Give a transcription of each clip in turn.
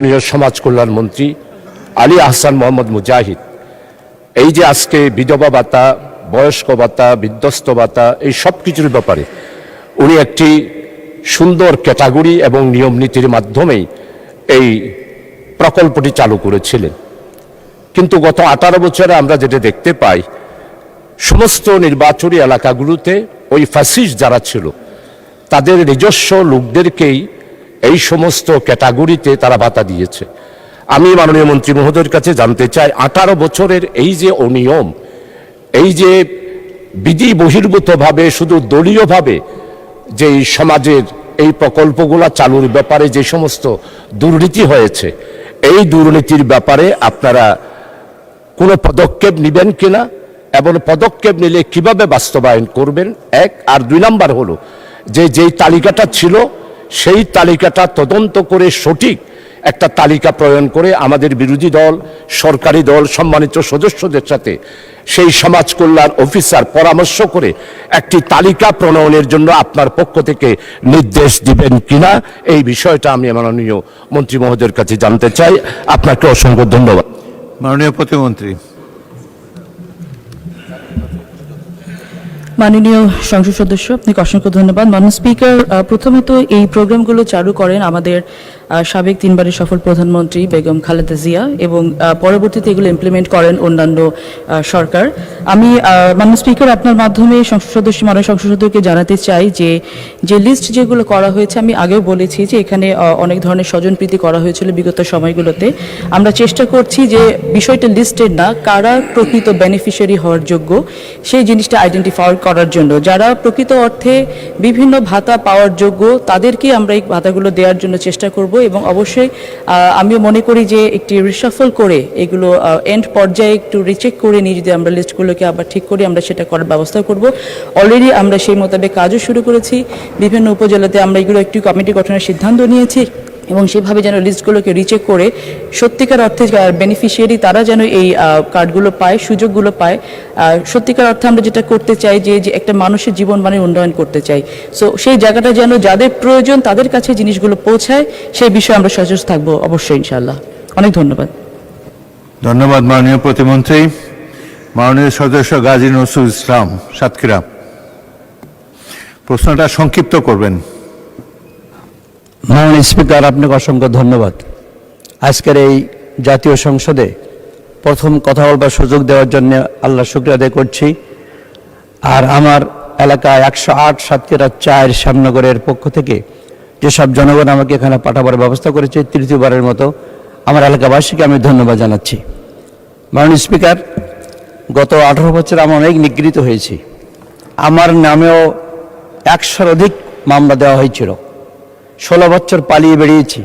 সমাজ কল্যাণ মন্ত্রী আলী আহসান মোহাম্মদ মুজাহিদ এই যে আজকে বিধবা ভাতা, বয়স্ক ভাতা, বিধ্বস্ত ভাতা এই সব কিছুর ব্যাপারে উনি একটি সুন্দর ক্যাটাগরি এবং নিয়ম নীতির মাধ্যমেই এই প্রকল্পটি চালু করেছিলেন। কিন্তু গত 18 বছরে আমরা যেটা দেখতে পাই, সমস্ত নির্বাচনী এলাকাগুলোতে ওই ফ্যাসিস্ট যারা ছিল তাদের নিজস্ব লোকদেরকেই এই সমস্ত ক্যাটাগরিতে তারা ভাতা দিয়েছে। আমি মাননীয় মন্ত্রী মহোদয়ের কাছে জানতে চাই, 18 বছরের এই যে অনিয়ম, এই যে বিধি বহির্ভূতভাবে শুধু দলীয়ভাবে যে সমাজের এই প্রকল্পগুলো চালুর ব্যাপারে যে সমস্ত দুর্নীতি হয়েছে, এই দুর্নীতির ব্যাপারে আপনারা কোনো পদক্ষেপ নেবেন কিনা এবং পদক্ষেপ নিলে কিভাবে বাস্তবায়ন করবেন, এক। আর 2 নাম্বার হলো যেই তালিকাটা ছিল সেই তালিকাটা তদন্ত করে সঠিক একটা তালিকা প্রণয়ন করে আমাদের বিরোধী দল, সরকারি দল, সম্মানিত সদস্যদের সাথে সেই সমাজ কল্যাণ অফিসার পরামর্শ করে একটি তালিকা প্রণয়নের জন্য আপনার পক্ষ থেকে নির্দেশ দিবেন কিনা, এই বিষয়টা আমি মাননীয় মন্ত্রী মহোদয়ের কাছে জানতে চাই। আপনাকে অসংখ্য ধন্যবাদ। মাননীয় প্রতিমন্ত্রী। মাননীয় সংসদ সদস্য, আপনাকে অসংখ্য ধন্যবাদ। মাননীয় স্পিকার, প্রথমে তো এই প্রোগ্রামগুলো চালু করেন আমাদের সাবেক 3 বারের সফল প্রধানমন্ত্রী বেগম খালেদা জিয়া এবং পরবর্তীতে এগুলো ইমপ্লিমেন্ট করেন অন্যান্য সরকার। আমি মাননীয় স্পিকার আপনার মাধ্যমে মাননীয় সংসদ সদস্যকে জানাতে চাই যে লিস্ট যেগুলো করা হয়েছে, আমি আগেও বলেছি যে এখানে অনেক ধরনের স্বজনপ্রীতি করা হয়েছিল বিগত সময়গুলোতে। আমরা চেষ্টা করছি যে বিষয়টা লিস্টেড না, কারা প্রকৃত বেনিফিশিয়ারি হওয়ার যোগ্য সেই জিনিসটা আইডেন্টিফাই করার জন্য। যারা প্রকৃত অর্থে বিভিন্ন ভাতা পাওয়ার যোগ্য তাদেরকে আমরা এই ভাতাগুলো দেওয়ার জন্য চেষ্টা করব এবং অবশ্যই আমিও মনে করি যে একটি রিশাফল করে এগুলো এন্ড পর্যায়ে একটু রিচেক করে নিয়ে যদি আমরা লিস্টগুলোকে আবার ঠিক করি, আমরা সেটা করার ব্যবস্থা করব। অলরেডি আমরা সেই মোতাবেক কাজও শুরু করেছি। বিভিন্ন উপজেলাতে আমরা এগুলো একটি কমিটি গঠনের সিদ্ধান্ত নিয়েছি এবং সেভাবে যেন লিস্টগুলোকে রিচেক করে সত্যিকার অর্থে বেনিফিশিয়ারি তারা যেন এই কার্ডগুলো পায়, সুযোগগুলো পায়। সত্যিকার অর্থে আমরা যেটা করতে চাই যে একটা মানুষের জীবনমানের উন্নয়ন করতে চাই। সো সেই জায়গাটা যেন যাদের প্রয়োজন তাদের কাছে জিনিসগুলো পৌঁছায়, সেই বিষয়ে আমরা সচেতন থাকবো অবশ্যই, ইনশাআল্লাহ। অনেক ধন্যবাদ। ধন্যবাদ মাননীয় প্রতিমন্ত্রী। মাননীয় সদস্য গাজী নজরুল ইসলাম, সাতক্ষীরা, প্রশ্নটা সংক্ষিপ্ত করবেন। মাননীয় স্পিকার, আপনাকে অসংখ্য ধন্যবাদ। আজকের এই জাতীয় সংসদে প্রথম কথা বলবার সুযোগ দেওয়ার জন্য আল্লাহর শুকরিয়া আদায় করছি। আর আমার এলাকায় 108 সাতক্ষীরা 4 শ্যামনগরের পক্ষ থেকে যেসব জনগণ আমাকে এখানে পাঠাবার ব্যবস্থা করেছে, তৃতীয়বারের মতো আমার এলাকাবাসীকে আমি ধন্যবাদ জানাচ্ছি। মাননীয় স্পিকার, গত 18 বছর আমি অনেক নিগৃহীত হয়েছি। আমার নামেও 100-র অধিক মামলা দেওয়া হয়েছিল। 16 বছর পালিয়ে বেরিয়েছি।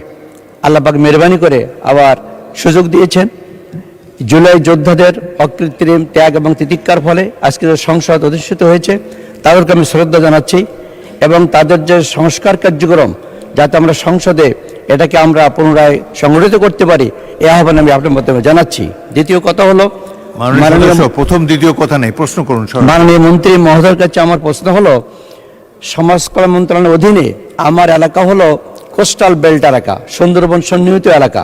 আল্লাহ পাক মেহরবানি করে আবার সুযোগ দিয়েছেন। জুলাই যোদ্ধাদের অকৃত্রিম ত্যাগ এবং তিতিক্ষার ফলে আজকে যে সংসদ অধিষ্ঠিত হয়েছে তাদেরকে আমি শ্রদ্ধা জানাচ্ছি এবং তাদের যে সংস্কার কার্যক্রম যাতে আমরা সংসদে এটাকে আমরা পুনরায় সংগঠিত করতে পারি, এ আহ্বান আমি আপনার মাধ্যমে জানাচ্ছি। দ্বিতীয় কথা হলো, প্রথম দ্বিতীয় কথা নেই, প্রশ্ন করুন। মাননীয় মন্ত্রী মহোদয়ের কাছে আমার প্রশ্ন হলো, সমাজ কল্যাণ মন্ত্রণালয়ের অধীনে আমার এলাকা হলো কোস্টাল বেল্ট এলাকা, সুন্দরবন সন্নিহিত এলাকা।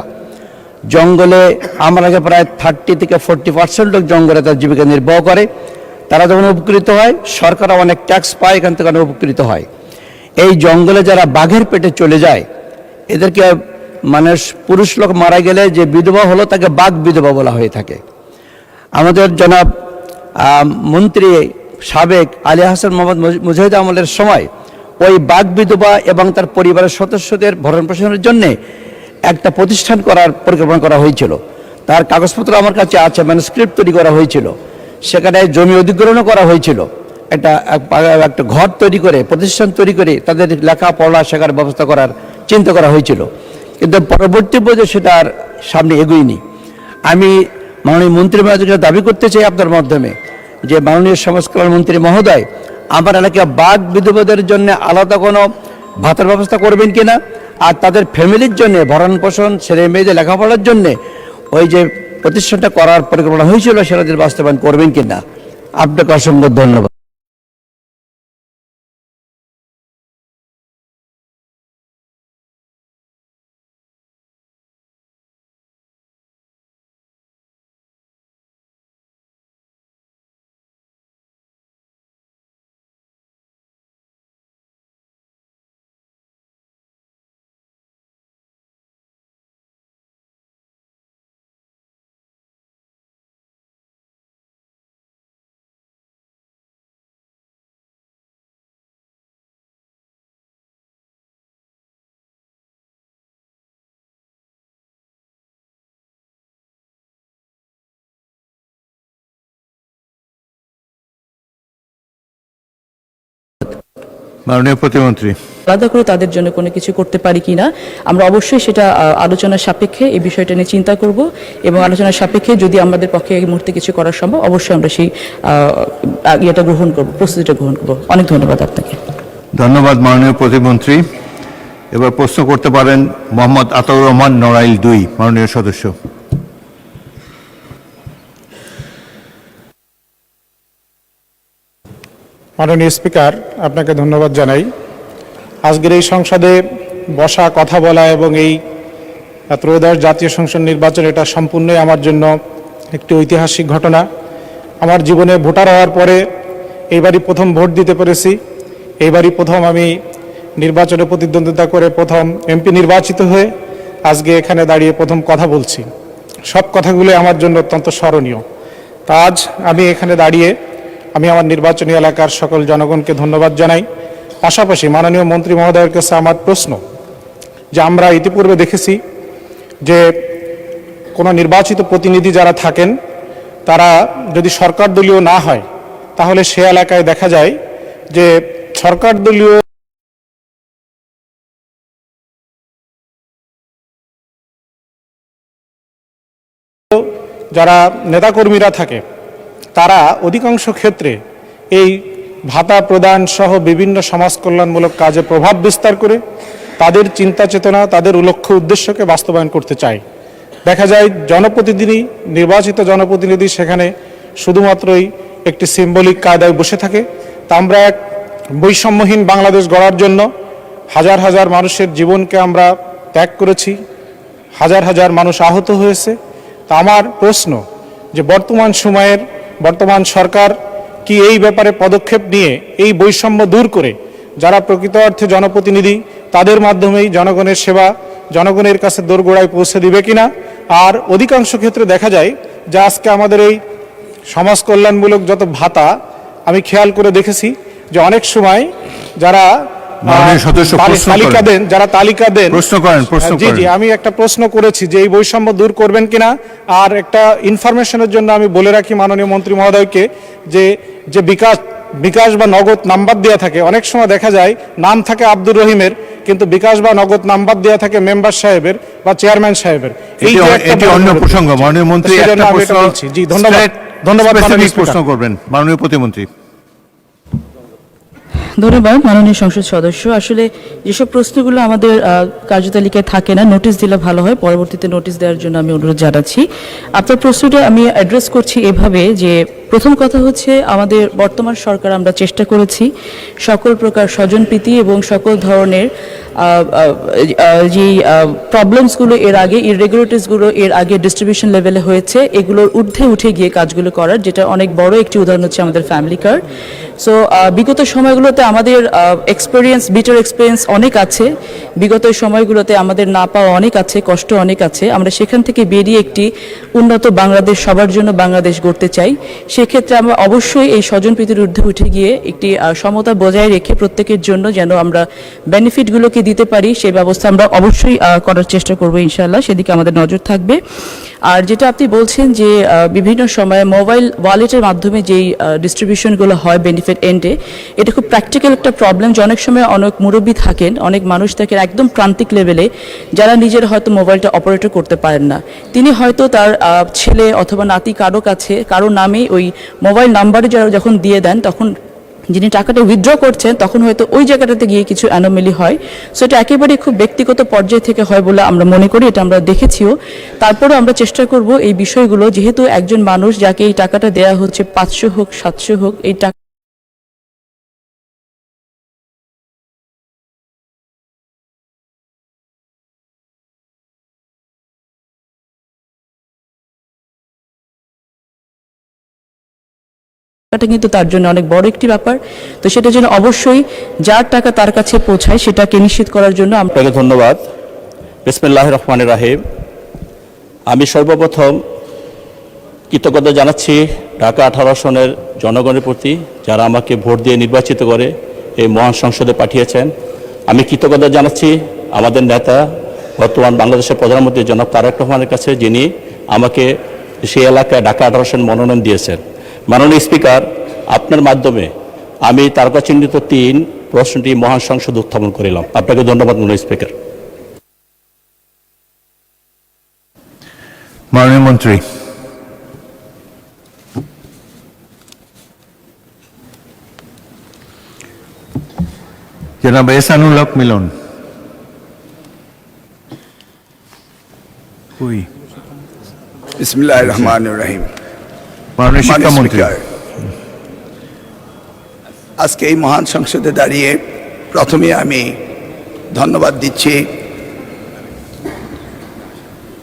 জঙ্গলে আমার আগে প্রায় 30 থেকে 40% লোক জঙ্গলে তার জীবিকা নির্বাহ করে। তারা যখন উপকৃত হয়, সরকার অনেক ট্যাক্স পায়, এখান থেকে উপকৃত হয়। এই জঙ্গলে যারা বাঘের পেটে চলে যায়, এদেরকে মানুষ, পুরুষ লোক মারা গেলে যে বিধবা হলো তাকে বাঘ বিধবা বলা হয়ে থাকে। আমাদের জনাব মন্ত্রী সাবেক আলী আহসান মোহাম্মদ মুজাহিদ আমলের সময় ওই বাঘ বিধবা এবং তার পরিবারের সদস্যদের ভরণ পোষণের জন্য একটা প্রতিষ্ঠান করার পরিকল্পনা করা হয়েছিল। তার কাগজপত্র আমার কাছে আছে, ম্যানুস্ক্রিপ্ট তৈরি করা হয়েছিল। সেখানে জমি অধিগ্রহণও করা হয়েছিল। একটা ঘর তৈরি করে, প্রতিষ্ঠান তৈরি করে তাদের লেখাপড়া শেখার ব্যবস্থা করার চিন্তা করা হয়েছিল। কিন্তু পরবর্তী পর্যায়ে সেটা আর সামনে এগোয়নি। আমি মাননীয় মন্ত্রী মহোদয়কে দাবি করতে চাই আপনার মাধ্যমে যে মাননীয় সমাজ কল্যাণ মন্ত্রী মহোদয় আমার এলাকায় বাঘ বিধবাদের জন্য আলাদা কোনো ভাতার ব্যবস্থা করবেন কিনা, আর তাদের ফ্যামিলির জন্য ভরণ পোষণ, ছেলে মেয়েদের লেখাপড়ার জন্য ওই যে প্রতিষ্ঠানটা করার পরিকল্পনা হয়েছিল সেটা বাস্তবায়ন করবেন কিনা। আপনাকে অসংখ্য ধন্যবাদ। মাননীয় প্রতিমন্ত্রী। আলাদা করে তাদের জন্য কোনো কিছু করতে পারি কিনা আমরা অবশ্যই সেটা আলোচনার সাপেক্ষে এই বিষয়টা নিয়ে চিন্তা করব এবং আলোচনার সাপেক্ষে যদি আমাদের পক্ষে এই মুহূর্তে কিছু করা সম্ভব অবশ্যই আমরা সেই ইয়েটা গ্রহণ করব, প্রস্তুতিটা গ্রহণ করব। অনেক ধন্যবাদ আপনাকে। ধন্যবাদ মাননীয় প্রতিমন্ত্রী। এবার প্রশ্ন করতে পারেন মোহাম্মদ আতাউর রহমান নড়াইল 2 মাননীয় সদস্য। মাননীয় স্পিকার, আপনাকে ধন্যবাদ জানাই। আজকের এই সংসদে বসা, কথা বলা এবং এই ত্রয়োদশ জাতীয় সংসদ নির্বাচন এটা সম্পূর্ণই আমার জন্য একটি ঐতিহাসিক ঘটনা। আমার জীবনে ভোটার হওয়ার পরে এইবারই প্রথম ভোট দিতে পেরেছি। এইবারই প্রথম আমি নির্বাচনে প্রতিদ্বন্দ্বিতা করে প্রথম এমপি নির্বাচিত হয়ে আজকে এখানে দাঁড়িয়ে প্রথম কথা বলছি। সব কথাগুলো আমার জন্য অত্যন্ত স্মরণীয়। তা আজ আমি এখানে দাঁড়িয়ে আমি আমার নির্বাচনী এলাকার সকল জনগণকে ধন্যবাদ জানাই। পাশাপাশি মাননীয় মন্ত্রী মহোদয়ের কাছে আমার প্রশ্ন যে আমরা ইতিপূর্বে দেখেছি যে কোনো নির্বাচিত প্রতিনিধি যারা থাকেন তারা যদি সরকার দলীয় না হয় তাহলে সে এলাকায় দেখা যায় যে সরকার দলীয় যারা নেতাকর্মীরা থাকে তারা অধিকাংশ ক্ষেত্রে এই ভাতা প্রদান সহ বিভিন্ন সমাজ কল্যাণমূলক কাজে প্রভাব বিস্তার করে তাদের চিন্তা চেতনা, তাদের লক্ষ্য উদ্দেশ্যকে বাস্তবায়ন করতে চায়। দেখা যায় জনপ্রতিনিধি, নির্বাচিত জনপ্রতিনিধি সেখানে শুধুমাত্রই একটি সিম্বলিক কায়দায় বসে থাকে। তা আমরা এক বৈষম্যহীন বাংলাদেশ গড়ার জন্য হাজার হাজার মানুষের জীবনকে আমরা ত্যাগ করেছি, হাজার হাজার মানুষ আহত হয়েছে। তা আমার প্রশ্ন যে বর্তমান সরকার কি এই ব্যাপারে পদক্ষেপ নিয়ে এই বৈষম্য দূর করে যারা প্রকৃত অর্থে জনপ্রতিনিধি তাদের মাধ্যমেই জনগণের সেবা জনগণের কাছে দোরগোড়ায় পৌঁছে দিবে কিনা? আর অধিকাংশ ক্ষেত্রে দেখা যায় যে আজকে আমাদের এই সমাজ কল্যাণমূলক যত ভাতা আমি খেয়াল করে দেখেছি যে অনেক সময় যারা মাননীয় সদস্য তালিকা দেন, প্রশ্ন করেন। জি, আমি একটা প্রশ্ন করেছি যে এই বৈষম্য দূর করবেন কিনা। আর একটা ইনফরমেশনের জন্য আমি বলে রাখি মাননীয় মন্ত্রী মহোদয়কে যে বিকাশ বা নগদ নাম্বার দেওয়া থাকে, অনেক সময় দেখা যায় নাম থাকে আব্দুর রহিমের কিন্তু বিকাশ বা নগদ নাম্বার দেওয়া থাকে মেম্বার সাহেবের বা চেয়ারম্যান সাহেবের। এটি অন্য প্রসঙ্গ। মাননীয় মন্ত্রী একটা প্রশ্ন। জি, ধন্যবাদ। প্রশ্ন করবেন মাননীয় প্রতিমন্ত্রী। ধন্যবাদ মাননীয় সংসদ সদস্য। আসলে যেসব প্রশ্নগুলো আমাদের কার্যতালিকায় থাকে না, নোটিশ দিলে ভালো হয়, পরবর্তীতে নোটিশ দেওয়ার জন্য আমি অনুরোধ জানাচ্ছি। আপনার প্রশ্নটা আমি অ্যাড্রেস করছি এভাবে যে প্রথম কথা হচ্ছে আমাদের বর্তমান সরকার আমরা চেষ্টা করেছি সকল প্রকার স্বজনপ্রীতি এবং সকল ধরনের যে প্রবলেমসগুলো এর আগে ইররেগুলারিটিসগুলো এর আগে ডিস্ট্রিবিউশন লেভেলে হয়েছে এগুলোর ঊর্ধ্বে উঠে গিয়ে কাজগুলো করার, যেটা অনেক বড় একটি উদাহরণ হচ্ছে আমাদের ফ্যামিলি কার্ড। সো বিগত সময়গুলোতে আমাদের বিটার এক্সপিরিয়েন্স অনেক আছে, বিগত সময়গুলোতে আমাদের না পাওয়া অনেক আছে, কষ্ট অনেক আছে। আমরা সেখান থেকে বেরিয়ে একটি উন্নত বাংলাদেশ, সবার জন্য বাংলাদেশ গড়তে চাই। সেক্ষেত্রে আমরা অবশ্যই এই স্বজনপ্রীতির ঊর্ধ্বে উঠে গিয়ে একটি সমতা বজায় রেখে প্রত্যেকের জন্য যেন আমরা বেনিফিটগুলোকে দিতে পারি সেই ব্যবস্থা আমরা অবশ্যই করার চেষ্টা করবো ইনশাআল্লাহ, সেদিকে আমাদের নজর থাকবে। আর যেটা আপনি বলছেন যে বিভিন্ন সময়ে মোবাইল ওয়ালেটের মাধ্যমে যেই ডিস্ট্রিবিউশনগুলো হয় বেনিফিট এন্ডে, এটা খুব প্র্যাকটিক্যাল একটা প্রবলেম যে অনেক সময় অনেক মুরব্বী থাকেন, অনেক মানুষ থাকেন একদম প্রান্তিক লেভেলে যারা নিজের হয়তো মোবাইলটা অপারেট করতে পারেন না। তিনি হয়তো তার ছেলে অথবা নাতি কারো নামে ওই মোবাইল নাম্বারে যারা যখন দিয়ে দেন তখন যিনি টাকাটা উইথড্র করছেন তখন হয়তো ওই জায়গাটাতে গিয়ে কিছু অ্যানোমেলি হয়। সো এটা একেবারে খুব ব্যক্তিগত পর্যায় থেকে হয় বলে আমরা মনে করি, এটা আমরা দেখেছিও। তারপরেও আমরা চেষ্টা করব এই বিষয়গুলো, যেহেতু একজন মানুষ যাকে এই টাকাটা দেওয়া হচ্ছে 500 হোক 700 হোক, এই টাকা কিন্তু তার জন্য অনেক বড় একটি ব্যাপার। তো সেটার জন্য অবশ্যই যার টাকা তার কাছে পৌঁছায় সেটাকে নিশ্চিত করার জন্য আপনাকে ধন্যবাদ। বিসমিল্লাহির রহমানির রহিম। আমি সর্বপ্রথম কৃতজ্ঞতা জানাচ্ছি ঢাকা 18 আসনের জনগণের প্রতি যারা আমাকে ভোট দিয়ে নির্বাচিত করে এই মহান সংসদে পাঠিয়েছেন। আমি কৃতজ্ঞতা জানাচ্ছি আমাদের নেতা বর্তমান বাংলাদেশের প্রধানমন্ত্রী জনাব তারেক রহমানের কাছে, যিনি আমাকে সেই এলাকায় ঢাকা 18 আসন মনোনয়ন দিয়েছেন। মাননীয় স্পিকার, আপনার মাধ্যমে আমি তারকা চিহ্নিত 3 প্রশ্নটি মহান সংসদ উত্থাপন করিলাম। আপনাকে ধন্যবাদ মাননীয় স্পিকার। মাননীয় মন্ত্রী। জনাব এহসানুল হক মিলন। বিসমিল্লাহির রহমানির রহিম। মাননীয় শিক্ষামন্ত্রী। আজকে এই মহান সংসদে দাঁড়িয়ে প্রথমে আমি ধন্যবাদ দিচ্ছি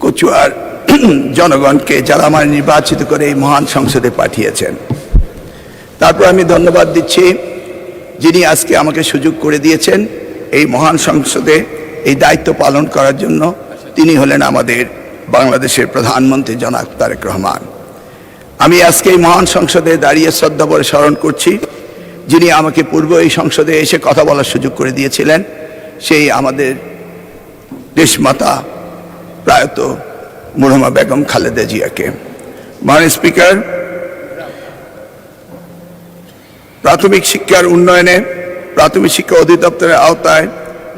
কচুয়ার জনগণকে, যারা আমার নির্বাচিত করে এই মহান সংসদে পাঠিয়েছেন। তারপর আমি ধন্যবাদ দিচ্ছি যিনি আজকে আমাকে সুযোগ করে দিয়েছেন এই মহান সংসদে এই দায়িত্ব পালন করার জন্য। তিনি হলেন আমাদের বাংলাদেশের প্রধানমন্ত্রী জনাব তারেক রহমান। আমি আজকে এই মহান সংসদে দাঁড়িয়ে শ্রদ্ধাভরে স্মরণ করছি যিনি আমাকে পূর্ব এই সংসদে এসে কথা বলার সুযোগ করে দিয়েছিলেন, সেই আমাদের দেশমাতা প্রয়াত মরহুমা বেগম খালেদা জিয়াকে। মাননীয় স্পিকার, প্রাথমিক শিক্ষার উন্নয়নে প্রাথমিক শিক্ষা অধিদপ্তরের আওতায়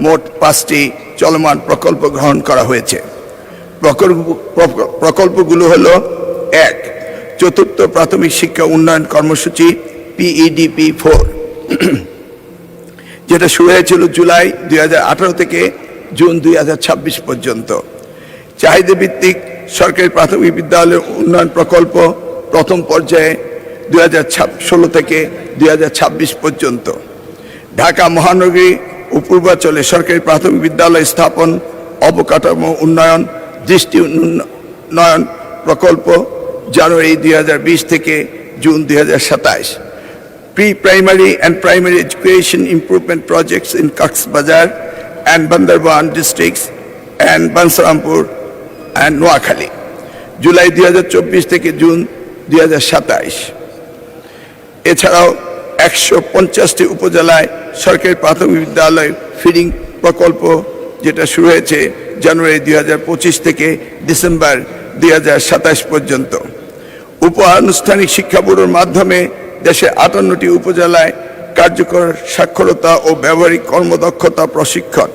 মোট 5টি চলমান প্রকল্প গ্রহণ করা হয়েছে। প্রকল্পগুলো হলো: 1. চতুর্থ প্রাথমিক শিক্ষা উন্নয়ন কর্মসূচি PEDP 4, যেটা শুরু হয়েছিল জুলাই 2018 থেকে জুন 2026 পর্যন্ত। চাহিদা ভিত্তিক সরকারি প্রাথমিক বিদ্যালয়ের উন্নয়ন প্রকল্প প্রথম পর্যায়ে 2016 থেকে 2026 পর্যন্ত। ঢাকা মহানগরী ও পূর্বাঞ্চলে সরকারি প্রাথমিক বিদ্যালয় স্থাপন, অবকাঠামো উন্নয়ন, দৃষ্টি উন্নয়ন প্রকল্প জানুয়ারি 2020 থেকে June 2027। Pre-primary and primary education improvement projects in Coxbazar and Bandarban districts and Bansarampur and Noakhali, July 2024 থেকে জুন 2027। এছাড়াও 150টি উপজেলায় সরকারি প্রাথমিক বিদ্যালয় ফিডিং প্রকল্প, যেটা শুরু হয়েছে জানুয়ারি 2025 থেকে ডিসেম্বর 2027 পর্যন্ত। উপ-আনুষ্ঠানিক শিক্ষা ব্যুরোর মাধ্যমে দেশে 58টি উপজেলায় কার্যকর সাক্ষরতা ও ব্যবহারিক কর্মদক্ষতা প্রশিক্ষণ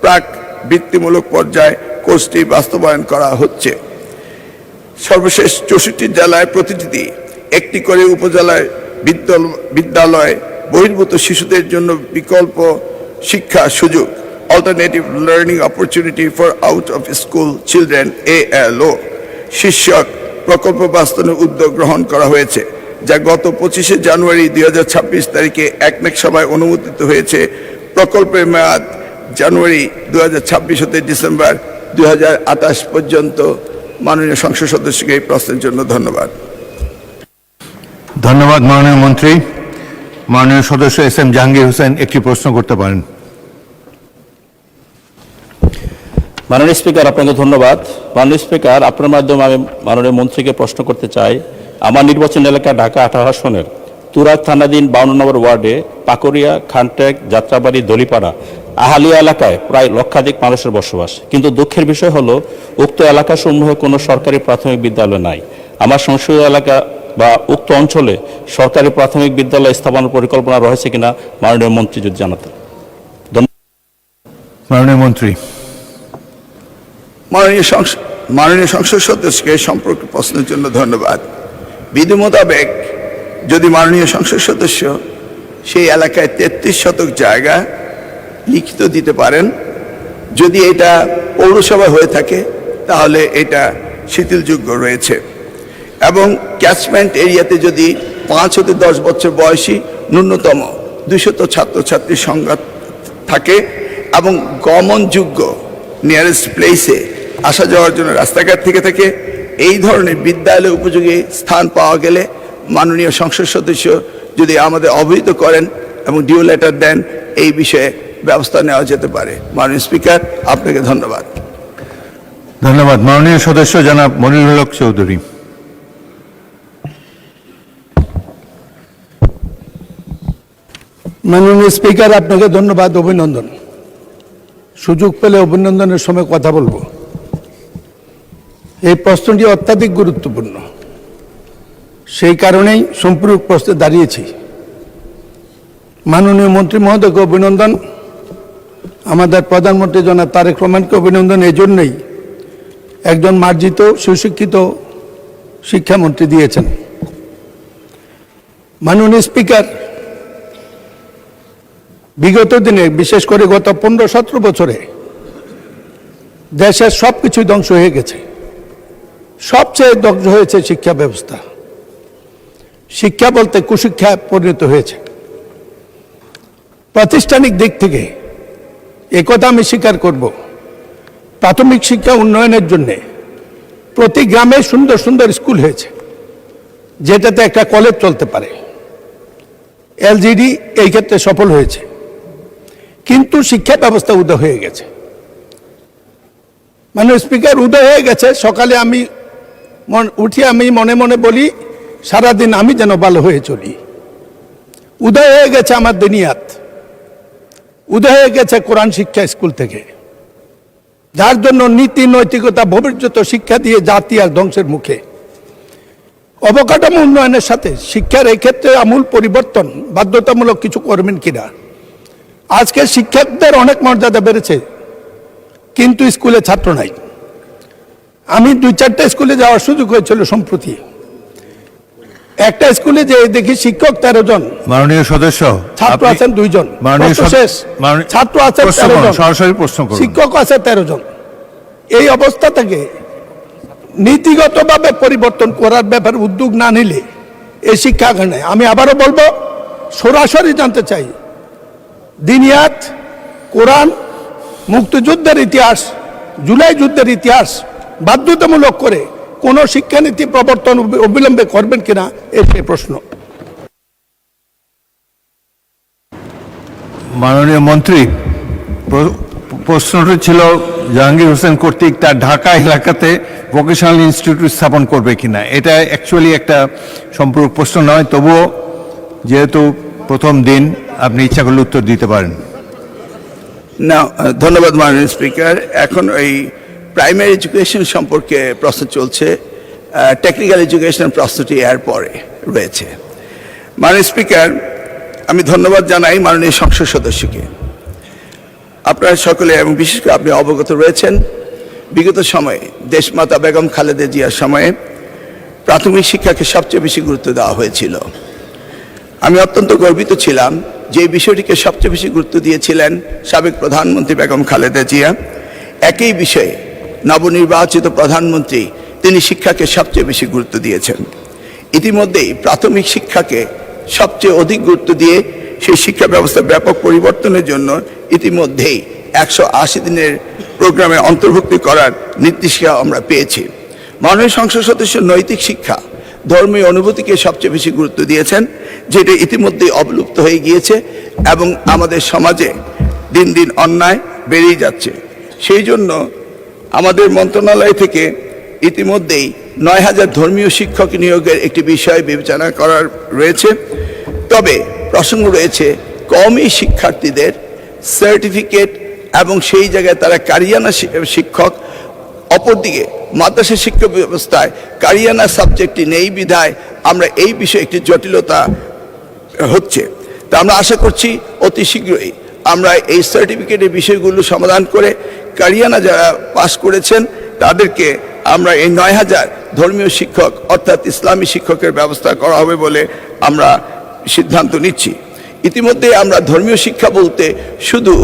প্রাক বৃত্তিমূলক পর্যায়ে কোর্সটি বাস্তবায়ন করা হচ্ছে। সর্বশেষ 64 জেলায় প্রতিটি একটি করে উপজেলায় বিদ্যালয় বহির্ভূত শিশুদের জন্য বিকল্প শিক্ষা সুযোগ, alternative learning opportunity for out of school children ALO শীর্ষক প্রকল্প বাস্তবায়নের উদ্যোগ গ্রহণ করা হয়েছে, যা গত 25 জানুয়ারি 2026 তারিখে একনেক সভায় অনুমোদিত হয়েছে। প্রকল্পের মেয়াদ জানুয়ারি 2026 হতে ডিসেম্বর 2028 পর্যন্ত। মাননীয় সংসদ সদস্যকে এই প্রশ্নের জন্য ধন্যবাদ। ধন্যবাদ মাননীয় মন্ত্রী। মাননীয় সদস্য SM জাহাঙ্গীর হোসেন একটি প্রশ্ন করতে পারেন। মাননীয় স্পিকার, আপনাকে ধন্যবাদ। মাননীয় স্পিকার, আপনার মাধ্যমে আমি মাননীয় মন্ত্রীকে প্রশ্ন করতে চাই। আমার নির্বাচন এলাকা ঢাকা 18 আসনের তুরাগ থানাধীন 52 নম্বর ওয়ার্ডে পাকুড়িয়া, খানটেক, যাত্রাবাড়ি, দলিপাড়া, আহালিয়া এলাকায় প্রায় লক্ষাধিক মানুষের বসবাস। কিন্তু দুঃখের বিষয় হলো উক্ত এলাকাসমূহে কোনো সরকারি প্রাথমিক বিদ্যালয় নাই। আমার সংসদীয় এলাকা বা উক্ত অঞ্চলে সরকারি প্রাথমিক বিদ্যালয় স্থাপনের পরিকল্পনা রয়েছে কিনা মাননীয় মন্ত্রী যদি জানাতেন। মাননীয় মন্ত্রী। মাননীয় সংসদ সদস্যকে সম্পর্কে প্রশ্নের জন্য ধন্যবাদ। বিধি মোতাবেক যদি মাননীয় সংসদ সদস্য সেই এলাকায় 33 শতক জায়গা লিখিত দিতে পারেন, যদি এটা পৌরসভা হয়ে থাকে তাহলে এটা শিথিলযোগ্য রয়েছে, এবং ক্যাচমেন্ট এরিয়াতে যদি 5 হতে 10 বছর বয়সী ন্যূনতম 200 ছাত্রছাত্রীর সংখ্যা থাকে এবং গমনযোগ্য নিয়ারেস্ট প্লেসে আসা যাওয়ার জন্য রাস্তাঘাট থেকে থাকে, এই ধরনের বিদ্যালয় উপযোগী স্থান পাওয়া গেলে মাননীয় সংসদ সদস্য যদি আমাদের অবহিত করেন এবং ডিউ লেটার দেন, এই বিষয়ে ব্যবস্থা নেওয়া যেতে পারে। মাননীয় স্পিকার, আপনাকে ধন্যবাদ। ধন্যবাদ। মাননীয় সদস্য জনাব মনিরুল হক চৌধুরী। মাননীয় স্পিকার, আপনাকে ধন্যবাদ, অভিনন্দন। সুযোগ পেলে অভিনন্দনের সময় কথা বলবো। এই প্রশ্নটি অত্যাধিক গুরুত্বপূর্ণ, সেই কারণেই সম্পূরক প্রশ্নে দাঁড়িয়েছি। মাননীয় মন্ত্রী মহোদয়কে অভিনন্দন, আমাদের প্রধানমন্ত্রী জনাব তারেক রহমানকে অভিনন্দন এই জন্যই একজন মার্জিত সুশিক্ষিত শিক্ষামন্ত্রী দিয়েছেন। মাননীয় স্পিকার, বিগত দিনে বিশেষ করে গত 15-17 বছরে দেশের সব কিছুই ধ্বংস হয়ে গেছে। সবচেয়ে ধ্বংস হয়েছে শিক্ষা ব্যবস্থা। শিক্ষা বলতে কুশিক্ষায় পরিণত হয়েছে। প্রাতিষ্ঠানিক দিক থেকে একথা আমি স্বীকার করব, প্রাথমিক শিক্ষা উন্নয়নের জন্য প্রতি গ্রামে সুন্দর সুন্দর স্কুল হয়েছে, যেটাতে একটা কলেজ চলতে পারে। এলজিডি এই ক্ষেত্রে সফল হয়েছে, কিন্তু শিক্ষা ব্যবস্থা উদয় হয়ে গেছে। মানে স্পিকার, উদয় হয়ে গেছে। সকালে আমি উঠি, আমি মনে মনে বলি সারাদিন আমি যেন ভালো হয়ে চলি। উদয় হয়ে গেছে আমার দুনিয়াত, উদয় হয়ে গেছে কোরআন শিক্ষা স্কুল থেকে, যার জন্য নীতি নৈতিকতা ভবিষ্যৎ শিক্ষা দিয়ে জাতি আর ধ্বংসের মুখে। অবকাঠামো উন্নয়নের সাথে শিক্ষার এই ক্ষেত্রে আমূল পরিবর্তন বাধ্যতামূলক কিছু করবেন কিনা? আজকে শিক্ষকদের অনেক মর্যাদা বেড়েছে, কিন্তু স্কুলে ছাত্র নাই। আমি 2-4টা স্কুলে যাওয়ার সুযোগ হয়েছিল সম্প্রতি। একটা স্কুলে যে দেখি শিক্ষক 13 জন, মাননীয় সদস্য, ছাত্র আছেন 2 জন। শেষ, ছাত্র আছে 13 জন, সরাসরি প্রশ্ন করুন। শিক্ষক আছে 13 জন। এই অবস্থা থেকে নীতিগতভাবে পরিবর্তন করার ব্যাপারে উদ্যোগ না নিলে এই শিক্ষা নেই। আমি আবারও বলবো, সরাসরি জানতে চাই দিনিয়াত, কোরআন, মুক্তিযুদ্ধের ইতিহাস, জুলাই যুদ্ধের ইতিহাস বাধ্যতামূলক করে কোন শিক্ষানীতি প্রবর্তন অবিলম্বে করবেন কিনা, এই প্রশ্ন। মাননীয় মন্ত্রী, প্রশ্নটি ছিল জাহাঙ্গীর হোসেন কর্তৃক তার ঢাকা এলাকাতে ভোকেশনাল ইনস্টিটিউট স্থাপন করবে কিনা। এটা অ্যাকচুয়ালি একটা সম্পূর্ণ প্রশ্ন নয়, তবুও যেহেতু প্রথম দিন আপনি ইচ্ছা করলে উত্তর দিতে পারেন। না, ধন্যবাদ মাননীয় স্পিকার। এখন ওই প্রাইমারি এডুকেশন সম্পর্কে প্রশ্ন চলছে, টেকনিক্যাল এডুকেশন প্রশ্নটি এর পরে রয়েছে। মাননীয় স্পিকার, আমি ধন্যবাদ জানাই মাননীয় সংসদ সদস্যকে। আপনারা সকলে এবং বিশেষ করে আপনি অবগত রয়েছেন, বিগত সময়ে দেশমাতা বেগম খালেদা জিয়ার সময়ে প্রাথমিক শিক্ষাকে সবচেয়ে বেশি গুরুত্ব দেওয়া হয়েছিল। আমি অত্যন্ত গর্বিত ছিলাম যে এই বিষয়টিকে সবচেয়ে বেশি গুরুত্ব দিয়েছিলেন সাবেক প্রধানমন্ত্রী বেগম খালেদা জিয়া। একই বিষয়ে নবনির্বাচিত প্রধানমন্ত্রী তিনি শিক্ষাকে সবচেয়ে বেশি গুরুত্ব দিয়েছেন। ইতিমধ্যেই প্রাথমিক শিক্ষাকে সবচেয়ে অধিক গুরুত্ব দিয়ে সেই শিক্ষা ব্যবস্থার ব্যাপক পরিবর্তনের জন্য ইতিমধ্যেই 180 দিনের প্রোগ্রামে অন্তর্ভুক্তি করার নির্দেশিকা আমরা পেয়েছি। মাননীয় সংসদ সদস্য নৈতিক শিক্ষা, ধর্মীয় অনুভূতিকে সবচেয়ে বেশি গুরুত্ব দিয়েছেন, যেটা ইতিমধ্যেই অবলুপ্ত হয়ে গিয়েছে এবং আমাদের সমাজে দিন দিন অন্যায় বেড়েই যাচ্ছে। সেই জন্য আমাদের মন্ত্রণালয় থেকে ইতিমধ্যেই 9000 ধর্মীয় শিক্ষক নিয়োগের একটি বিষয় বিবেচনা করার রয়েছে। তবে প্রসঙ্গ রয়েছে কওমি শিক্ষার্থীদের সার্টিফিকেট এবং সেই জায়গায় তারা কারিয়ানা শিক্ষক। অপরদিকে মাদ্রাসা শিক্ষা ব্যবস্থায় কারিয়ানা সাবজেক্টটি নেই বিধায় আমরা এই বিষয়ে একটি জটিলতা হচ্ছে। তা আমরা আশা করছি অতি শীঘ্রই আমরা এই সার্টিফিকেটের বিষয়গুলো সমাধান করে কারিয়ানা যারা পাস করেছেন তাদেরকে আমরা এই 9000 ধর্মীয় শিক্ষক অর্থাৎ ইসলামী শিক্ষকের ব্যবস্থা করা হবে বলে আমরা সিদ্ধান্ত নিচ্ছি। ইতিমধ্যে আমরা ধর্মীয় শিক্ষা বলতে শুধু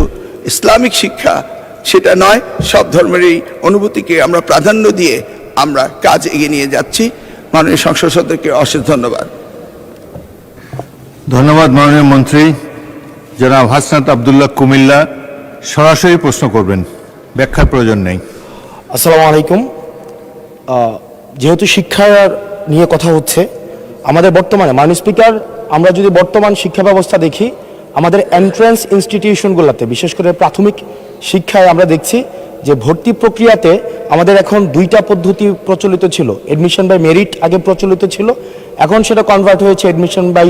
ইসলামিক শিক্ষা সেটা নয়, সব ধর্মেরই অনুভূতিকে আমরা প্রাধান্য দিয়ে আমরা কাজ এগিয়ে নিয়ে যাচ্ছি। মাননীয় সংসদ সদস্যকে অশেষ ধন্যবাদ। ধন্যবাদ মাননীয় মন্ত্রী। জনাব হাসনাত আবদুল্লাহ কুমিল্লা সরাসরি প্রশ্ন করবেন, ব্যাখ্যার প্রয়োজন নেই। আসসালামু আলাইকুম। যেহেতু শিক্ষা নিয়ে কথা হচ্ছে, আমাদের বর্তমানে মাননীয় স্পিকার, আমরা যদি বর্তমান শিক্ষা ব্যবস্থা দেখি, আমাদের এন্ট্রান্স ইনস্টিটিউশনগুলোতে বিশেষ করে প্রাথমিক শিক্ষায় আমরা দেখছি যে ভর্তি প্রক্রিয়াতে আমাদের এখন 2টা পদ্ধতি প্রচলিত ছিল। এডমিশন বাই মেরিট আগে প্রচলিত ছিল, এখন সেটা কনভার্ট হয়েছে এডমিশন বাই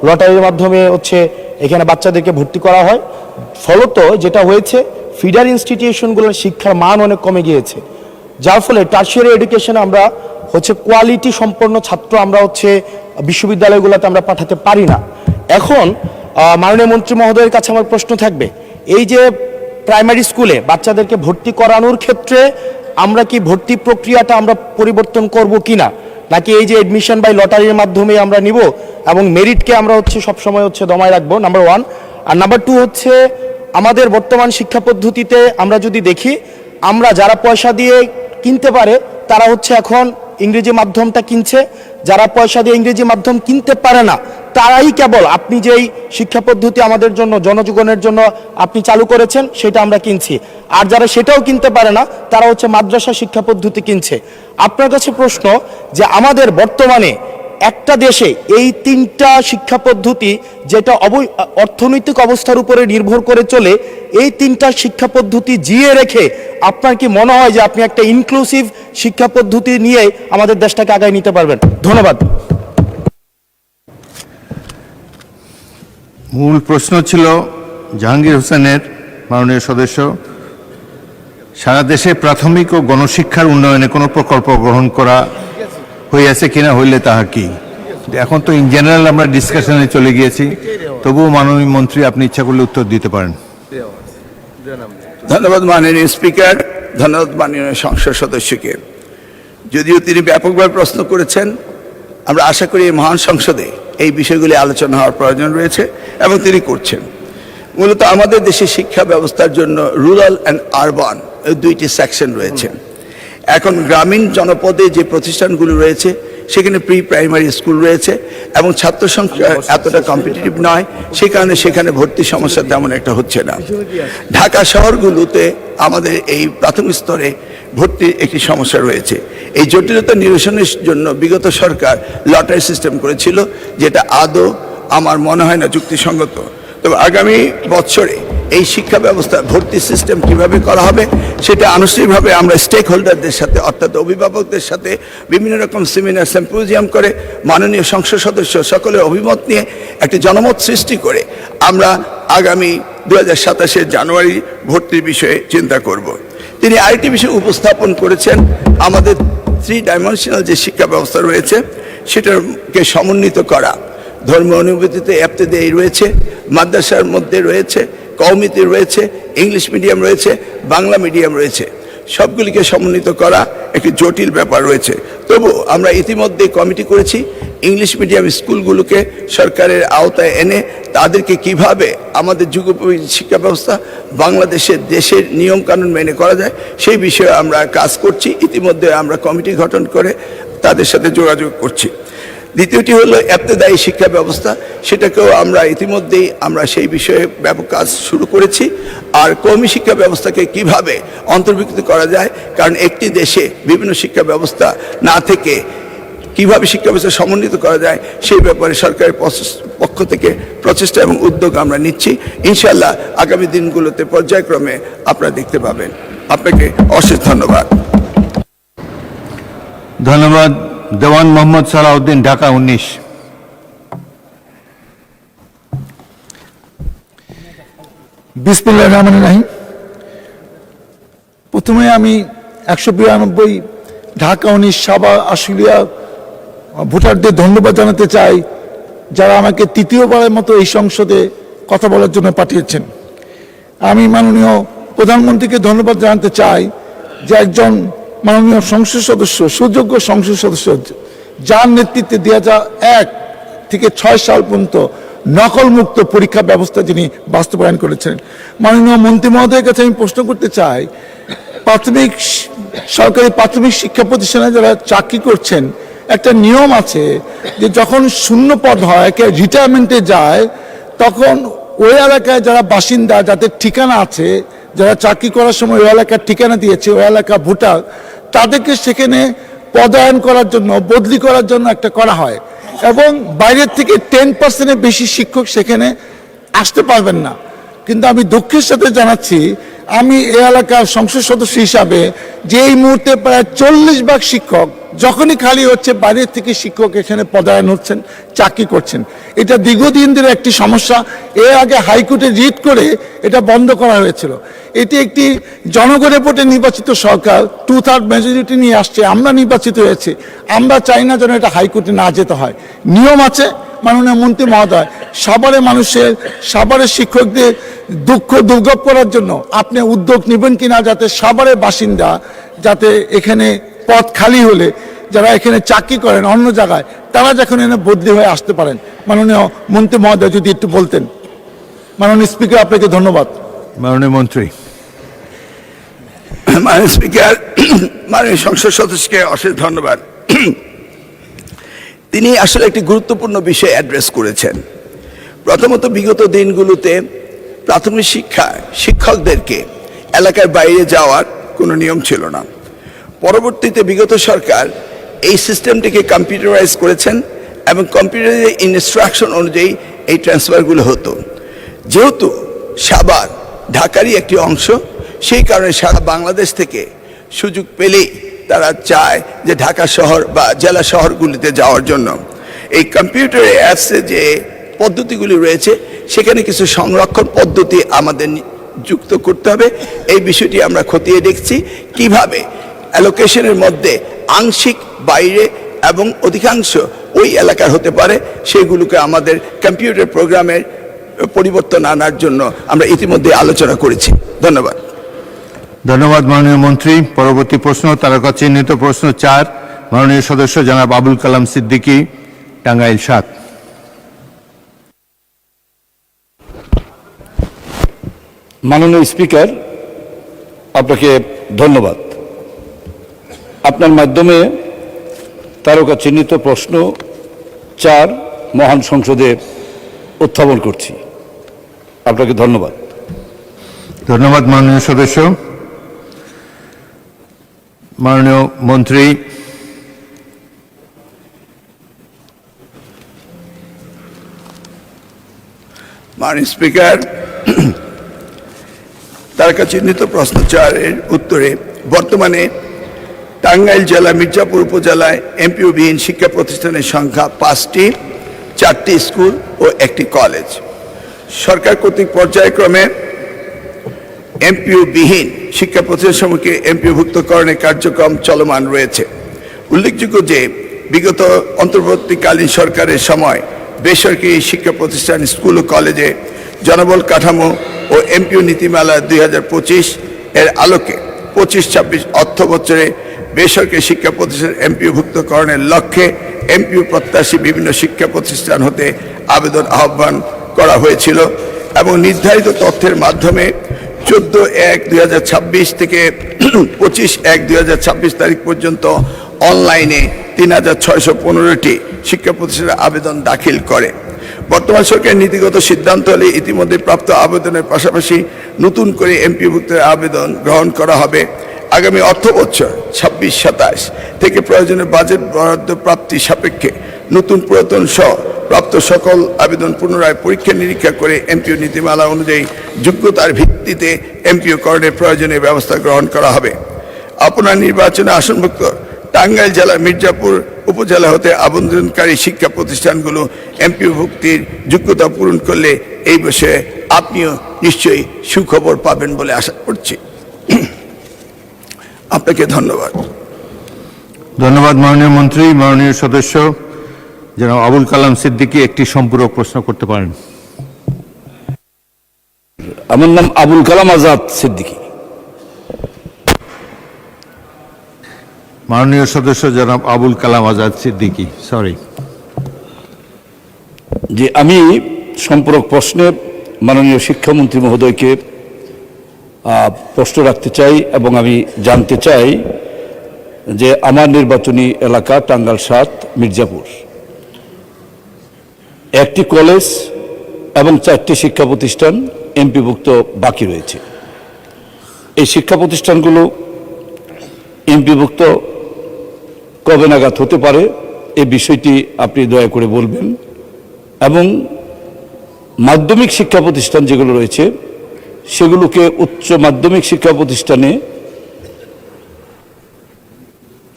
লটারির মাধ্যমে হচ্ছে এখানে বাচ্চাদেরকে ভর্তি করা হয়। ফলত যেটা হয়েছে, ফিডার ইনস্টিটিউশনগুলোর শিক্ষার মান অনেক কমে গিয়েছে, যার ফলে টারশিয়ারি এডুকেশনে আমরা হচ্ছে কোয়ালিটি সম্পন্ন ছাত্র আমরা হচ্ছে বিশ্ববিদ্যালয়গুলোতে আমরা পাঠাতে পারি না। এখন মাননীয় মন্ত্রী মহোদয়ের কাছে আমার প্রশ্ন থাকবে, এই যে প্রাইমারি স্কুলে বাচ্চাদেরকে ভর্তি করানোর ক্ষেত্রে আমরা কি ভর্তি প্রক্রিয়াটা আমরা পরিবর্তন করব কিনা, নাকি এই যে এডমিশন বাই লটারির মাধ্যমে আমরা নিব এবং মেরিটকে আমরা সবসময় দমায় রাখবো, নাম্বার 1। আর নাম্বার 2 হচ্ছে আমাদের বর্তমান শিক্ষা পদ্ধতিতে আমরা যদি দেখি, আমরা যারা পয়সা দিয়ে কিনতে পারে তারা এখন ইংরেজি মাধ্যমটা কিনছে, যারা পয়সা দিয়ে ইংরেজি মাধ্যম কিনতে পারে না তারাই কেবল আপনি যেই শিক্ষা পদ্ধতি আমাদের জন্য জনজীবনের জন্য আপনি চালু করেছেন সেটা আমরা কিনছি, আর যারা সেটাও কিনতে পারে না তারা মাদ্রাসা শিক্ষা পদ্ধতি কিনছে। আপনার কাছে প্রশ্ন যে আমাদের বর্তমানে একটা দেশে এই 3টা শিক্ষা পদ্ধতি যেটা অর্থনৈতিক অবস্থার উপরে নির্ভর করে চলে, এই 3টা শিক্ষা পদ্ধতি জিয়ে রেখে আপনার কি মনে হয় যে আপনি একটা ইনক্লুসিভ শিক্ষা পদ্ধতি নিয়ে আমাদের দেশটাকে আগায় নিতে পারবেন? ধন্যবাদ। মূল প্রশ্ন ছিল জাহাঙ্গীর হোসেনের, মাননীয় সদস্য, সারা দেশে প্রাথমিক ও গণশিক্ষার উন্নয়নে কোনো প্রকল্প গ্রহণ করা হইয়াছে কিনা, হইলে তাহা কি। এখন তো ইন জেনারেল আমরা ডিসকাশনে চলে গিয়েছি, তবুও মাননীয় মন্ত্রী আপনি ইচ্ছা করলে উত্তর দিতে পারেন। ধন্যবাদ মাননীয় স্পিকার, ধন্যবাদ মাননীয় সংসদ সদস্যকে। যদিও তিনি ব্যাপকভাবে প্রশ্ন করেছেন, আমরা আশা করি এই মহান সংসদে এই বিষয়গুলি আলোচনা হওয়ার প্রয়োজন রয়েছে এবং তিনি করছেন। মূলত আমাদের দেশে শিক্ষা ব্যবস্থার জন্য রুরাল অ্যান্ড আরবান দুইটি সেকশন রয়েছে। এখন গ্রামীণ জনপদে যে প্রতিষ্ঠানগুলো রয়েছে সেখানে প্রি প্রাইমারি স্কুল রয়েছে এবং ছাত্র সংখ্যা এতটা কম্পিটিটিভ নয়, সে কারণে সেখানে ভর্তি সমস্যা তেমন একটা হচ্ছে না। ঢাকা শহরগুলোতে আমাদের এই প্রাথমিক স্তরে ভর্তির একটি সমস্যা রয়েছে। এই জটিলতা নিরসনের জন্য বিগত সরকার লটারি সিস্টেম করেছিল, যেটা আদৌ আমার মনে হয় না যুক্তিসঙ্গত। তবে আগামী বছরে এই শিক্ষা ব্যবস্থা ভর্তি সিস্টেম কিভাবে করা হবে সেটা আনুষ্ঠানিকভাবে আমরা স্টেক হোল্ডারদের সাথে, অর্থাৎ অভিভাবকদের সাথে বিভিন্ন রকম সেমিনার সিম্পোজিয়াম করে মাননীয় সংসদ সদস্য সকলের অভিমত নিয়ে একটি জনমত সৃষ্টি করে আমরা আগামী 2027 জানুয়ারি ভর্তির বিষয়ে চিন্তা করব। তিনি আরেকটি বিষয় উপস্থাপন করেছেন, আমাদের 3 ডাইমেনশনাল যে শিক্ষা ব্যবস্থা রয়েছে সেটাকে সমন্বিত করা। ধর্মীয় অনুভূতিতে ইবতেদায়ী রয়েছে, মাদ্রাসার মধ্যে রয়েছে, কওমিতে রয়েছে, ইংলিশ মিডিয়াম রয়েছে, বাংলা মিডিয়াম রয়েছে, সবগুলিকে সমন্বিত করা একটি জটিল ব্যাপার রয়েছে। তবু আমরা ইতিমধ্যে কমিটি করেছি ইংলিশ মিডিয়াম স্কুলগুলোকে সরকারের আওতায় এনে তাদেরকে কিভাবে আমাদের যুগোপযোগী শিক্ষা ব্যবস্থা বাংলাদেশের দেশের নিয়মকানুন মেনে করা যায় সেই বিষয়ে আমরা কাজ করছি। ইতিমধ্যে আমরা কমিটি গঠন করে তাদের সাথে যোগাযোগ করছি। দ্বিতীয়টি হলো ইবতেদায়ী শিক্ষা ব্যবস্থা, সেটাকেও আমরা ইতিমধ্যেই সেই বিষয়ে ব্যাপক কাজ শুরু করেছি। আর কওমি শিক্ষা ব্যবস্থাকে কিভাবে অন্তর্ভুক্ত করা যায়, কারণ একটি দেশে বিভিন্ন শিক্ষা ব্যবস্থা না থেকে কিভাবে শিক্ষা ব্যবস্থা সমন্বিত করা যায় সেই ব্যাপারে সরকারের পক্ষ থেকে প্রচেষ্টা এবং উদ্যোগ আমরা নিচ্ছি। ইনশাআল্লাহ আগামী দিনগুলোতে পর্যায়ক্রমে আপনারা দেখতে পাবেন। আপনাকে অশেষ ধন্যবাদ। ধন্যবাদ। দেওয়ান মোহাম্মদ সালাউদ্দিন, ঢাকা 19। বিসমিল্লাহির রহমানির রহিম। প্রথমে আমি 192 ঢাকা 19 সাবা আশুলিয়া ভোটারদের ধন্যবাদ জানাতে চাই, যারা আমাকে তৃতীয়বারের মতো এই সংসদে কথা বলার জন্য পাঠিয়েছেন। আমি মাননীয় প্রধানমন্ত্রীকে ধন্যবাদ জানাতে চাই যে একজন মাননীয় সংসদ সদস্য, সুযোগ্য সংসদ সদস্য, যার নেতৃত্বে 2001 থেকে 6 সাল পর্যন্ত নকলমুক্ত পরীক্ষা ব্যবস্থা যিনি বাস্তবায়ন করেছেন। মাননীয় মন্ত্রী মহোদয়ের কাছে আমি প্রশ্ন করতে চাই, সরকারি প্রাথমিক শিক্ষা প্রতিষ্ঠানে যারা চাকরি করছেন, একটা নিয়ম আছে যে যখন শূন্য পদ হয়, রিটায়ারমেন্টে যায়, তখন ওই এলাকায় যারা বাসিন্দা, যাদের ঠিকানা আছে, যারা চাকরি করার সময় ওই এলাকার ঠিকানা দিয়েছে, ওই এলাকার ভোটার, তাদেরকে সেখানে পদায়ন করার জন্য, বদলি করার জন্য একটা করা হয় এবং বাইরের থেকে 10%-এর বেশি শিক্ষক সেখানে আসতে পারবেন না। কিন্তু আমি দুঃখের সাথে জানাচ্ছি, আমি এই এলাকার সংসদ সদস্য হিসাবে যে এই মুহূর্তে প্রায় 40% শিক্ষক যখনই খালি হচ্ছে, বাইরের থেকে শিক্ষক এখানে পদায়ন হচ্ছেন, চাকরি করছেন। এটা দীর্ঘদিন ধরে একটি সমস্যা। এর আগে হাইকোর্টে রিট করে এটা বন্ধ করা হয়েছিল। এটি একটি জনগণের ভোটে নির্বাচিত সরকার 2/3 মেজরিটি নিয়ে আসছে, আমরা নির্বাচিত হয়েছি। আমরা চাই না যেন এটা হাইকোর্টে না যেতে হয়। নিয়ম আছে, মাননীয় মন্ত্রী মহোদয়, সাভারের শিক্ষকদের দুঃখ দুর্ভোগ করার জন্য আপনি উদ্যোগ নেবেন কিনা, যাতে সাভারের বাসিন্দা যাতে এখানে পদ খালি হলে যারা এখানে চাকরি করেন অন্য জায়গায়, তারা যখন এখানে বদলি হয়ে আসতে পারেন। মাননীয় মন্ত্রী মহোদয় যদি একটু বলতেন। মাননীয় স্পিকার, আপনাকে ধন্যবাদ। মাননীয় মন্ত্রী। মাননীয় স্পিকার, মাননীয় সংসদ সদস্যকে অশেষ ধন্যবাদ। তিনি আসলে একটি গুরুত্বপূর্ণ বিষয় অ্যাড্রেস করেছেন। প্রথমত, বিগত দিনগুলোতে প্রাথমিক শিক্ষকদেরকে এলাকার বাইরে যাওয়ার কোনো নিয়ম ছিল না। পরবর্তীতে বিগত সরকার এই সিস্টেমটিকে কম্পিউটারাইজ করেছেন এবং কম্পিউটারের ইনস্ট্রাকশন অনুযায়ী এই ট্রান্সফারগুলো হতো। যেহেতু সাভার ঢাকারই একটি অংশ, সেই কারণে সারা বাংলাদেশ থেকে সুযোগ পেলেই তারা চায় যে ঢাকা শহর বা জেলা শহরগুলিতে যাওয়ার জন্য। এই কম্পিউটার অ্যাপসে যে পদ্ধতিগুলি রয়েছে, সেখানে কিছু সংরক্ষণ পদ্ধতি আমাদের যুক্ত করতে হবে। এই বিষয়টি আমরা খতিয়ে দেখছি, কিভাবে অ্যালোকেশনের মধ্যে আংশিক বাইরে এবং অধিকাংশ ওই এলাকার হতে পারে, সেগুলোকে আমাদের কম্পিউটার প্রোগ্রামের পরিবর্তন আনার জন্য আমরা ইতিমধ্যে আলোচনা করেছি। ধন্যবাদ। ধন্যবাদ মাননীয় মন্ত্রী। পরবর্তী প্রশ্ন, তারকা চিহ্নিত প্রশ্ন 4, মাননীয় সদস্য জনাব আবুল কালাম সিদ্দিকী, টাঙ্গাইল 7। মাননীয় স্পিকার, আপনাকে ধন্যবাদ। আপনার মাধ্যমে তারকা চিহ্নিত প্রশ্ন 4 মহান সংসদে উত্থাপন করছি। আপনাকে ধন্যবাদ। ধন্যবাদ মাননীয় সদস্য। মাননীয় মন্ত্রী, মাননীয় স্পিকার, তারকা চিহ্নিত প্রশ্ন 4 এর উত্তরে, বর্তমানে টাঙ্গাইল জেলা মির্জাপুর উপজেলায় এমপিওবিহীন শিক্ষা প্রতিষ্ঠানের সংখ্যা 5টি, 4টি স্কুল ও 1টি কলেজ। সরকার কর্তৃক পর্যায়ক্রমে এমপিওবিহীন শিক্ষা প্রতিষ্ঠানসমূহকে এমপিওভুক্তকরণের কার্যক্রম চলমান রয়েছে। উল্লেখযোগ্য যে বিগত অন্তর্বর্তীকালীন সরকারের সময় বেসরকারি শিক্ষা প্রতিষ্ঠান, স্কুল ও কলেজে জনবল কাঠামো ও এমপিও নীতিমালা 2025 এর আলোকে 25-26 অর্থ বছরে বেসরকারি শিক্ষা প্রতিষ্ঠান এমপিওভুক্তকরণের লক্ষ্যে এমপিও প্রত্যাশী বিভিন্ন শিক্ষা প্রতিষ্ঠান হতে আবেদন আহ্বান করা হয়েছিল এবং নির্ধারিত তথ্যের মাধ্যমে 14/1/2026 থেকে 25/1/2026 তারিখ পর্যন্ত অনলাইনে 3615টি শিক্ষা প্রতিষ্ঠানের আবেদন দাখিল করে। বর্তমান সরকারের নীতিগত সিদ্ধান্ত হলে ইতিমধ্যে প্রাপ্ত আবেদনের পাশাপাশি নতুন করে এমপিওভুক্তের আবেদন গ্রহণ করা হবে। আগামী অর্থ বছর 26-27 থেকে প্রয়োজনীয় বাজেট বরাদ্দ প্রাপ্তি সাপেক্ষে নতুন পুরাতন সহ প্রাপ্ত সকল আবেদন পুনরায় পরীক্ষা নিরীক্ষা করে এমপিও নীতিমালা অনুযায়ী যোগ্যতার ভিত্তিতে এমপিও করণের প্রয়োজনীয় ব্যবস্থা গ্রহণ করা হবে। আপনার নির্বাচনে আসনভুক্ত টাঙ্গাইল জেলার মির্জাপুর উপজেলা হতে আবেদনকারী শিক্ষা প্রতিষ্ঠানগুলো এমপিওভুক্তির যোগ্যতা পূরণ করলে এই বিষয়ে আপনিও নিশ্চয়ই সুখবর পাবেন বলে আশা করছি। আপনাকে ধন্যবাদ। ধন্যবাদ মাননীয় মন্ত্রী। মাননীয় সদস্য জনাব আবুল কালাম সিদ্দিকী একটি সম্পূরক প্রশ্ন করতে পারেন। আমার নাম আবুল কালাম আজাদ সিদ্দিকী। মাননীয় সদস্য জনাব আবুল কালাম আজাদ সিদ্দিকী, সরি। যে আমি সম্পূরক প্রশ্নে মাননীয় শিক্ষামন্ত্রী মহোদয়কে প্রশ্ন রাখতে চাই এবং আমি জানতে চাই যে আমার নির্বাচনী এলাকা টাঙ্গাইল 7 মির্জাপুর, 1টি কলেজ এবং 4টি শিক্ষা প্রতিষ্ঠান এমপিভুক্ত বাকি রয়েছে। এই শিক্ষা প্রতিষ্ঠানগুলো এমপিভুক্ত কবে নাগাদ হতে পারে এই বিষয়টি আপনি দয়া করে বলবেন, এবং মাধ্যমিক শিক্ষা প্রতিষ্ঠান যেগুলো রয়েছে সেগুলোকে উচ্চ মাধ্যমিক শিক্ষা প্রতিষ্ঠানে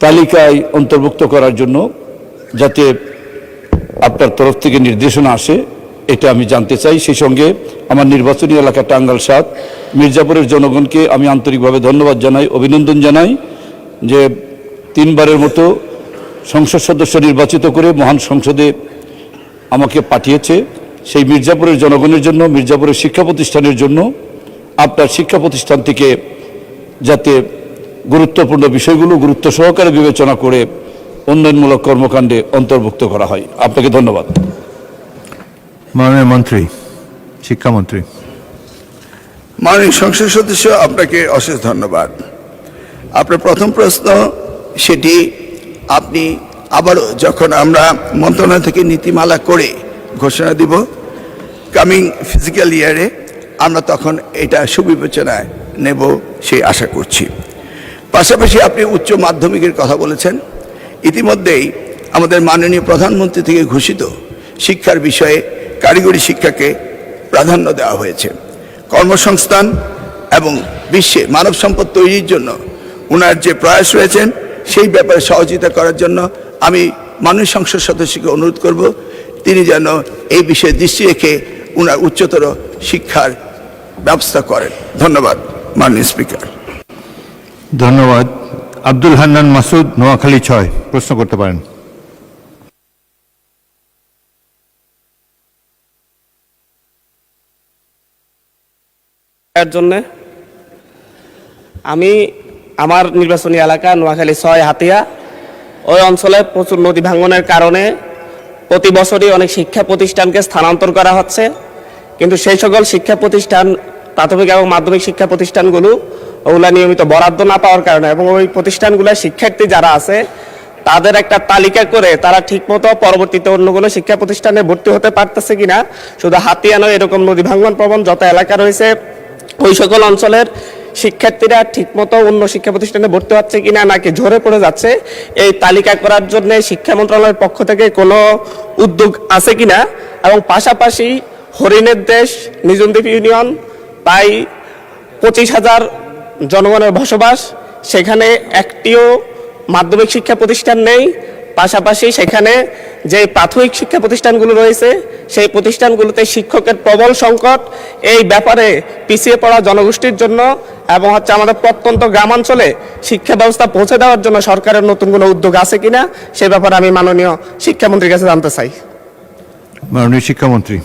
তালিকায় অন্তর্ভুক্ত করার জন্য যাতে আপনার তরফ থেকে নির্দেশনা আসে, এটা আমি জানতে চাই। সেই সঙ্গে আমার নির্বাচনী এলাকা টাঙ্গাইল 7 মির্জাপুরের জনগণকে আমি আন্তরিকভাবে ধন্যবাদ জানাই, অভিনন্দন জানাই যে 3বারের মতো সংসদ সদস্য নির্বাচিত করে মহান সংসদে আমাকে পাঠিয়েছে সেই মির্জাপুরের জনগণের জন্য, মির্জাপুরের শিক্ষা প্রতিষ্ঠানের জন্য, আপনার শিক্ষা প্রতিষ্ঠান থেকে যাতে গুরুত্বপূর্ণ বিষয়গুলো গুরুত্ব সহকারে বিবেচনা করে উন্নয়নমূলক কর্মকাণ্ডে অন্তর্ভুক্ত করা হয়। আপনাকে ধন্যবাদ। মাননীয় মন্ত্রী, শিক্ষামন্ত্রী। মাননীয় সংসদ সদস্য, আপনাকে অশেষ ধন্যবাদ। আপনার প্রথম প্রশ্ন, সেটি আপনি আবারও যখন আমরা মন্ত্রণালয় থেকে নীতিমালা করে ঘোষণা দিব কামিং ফিজিক্যাল ইয়ারে, আমরা তখন এটা সুবিবেচনায় নেব সেই আশা করছি। পাশাপাশি আপনি উচ্চ মাধ্যমিকের কথা বলেছেন। ইতিমধ্যেই আমাদের মাননীয় প্রধানমন্ত্রী থেকে ঘোষিত শিক্ষার বিষয়ে কারিগরি শিক্ষাকে প্রাধান্য দেওয়া হয়েছে। কর্মসংস্থান এবং বিশ্বে মানব সম্পদ তৈরির জন্য ওনার যে প্রয়াস রয়েছেন সেই ব্যাপারে সহযোগিতা করার জন্য আমি মাননীয় সংসদ সদস্যকে অনুরোধ করব তিনি যেন এই বিষয়ে দৃষ্টি রেখে ওনার উচ্চতর শিক্ষার ব্যবস্থা করেন। ধন্যবাদ মাননীয় স্পিকার। ধন্যবাদ। আব্দুল হান্নান মাসুদ, নোয়াখালী 6, প্রশ্ন করতে পারেন। এর জন্য আমি আমার নির্বাচনী এলাকা নোয়াখালী 6 হাতিয়া, ওই অঞ্চলে প্রচুর নদী ভাঙনের কারণে প্রতি বছরই অনেক শিক্ষা প্রতিষ্ঠানকে স্থানান্তর করা হচ্ছে, কিন্তু সেই সকল শিক্ষা প্রতিষ্ঠান, প্রাথমিক এবং মাধ্যমিক শিক্ষা প্রতিষ্ঠানগুলো ওগুলা নিয়মিত বরাদ্দ না পাওয়ার কারণে এবং ওই প্রতিষ্ঠানগুলোর শিক্ষার্থী যারা আছে তাদের একটা তালিকা করে তারা ঠিকমতো পরবর্তীতে অন্যগুলো শিক্ষা প্রতিষ্ঠানে ভর্তি হতে পারতেছে কিনা, শুধু হাতিয়া নয়, এরকম নদী ভাঙন প্রবণ যত এলাকা রয়েছে ওই সকল অঞ্চলের শিক্ষার্থীরা ঠিকমতো অন্য শিক্ষা প্রতিষ্ঠানে ভর্তি হচ্ছে কিনা নাকি ঝরে পড়ে যাচ্ছে, এই তালিকা করার জন্য শিক্ষা মন্ত্রণালয়ের পক্ষ থেকে কোনো উদ্যোগ আছে কিনা, এবং পাশাপাশি হরিণের দেশ নিজনদ্বীপ ইউনিয়ন প্রায় 25,000 জনগণের বসবাস, সেখানে একটিও মাধ্যমিক শিক্ষা প্রতিষ্ঠান নেই। পাশাপাশি সেখানে যে প্রাথমিক শিক্ষা প্রতিষ্ঠানগুলো রয়েছে সেই প্রতিষ্ঠানগুলোতে শিক্ষকের প্রবল সংকট। এই ব্যাপারে পিছিয়ে পড়া জনগোষ্ঠীর জন্য এবং আমাদের প্রত্যন্ত গ্রামাঞ্চলে শিক্ষা ব্যবস্থা পৌঁছে দেওয়ার জন্য সরকারের নতুন কোনো উদ্যোগ আছে কিনা সে ব্যাপারে আমি মাননীয় শিক্ষামন্ত্রীর কাছে জানতে চাই। মাননীয় শিক্ষামন্ত্রী।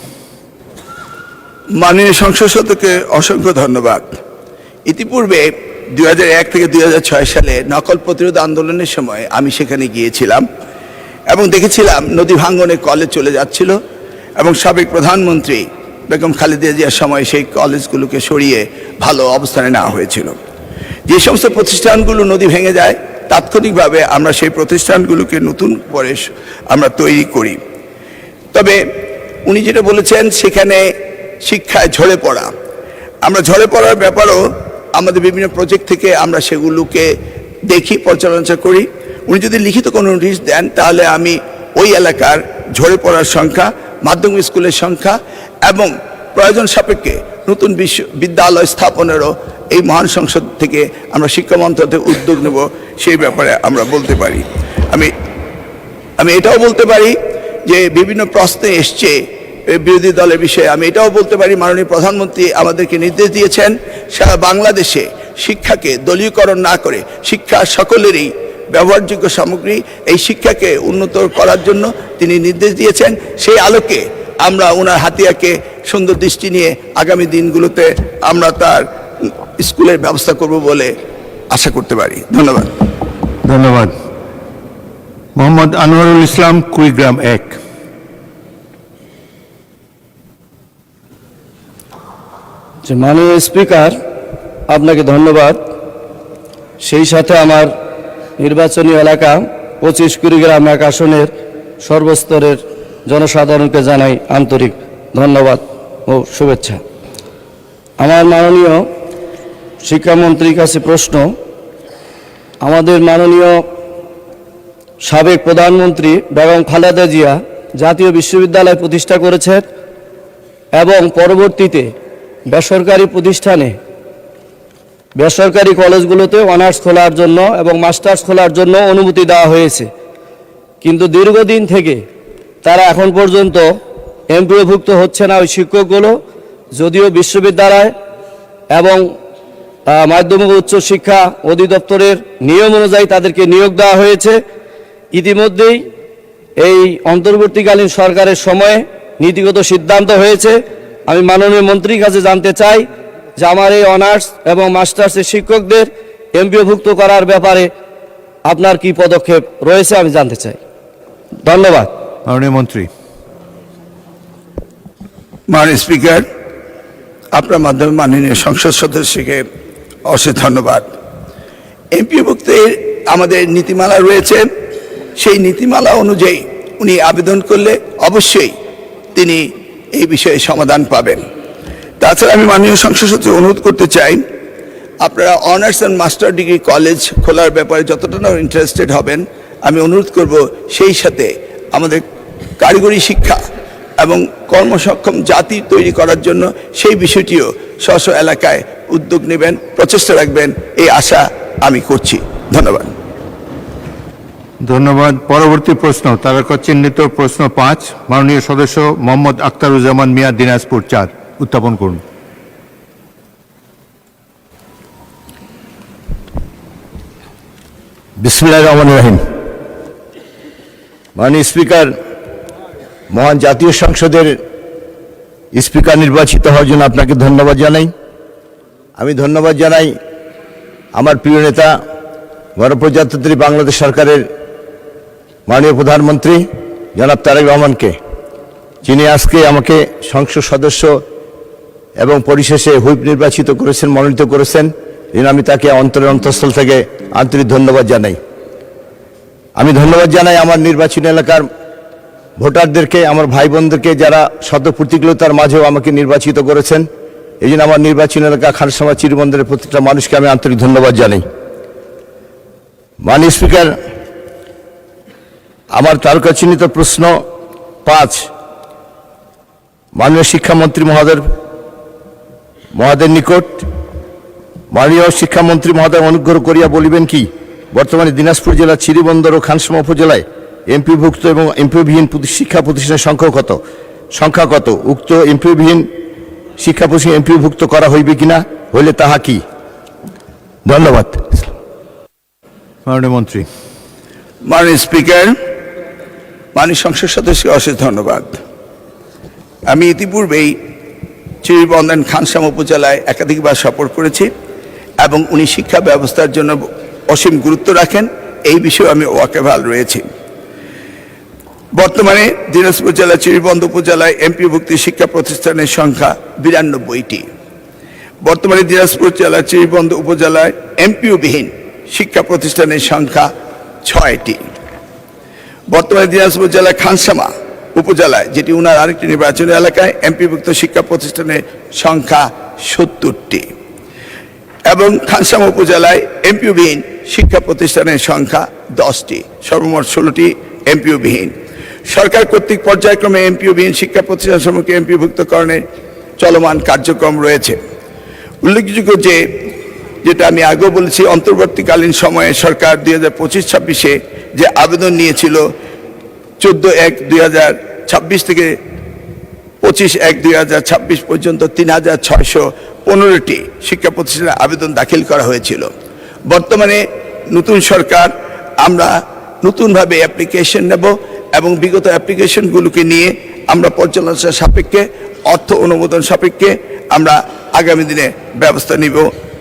মাননীয় সংসদ সদস্যকে অসংখ্য ধন্যবাদ। ইতিপূর্বে 2001 থেকে 2006 সালে নকল প্রতিরোধ আন্দোলনের সময় আমি সেখানে গিয়েছিলাম এবং দেখেছিলাম নদী ভাঙ্গনে কলেজ চলে যাচ্ছিল এবং সাবেক প্রধানমন্ত্রী বেগম খালেদা জিয়ার সময় সেই কলেজগুলোকে সরিয়ে ভালো অবস্থানে নেওয়া হয়েছিল। যে সমস্ত প্রতিষ্ঠানগুলো নদী ভেঙে যায় তাৎক্ষণিকভাবে আমরা সেই প্রতিষ্ঠানগুলোকে নতুন করে আমরা তৈরি করি। তবে উনি যেটা বলেছেন সেখানে শিক্ষায় ঝরে পড়া, আমরা ঝরে পড়ার ব্যাপারও আমাদের বিভিন্ন প্রজেক্ট থেকে আমরা সেগুলোকে দেখি, পর্যালোচনা করি। উনি যদি লিখিত কোনো নোটিশ দেন তাহলে আমি ওই এলাকার ঝরে পড়ার সংখ্যা, মাধ্যমিক স্কুলের সংখ্যা এবং প্রয়োজন সাপেক্ষে নতুন বিদ্যালয় স্থাপনেরও এই মহান সংসদ থেকে আমরা শিক্ষা মন্ত্রণালয় উদ্যোগ নেব সেই ব্যাপারে আমরা বলতে পারি। আমি এটাও বলতে পারি যে বিভিন্ন প্রশ্নে এসছে বিরোধী দলের বিষয়ে, আমি এটাও বলতে পারি মাননীয় প্রধানমন্ত্রী আমাদেরকে নির্দেশ দিয়েছেন সারা বাংলাদেশে শিক্ষাকে দলীয়করণ না করে শিক্ষা সকলেরই ব্যবহারযোগ্য সামগ্রী, এই শিক্ষাকে উন্নত করার জন্য তিনি নির্দেশ দিয়েছেন। সেই আলোকে আমরা ওনার হাতিয়াকে সুন্দর দৃষ্টি নিয়ে আগামী দিনগুলোতে আমরা তার স্কুলের ব্যবস্থা করব বলে আশা করতে পারি। ধন্যবাদ। ধন্যবাদ। মোহাম্মদ আনোয়ারুল ইসলাম, কুড়িগ্রাম 1। মাননীয় স্পিকার, আপনাকে ধন্যবাদ। সেই সাথে আমার নির্বাচনী এলাকা 25 কুড়িগ্রাম 1 আসনের সর্বস্তরের জনসাধারণকে জানাই আন্তরিক ধন্যবাদ ও শুভেচ্ছা। আমার মাননীয় শিক্ষামন্ত্রীর কাছে প্রশ্ন, আমাদের মাননীয় সাবেক প্রধানমন্ত্রী বেগম খালেদা জিয়া জাতীয় বিশ্ববিদ্যালয় প্রতিষ্ঠা করেছেন এবং পরবর্তীতে বেসরকারি প্রতিষ্ঠানে, বেসরকারি কলেজগুলোতে অনার্স খোলার জন্য এবং মাস্টার্স খোলার জন্য অনুমতি দেওয়া হয়েছে, কিন্তু দীর্ঘদিন থেকে তারা এখন পর্যন্ত এমপিওভুক্ত হচ্ছে না ওই শিক্ষকগুলো। যদিও বিশ্ববিদ্যালয় এবং মাধ্যমিক উচ্চ শিক্ষা অধিদপ্তরের নিয়ম অনুযায়ী তাদেরকে নিয়োগ দেওয়া হয়েছে। ইতিমধ্যেই এই অন্তর্বর্তীকালীন সরকারের সময়ে নীতিগত সিদ্ধান্ত হয়েছে। আমি মাননীয় মন্ত্রীর কাছে জানতে চাই যে আমার এই অনার্স এবং মাস্টার্সের শিক্ষকদের এমপিওভুক্ত করার ব্যাপারে আপনার কি পদক্ষেপ রয়েছে আমি জানতে চাই। ধন্যবাদ। মাননীয় মন্ত্রী। মাননীয় স্পিকার, আপনার মাধ্যমে মাননীয় সংসদ সদস্যকে অশেষ ধন্যবাদ। এমপিওভুক্তের আমাদের নীতিমালা রয়েছে, সেই নীতিমালা অনুযায়ী উনি আবেদন করলে অবশ্যই তিনি এই বিষয়ে সমাধান পাবেন। তাছাড়া আমি মাননীয় সংসদ সদস্য অনুরোধ করতে চাই, আপনারা honours and master degree college খোলার ব্যাপারে যতটা না ইন্টারেস্টেড হবেন, আমি অনুরোধ করব সেই সাথে আমাদের কারিগরি শিক্ষা এবং কর্মসক্ষম জাতি তৈরি করার জন্য সেই বিষয়টিও স্ব এলাকায় উদ্যোগ নেবেন, প্রচেষ্টা রাখবেন, এই আশা আমি করছি। ধন্যবাদ। ধন্যবাদ। পরবর্তী প্রশ্ন, তারকা চিহ্নিত প্রশ্ন 5, মাননীয় সদস্য মোহাম্মদ আখতারুজ্জামান মিয়া, দিনাজপুর 4, উত্থাপন করুন। বিসমিল্লাহির রহমানির রহিম। মাননীয় স্পিকার, মহান জাতীয় সংসদের স্পিকার নির্বাচিত হওয়ার জন্য আপনাকে ধন্যবাদ জানাই। আমি ধন্যবাদ জানাই আমার প্রিয় নেতা গণপ্রজাতন্ত্রী বাংলাদেশ সরকারের মাননীয় প্রধানমন্ত্রী জনাব তারেক রহমানকে, যিনি আজকে আমাকে সংসদ সদস্য এবং পরিশেষে হুইপ নির্বাচিত করেছেন, মনোনীত করেছেন। আমি তাকে অন্তরের অন্তঃস্থল থেকে আন্তরিক ধন্যবাদ জানাই। আমি ধন্যবাদ জানাই আমার নির্বাচনী এলাকার ভোটারদেরকে, আমার ভাই বোনদেরকে, যারা শত প্রতিকূলতার মাঝেও আমাকে নির্বাচিত করেছেন। এই জন্য আমার নির্বাচনী এলাকা খানসামা চিরবন্দরের প্রত্যেকটা মানুষকে আমি আন্তরিক ধন্যবাদ জানাই। মাননীয় স্পিকার, আমার তারকা চিহ্নিত প্রশ্ন 5 মাননীয় শিক্ষামন্ত্রী মহোদয়ের নিকট। মাননীয় শিক্ষামন্ত্রী মহোদয় অনুগ্রহ করিয়া বলিবেন কি, বর্তমানে দিনাজপুর জেলার চিরিবন্দর ও খানসামা উপজেলায় এমপিভুক্ত এবং এমপিওবিহীন শিক্ষা প্রতিষ্ঠানের সংখ্যা কত? উক্ত এমপিওবিহীন শিক্ষা প্রতিষ্ঠান এমপিওভুক্ত করা হইবে কিনা, হইলে তাহা কি? ধন্যবাদ। মাননীয় মন্ত্রী। মাননীয় স্পিকার, মাননীয় সংসদ সদস্যকে অশেষ ধন্যবাদ। আমি ইতিপূর্বেই চিরিবন্দর খানসামা উপজেলায় একাধিকবার সফর করেছি এবং উনি শিক্ষা ব্যবস্থার জন্য অসীম গুরুত্ব রাখেন, এই বিষয়ে আমি ওয়াকিবহাল রয়েছি। বর্তমানে দিনাজপুর জেলা চিরিবন্দর উপজেলায় এমপিওভুক্ত শিক্ষা প্রতিষ্ঠানের সংখ্যা 92টি। বর্তমানে দিনাজপুর জেলা চিরিবন্দর উপজেলায় এমপিওবিহীন শিক্ষা প্রতিষ্ঠানের সংখ্যা 6টি। বর্তমানে দিনাজপুর জেলা খানসামা উপজেলায়, যেটি উনার আরেকটি নির্বাচনী এলাকায়, এমপিভুক্ত শিক্ষা প্রতিষ্ঠানের সংখ্যা 70টি এবং খানসামা উপজেলায় এমপিওবিহীন শিক্ষা প্রতিষ্ঠানের সংখ্যা 10টি, সর্বমোট 16টি এমপিওবিহীন। সরকার কর্তৃক পর্যায়ক্রমে এমপিওবিহীন শিক্ষা প্রতিষ্ঠানসমূহকে এমপিভুক্তকরণের চলমান কার্যক্রম রয়েছে। উল্লেখযোগ্য যে, যেটা আমি আগেও বলেছি, অন্তর্বর্তীকালীন সময়ে সরকার 2025-26 যে আবেদন নিয়েছিল, 14/1/2026 থেকে 25/1/2026 পর্যন্ত 3615টি শিক্ষা প্রতিষ্ঠানে আবেদন দাখিল করা হয়েছিল। বর্তমানে নতুন সরকার, আমরা নতুনভাবে অ্যাপ্লিকেশন নেব এবং বিগত অ্যাপ্লিকেশনগুলোকে নিয়ে আমরা পর্যালোচনা সাপেক্ষে, অর্থ অনুমোদন সাপেক্ষে আমরা আগামী দিনে ব্যবস্থা নিব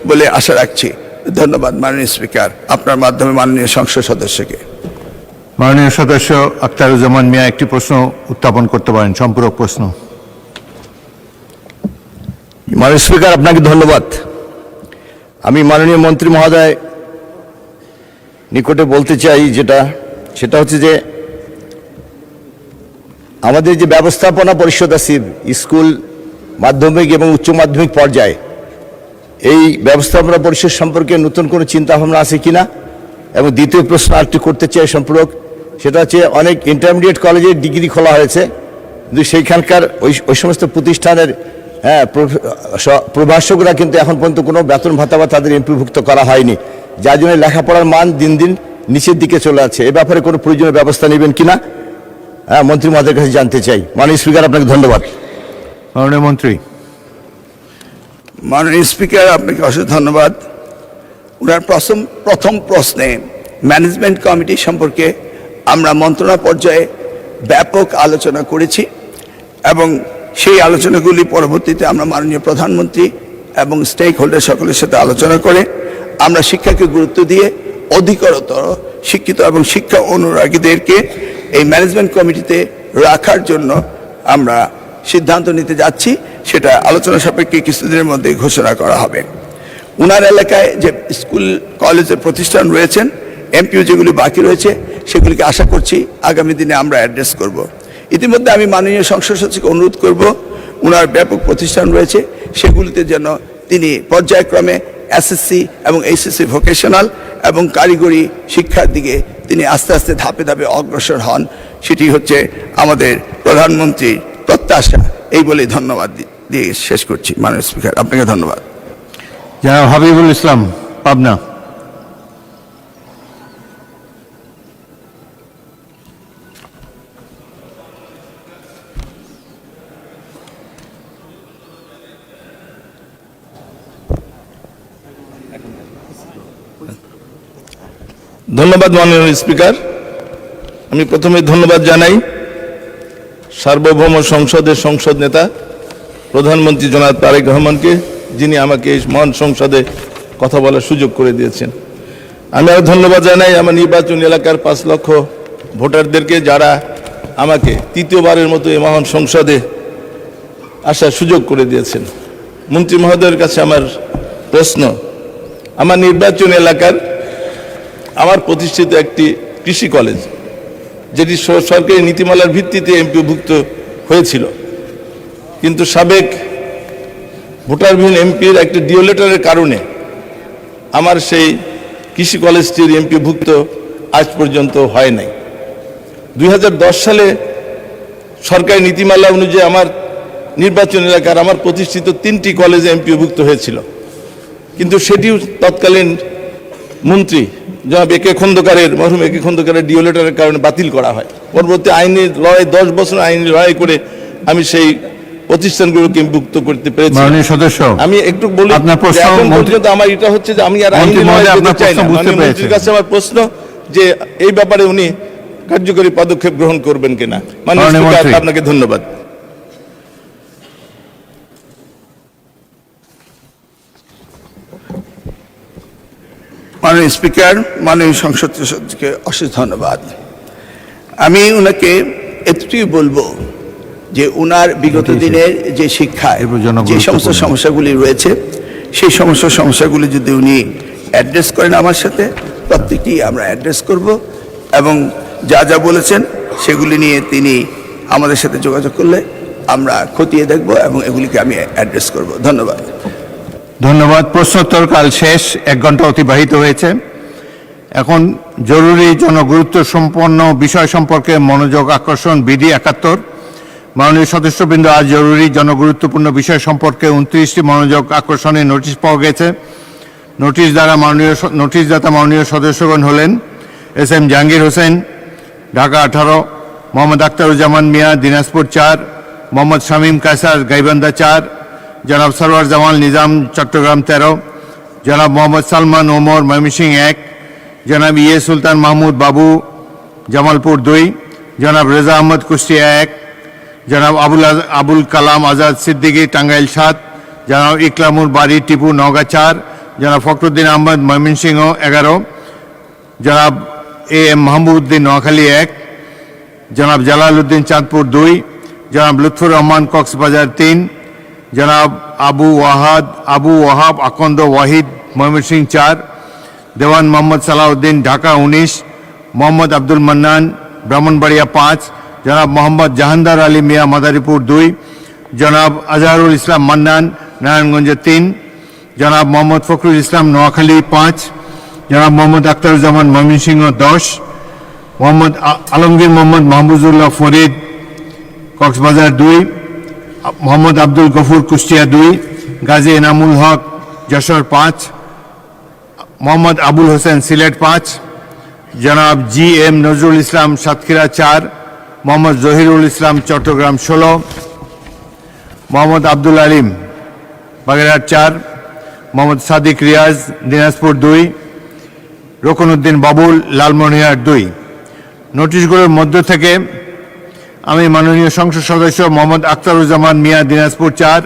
বলে আশা রাখছি। ধন্যবাদ মাননীয় স্পিকার, আপনার মাধ্যমে মাননীয় সংসদ সদস্যকে। মাননীয় সদস্য আখতারুজ্জামান মিয়া একটি প্রশ্ন উত্থাপন করতে পারেন, সম্পূরক প্রশ্ন। মাননীয় স্পিকার, আপনাকে ধন্যবাদ। আমি মাননীয় মন্ত্রী মহোদয় নিকটে বলতে চাই, সেটা হচ্ছে যে আমাদের যে ব্যবস্থাপনা পরিষদ আছে স্কুল, মাধ্যমিক এবং উচ্চ মাধ্যমিক পর্যায়ে, এই ব্যবস্থাপনা পরিষদ সম্পর্কে নতুন কোনো চিন্তা ভাবনা আছে কিনা? এবং দ্বিতীয় প্রশ্ন আরেকটি করতে চাই সম্পূরক, সেটা হচ্ছে অনেক ইন্টারমিডিয়েট কলেজে ডিগ্রি খোলা হয়েছে, কিন্তু সেইখানকার ওই সমস্ত প্রতিষ্ঠানের প্রভাষকরা কিন্তু এখন পর্যন্ত কোনো বেতন ভাতা বা তাদের এমপিভুক্ত করা হয়নি, যার জন্য লেখাপড়ার মান দিন দিন নিচের দিকে চলে যাচ্ছে। এ ব্যাপারে কোনো প্রয়োজনীয় ব্যবস্থা নেবেন কিনা মন্ত্রী মহোদয়ের কাছে জানতে চাই। মাননীয় স্পিকার, আপনাকে ধন্যবাদ। মাননীয় মন্ত্রী। মাননীয় স্পিকার, আপনাকে অশেষ ধন্যবাদ। ওনার প্রথম প্রশ্নে ম্যানেজমেন্ট কমিটি সম্পর্কে আমরা মন্ত্রণা পর্যায়ে ব্যাপক আলোচনা করেছি এবং সেই আলোচনাগুলি পরবর্তীতে আমরা মাননীয় প্রধানমন্ত্রী এবং স্টেক হোল্ডার সকলের সাথে আলোচনা করে আমরা শিক্ষাকে গুরুত্ব দিয়ে অধিকতর শিক্ষিত এবং শিক্ষা অনুরাগীদেরকে এই ম্যানেজমেন্ট কমিটিতে রাখার জন্য আমরা সিদ্ধান্ত নিতে যাচ্ছি। সেটা আলোচনা সাপেক্ষে কিছুদিনের মধ্যে ঘোষণা করা হবে। উনার এলাকায় যে স্কুল কলেজের প্রতিষ্ঠান রয়েছেন, এমপিও যেগুলি বাকি রয়েছে, সেগুলিকে আশা করছি আগামী দিনে আমরা অ্যাড্রেস করব। ইতিমধ্যে আমি মাননীয় সংসদ সচিবকে অনুরোধ করব, উনার ব্যাপক প্রতিষ্ঠান রয়েছে সেগুলিতে যেন তিনি পর্যায়ক্রমে এসএসসি এবং এইচএসসি ভোকেশনাল এবং কারিগরি শিক্ষার দিকে তিনি আস্তে আস্তে ধাপে ধাপে অগ্রসর হন। সেটি হচ্ছে আমাদের প্রধানমন্ত্রীর প্রত্যাশা। এই বলে ধন্যবাদ দিয়ে শেষ করছি। মাননীয় স্পিকার, আপনাকে ধন্যবাদ। জনাব হাবিবুল ইসলাম, পাবনা। ধন্যবাদ মাননীয় স্পিকার। আমি প্রথমে ধন্যবাদ জানাই সার্বভৌম সংসদের সংসদ নেতা প্রধানমন্ত্রী জনাব তারেক রহমানকে, যিনি আমাকে এই মহান সংসদে কথা বলার সুযোগ করে দিয়েছেন। আমি আরও ধন্যবাদ জানাই আমার নির্বাচনী এলাকার 5 লক্ষ ভোটারদেরকে, যারা আমাকে তৃতীয়বারের মতো এই মহান সংসদে আসার সুযোগ করে দিয়েছেন। মন্ত্রী মহোদয়ের কাছে আমার প্রশ্ন, আমার নির্বাচনী এলাকার আমার প্রতিষ্ঠিত একটি কৃষি কলেজ, যেটি সরকারি নীতিমালার ভিত্তিতে এমপিভুক্ত হয়েছিল, কিন্তু সাবেক ভোটারবিহীন এমপির একটি ডিও লেটারের কারণে আমার সেই কৃষি কলেজটির এমপিভুক্ত আজ পর্যন্ত হয় নাই। 2010 সালে সরকারি নীতিমালা অনুযায়ী আমার নির্বাচন এলাকার আমার প্রতিষ্ঠিত 3টি কলেজে এমপিভুক্ত হয়েছিল, কিন্তু সেটিও তৎকালীন মন্ত্রী জনাব একে খন্দকারের, মরহুম একে খন্দকারের ডিও লেটারের কারণে বাতিল করা হয়। পরবর্তী আইনি লড়াই 10 বছর আইনি লড়াই করে আমি সেই প্রতিষ্ঠানগুলোকে মুক্ত করতে পেরেছি। মাননীয় সদস্য, আমি একটু বলি, আপনার প্রশ্ন এখন পর্যন্ত আমার এটা হচ্ছে যে আমি আর আইনি লড়াই করতে চাই না। মাননীয় মন্ত্রীর কাছে আমার প্রশ্ন যে এই ব্যাপারে উনি কার্যকরী পদক্ষেপ গ্রহণ করবেন কিনা। মাননীয় স্পিকার, আপনাকে ধন্যবাদ। মাননীয় স্পিকার, মাননীয় সংসদ সদস্যকে অশেষ ধন্যবাদ। আমি ওনাকে এতটুকু বলবো যে ওনার বিগত দিনের যে শিক্ষায় যে সমস্ত সমস্যাগুলি রয়েছে, সেই সমস্ত সমস্যাগুলি যদি উনি অ্যাড্রেস করেন আমার সাথে, প্রত্যেকটি আমরা অ্যাড্রেস করব এবং যা যা বলেছেন সেগুলি নিয়ে তিনি আমাদের সাথে যোগাযোগ করলে আমরা খতিয়ে দেখব এবং এগুলিকে আমি অ্যাড্রেস করব। ধন্যবাদ। ধন্যবাদ। প্রশ্নোত্তরকাল শেষ, 1 ঘন্টা অতিবাহিত হয়েছে। এখন জরুরি জনগুরুত্ব সম্পন্ন বিষয় সম্পর্কে মনোযোগ আকর্ষণ, বিধি 71। মাননীয় সদস্যবৃন্দ, আজ জরুরি জনগুরুত্বপূর্ণ বিষয় সম্পর্কে 29টি মনোযোগ আকর্ষণের নোটিশ পাওয়া গেছে। নোটিশদাতা মাননীয় সদস্যগণ হলেন এস.এম. জাহাঙ্গীর হোসেন, ঢাকা 18; মোহাম্মদ আখতারুজ্জামান মিয়া, দিনাজপুর 4; মোহাম্মদ শামীম কায়সার, গাইবান্ধা 4; জনাব সরওয়ার জামাল নিজাম, চট্টগ্রাম 13; জনাব মোহাম্মদ সালমান ওমর, ময়মনসিংহ 1; জনাব ইয়ে সুলতান মাহমুদ বাবু, জামালপুর 2; জনাব রেজা আহমদ, কুষ্টিয়া 1; জনাব আবুল কালাম আজাদ সিদ্দিকী, টাঙ্গাইল 7; জনাব ইকরামুল বারী টিপু, নওগাঁ 4; জনাব ফখরুদ্দিন আহমদ, ময়মনসিংহ 11; জনাব এ.এম. মাহমুদউদ্দিন, নোয়াখালী 1; জনাব জালাল উদ্দিন, চাঁদপুর 2; জনাব লুৎফুর রহমান, কক্সবাজার 3; জনাব আবু ওয়াহাব আকন্দ ওয়াহিদ, ময়মনসিংহ 4; দেওয়ান মোহাম্মদ সালাউদ্দিন, ঢাকা 19; মোহাম্মদ আব্দুল মান্নান, ব্রাহ্মণবাড়িয়া 5; জনাব মোহাম্মদ জাহানদার আলী মিয়া, মাদারীপুর 2; জনাব আজহারুল ইসলাম মান্নান, নারায়ণগঞ্জ 3; জনাব মোহাম্মদ ফখরুল ইসলাম, নোয়াখালী 5; জনাব মোহাম্মদ আখতারুজ্জামান, ময়মনসিংহ 10; মোহাম্মদ আলমগীর মোহাম্মদ মাহমুদুল্লাহ ফরিদ, কক্সবাজার 2; মোহাম্মদ আব্দুল গফুর, কুষ্টিয়া 2; গাজী এনামুল হক, যশোর 5; মোহাম্মদ আবুল হোসেন, সিলেট 5; জনাব জি.এম. নজরুল ইসলাম, সাতক্ষীরা 4; মোহাম্মদ জহিরুল ইসলাম, চট্টগ্রাম 16; মোহাম্মদ আব্দুল আলিম, বাগেরহাট 4; মোহাম্মদ সাদিক রিয়াজ, দিনাজপুর 2; রুকনউদ্দিন বাবুল, লালমনিরহাট 2। নোটিশগুলোর মধ্য থেকে আমি মাননীয় সংসদ সদস্য মোহাম্মদ আখতারুজ্জামান মিয়া দিনাজপুর 4,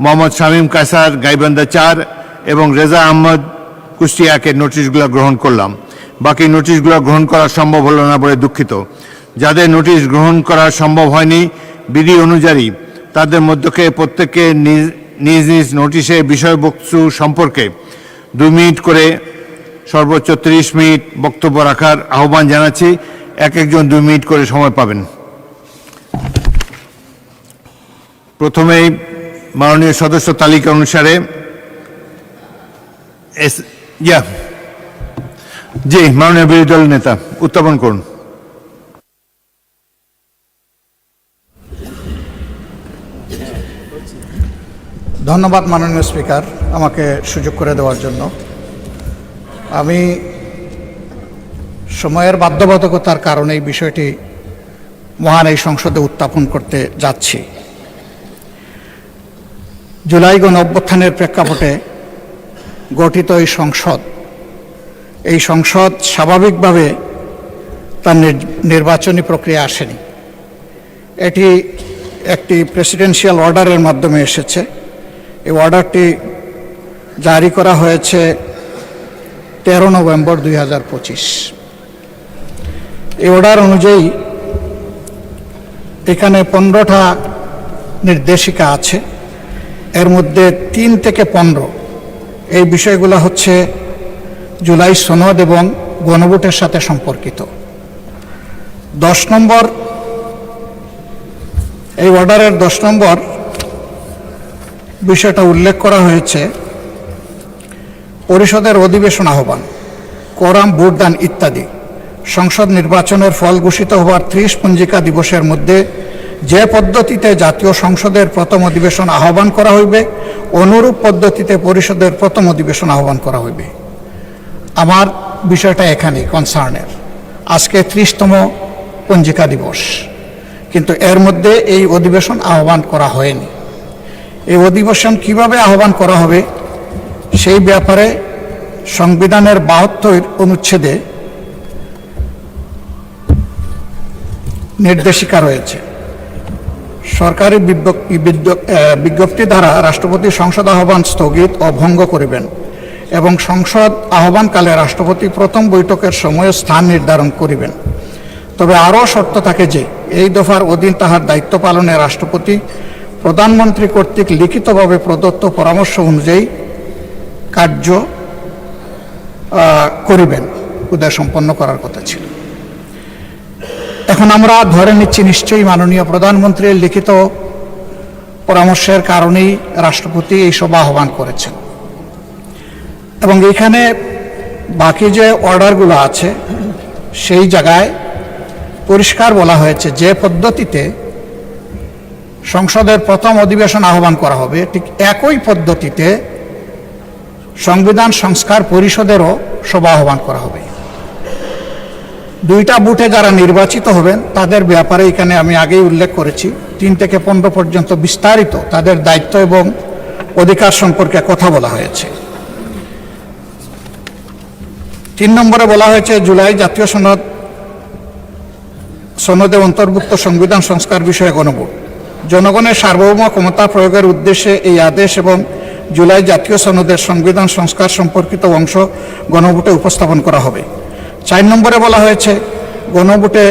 মোহাম্মদ শামীম কায়সার গাইবান্ধা 4 এবং রেজা আহমদ কুষ্টিয়াকে নোটিশগুলো গ্রহণ করলাম। বাকি নোটিশগুলো গ্রহণ করা সম্ভব হলো না বলে দুঃখিত। যাদের নোটিশ গ্রহণ করা সম্ভব হয়নি বিধি অনুযায়ী তাদের মধ্যে প্রত্যেককে নিজ নিজ নোটিশে বিষয়বস্তু সম্পর্কে 2 মিনিট করে সর্বোচ্চ 30 মিনিট বক্তব্য রাখার আহ্বান জানাচ্ছি। একজন 2 মিনিট করে সময় পাবেন। প্রথমেই মাননীয় সদস্য তালিকা অনুসারে জি মাননীয় বিরোধী দল নেতা উত্থাপন করুন। ধন্যবাদ মাননীয় স্পিকার আমাকে সুযোগ করে দেওয়ার জন্য। আমি সময়ের বাধ্যবাধকতার কারণে এই বিষয়টি মহান এই সংসদে উত্থাপন করতে যাচ্ছি। জুলাই গণঅভ্যুত্থানের প্রেক্ষাপটে গঠিত এই সংসদ স্বাভাবিকভাবে তার নির্বাচনী প্রক্রিয়া আসেনি। এটি একটি প্রেসিডেন্সিয়াল অর্ডারের মাধ্যমে এসেছে। এই অর্ডারটি জারি করা হয়েছে 13 নভেম্বর 2025। এই অর্ডার অনুযায়ী এখানে 15টা নির্দেশিকা আছে। এর মধ্যে 3 থেকে 15 এই বিষয়গুলো হচ্ছে জুলাই সনদ এবং গণভোটের সাথে সম্পর্কিত। 10 নম্বর এই অর্ডারের 10 নম্বর বিষয়টা উল্লেখ করা হয়েছে পরিষদের অধিবেশন আহ্বান, কোরাম, ভোটদান ইত্যাদি সংসদ নির্বাচনের ফল ঘোষিত হওয়ার 30 পঞ্জিকা দিবসের মধ্যে যে পদ্ধতিতে জাতীয় সংসদের প্রথম অধিবেশন আহ্বান করা হইবে অনুরূপ পদ্ধতিতে পরিষদের প্রথম অধিবেশন আহ্বান করা হইবে। আমার বিষয়টা এখানেই কনসার্নের। আজকে 30তম পঞ্জিকা দিবস, কিন্তু এর মধ্যে এই অধিবেশন আহ্বান করা হয়নি। এই অধিবেশন কিভাবে আহ্বান করা হবে সেই ব্যাপারে সংবিধানের 72 অনুচ্ছেদে নির্দেশিকা রয়েছে। সরকারি বিজ্ঞপ্তি দ্বারা রাষ্ট্রপতি সংসদ আহ্বান স্থগিত ও ভঙ্গ করিবেন এবং সংসদ আহ্বানকালে রাষ্ট্রপতি প্রথম বৈঠকের সময় স্থান নির্ধারণ করিবেন। তবে আরও শর্ত থাকে যে এই দফার অধীন তাহার দায়িত্ব পালনে রাষ্ট্রপতি প্রধানমন্ত্রী কর্তৃক লিখিতভাবে প্রদত্ত পরামর্শ অনুযায়ী কার্য করিবেন। উদয় সম্পন্ন করার কথা ছিল। এখন আমরা ধরে নিচ্ছি নিশ্চয়ই মাননীয় প্রধানমন্ত্রীর লিখিত পরামর্শের কারণেই রাষ্ট্রপতি এই সভা আহ্বান করেছেন। এবং এখানে বাকি যে অর্ডারগুলো আছে সেই জায়গায় পরিষ্কার বলা হয়েছে যে পদ্ধতিতে সংসদের প্রথম অধিবেশন আহ্বান করা হবে ঠিক একই পদ্ধতিতে সংবিধান সংস্কার পরিষদেরও সভা আহ্বান করা হবে। 2টা বুথে যারা নির্বাচিত হবেন তাদের ব্যাপারে এখানে আমি আগেই উল্লেখ করেছি 3 থেকে 15 পর্যন্ত বিস্তারিত তাদের দায়িত্ব এবং অধিকার সম্পর্কে কথা বলা হয়েছে। 3 নম্বরে বলা হয়েছে জুলাই জাতীয় সনদে অন্তর্ভুক্ত সংবিধান সংস্কার বিষয়ে গণভোট। জনগণের সার্বভৌম ক্ষমতা প্রয়োগের উদ্দেশ্যে এই আদেশ এবং জুলাই জাতীয় সনদের সংবিধান সংস্কার সম্পর্কিত অংশ গণভোটে উপস্থাপন করা হবে। 4 নম্বরে বলা হয়েছে গণভোটে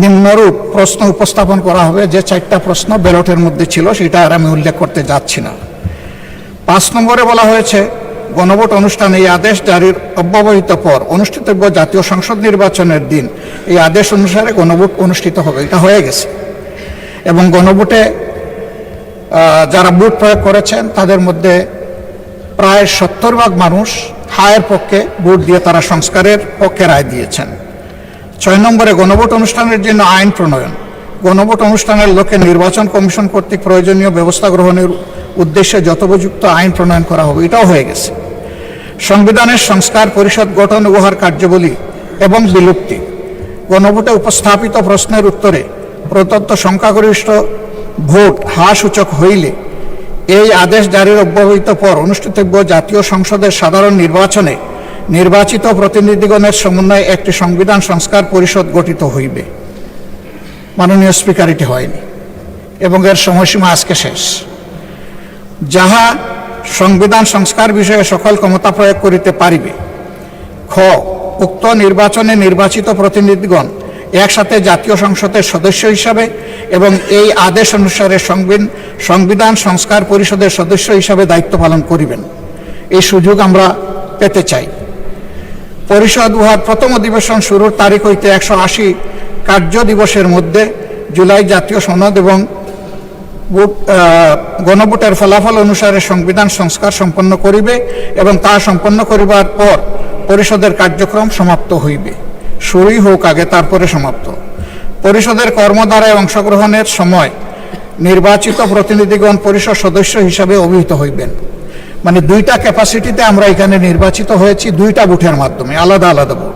নিম্নরূপ প্রশ্ন উপস্থাপন করা হবে। যে 4টা প্রশ্ন ব্যালটের মধ্যে ছিল সেটা আর আমি উল্লেখ করতে যাচ্ছি না। 5 নম্বরে বলা হয়েছে গণভোট অনুষ্ঠানে এই আদেশ জারির অব্যবহিত পর অনুষ্ঠিতব্য জাতীয় সংসদ নির্বাচনের দিন এই আদেশ অনুসারে গণভোট অনুষ্ঠিত হবে। এটা হয়ে গেছে। এবং গণভোটে যারা ভোট প্রয়োগ করেছেন তাদের মধ্যে প্রায় 70% মানুষ হায়ের পক্ষে ভোট দিয়ে তারা সংস্কারের পক্ষে রায় দিয়েছেন। 6 নম্বরে গণভোট অনুষ্ঠানের জন্য আইন প্রণয়ন। গণভোট অনুষ্ঠানের লক্ষ্যে নির্বাচন কমিশন কর্তৃক প্রয়োজনীয় ব্যবস্থা গ্রহণের উদ্দেশ্যে যথোপযুক্ত আইন প্রণয়ন করা হবে। এটাও হয়ে গেছে। সংবিধানের সংস্কার পরিষদ গঠন ব্যবহার কার্যাবলী এবং বিলুপ্তি। গণভোটে উপস্থাপিত প্রশ্নের উত্তরে প্রদত্ত সংখ্যাগরিষ্ঠ ভোট সূচক হইলে এই আদেশ জারির অব্যবহিত পর অনুষ্ঠিতব্য জাতীয় সংসদের সাধারণ নির্বাচনে নির্বাচিত প্রতিনিধিগণের সমন্বয়ে একটি সংবিধান সংস্কার পরিষদ গঠিত হইবে। মাননীয় স্পিকার এটি হয়নি এবং এর সময়সীমা আজকে শেষ। যাহা সংবিধান সংস্কার বিষয়ে সকল ক্ষমতা প্রয়োগ করিতে পারিবে। খ, উক্ত নির্বাচনে নির্বাচিত প্রতিনিধিগণ একসাথে জাতীয় সংসদের সদস্য হিসাবে এবং এই আদেশ অনুসারে সংবিধান সংস্কার পরিষদের সদস্য হিসাবে দায়িত্ব পালন করিবেন। এই সুযোগ আমরা পেতে চাই। পরিষদ উহার প্রথম অধিবেশন শুরুর তারিখ হইতে 180 কার্য দিবসের মধ্যে জুলাই জাতীয় সনদ এবং গণভোটের ফলাফল অনুসারে সংবিধান সংস্কার সম্পন্ন করিবে এবং তা সম্পন্ন করিবার পর পরিষদের কার্যক্রম সমাপ্ত হইবে। শুরুই হোক আগে, তারপরে সমাপ্ত। পরিষদের কর্মধারায় অংশগ্রহণের সময় নির্বাচিত প্রতিনিধিগণ পরিষদ সদস্য হিসাবে অভিহিত হইবেন। মানে দুইটা ক্যাপাসিটিতে আমরা এখানে নির্বাচিত হয়েছি, দুইটা ভোটের মাধ্যমে, আলাদা আলাদা ভোট।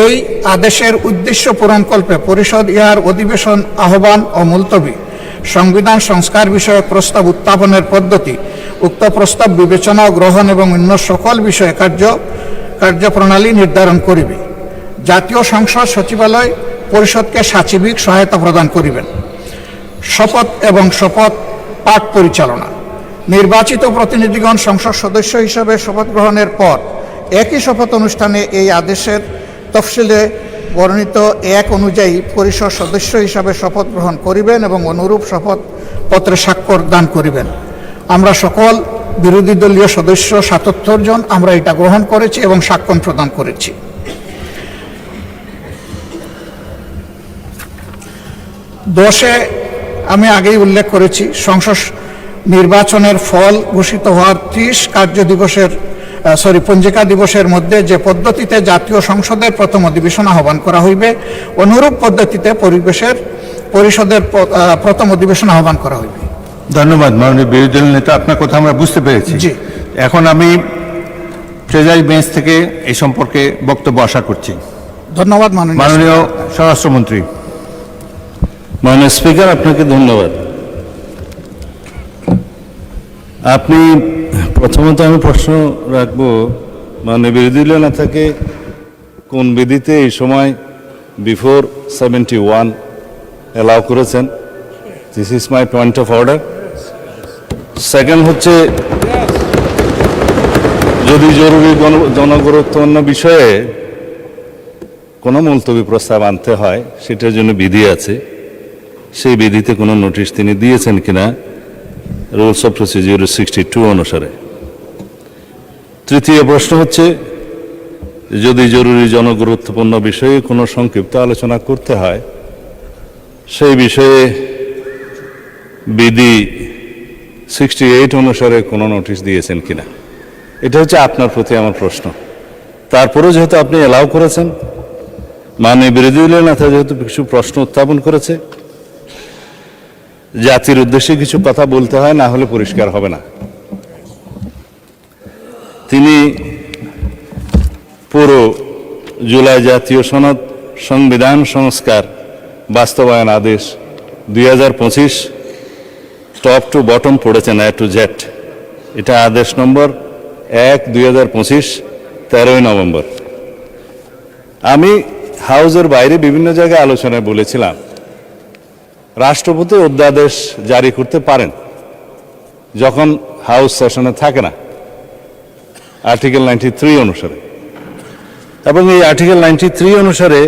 এই আদেশের উদ্দেশ্য পূরণকল্পে পরিষদ ইহার অধিবেশন আহ্বান ও মুলতবি, সংবিধান সংস্কার বিষয়ক প্রস্তাব উত্থাপনের পদ্ধতি, উক্ত প্রস্তাব বিবেচনা ও গ্রহণ এবং অন্য সকল বিষয়ে কার্যপ্রণালী নির্ধারণ করিবে। জাতীয় সংসদ সচিবালয় পরিষদকে সাচিবিক সহায়তা প্রদান করিবেন। শপথ এবং শপথ পাঠ পরিচালনা। নির্বাচিত প্রতিনিধিগণ সংসদ সদস্য হিসাবে শপথ গ্রহণের পর একই শপথ অনুষ্ঠানে এই আদেশের তফসিলে বর্ণিত 1 অনুযায়ী পরিষদ সদস্য হিসাবে শপথ গ্রহণ করিবেন এবং অনুরূপ শপথ পত্রে স্বাক্ষর দান করিবেন। আমরা সকল বিরোধী দলীয় সদস্য 77 জন আমরা এটা গ্রহণ করেছি এবং স্বাক্ষর প্রদান করেছি। দশে আমি আগেই উল্লেখ করেছি, সংসদ নির্বাচনের ফল ঘোষিত হওয়ার 30 পঞ্জিকা দিবসের মধ্যে যে পদ্ধতিতে জাতীয় সংসদের প্রথম অধিবেশন আহ্বান করা হইবে, অনুরূপ পদ্ধতিতে পরিষদের প্রথম অধিবেশন আহ্বান করা হইবে। ধন্যবাদ মাননীয় বিরোধী দল নেতা, আপনার কথা আমরা বুঝতে পেরেছি। জি। এখন আমি ট্রেজারি বেঞ্চ থেকে এই সম্পর্কে বক্তব্য আশা করছি। ধন্যবাদ মাননীয় স্বরাষ্ট্রমন্ত্রী। মাননীয় স্পিকার, আপনাকে ধন্যবাদ। আপনি প্রথমত আমি প্রশ্ন রাখবো, মাননীয় বিরোধী দলীয় নেতাকে কোন বিধিতে এই সময় বিফোর 71 অ্যালাউ করেছেন? This is my point of order. Second হচ্ছে, যদি জরুরি জনগুরুত্বপূর্ণ বিষয়ে কোনো মুলতবি প্রস্তাব আনতে হয়, সেটার জন্য বিধি আছে, সেই বিধিতে কোনো নোটিশ তিনি দিয়েছেন কিনা রুলস অফ প্রসিডিউর 62 অনুসারে। তৃতীয় প্রশ্ন হচ্ছে, যদি জরুরি জনগুরুত্বপূর্ণ বিষয়ে কোনো সংক্ষিপ্ত আলোচনা করতে হয়, সেই বিষয়ে বিধি 68 অনুসারে কোনো নোটিশ দিয়েছেন কিনা, এটা হচ্ছে আপনার প্রতি আমার প্রশ্ন। তারপরেও যেহেতু আপনি অ্যালাউ করেছেন, মাননীয় বিরোধী দলীয় নেতা যেহেতু কিছু প্রশ্ন উত্থাপন করেছে, জাতির উদ্দেশ্যে কিছু কথা বলতে হয়, না হলে পরিষ্কার হবে না। তিনি পুরো জুলাই জাতীয় সনদ সংবিধান সংস্কার বাস্তবায়ন আদেশ 2025 টপ টু বটম পড়েছেন, এ টু জেড। এটা আদেশ নম্বর 1/2025, 13 নভেম্বর। আমি হাউসের বাইরে বিভিন্ন জায়গায় আলোচনায় বলেছিলাম, রাষ্ট্রপতি অধ্যাদেশ জারি করতে পারেন যখন হাউস সেশনে থাকে না, আর্টিকেল 93 অনুসারে। এবং এই আর্টিকেল 93 অনুসারে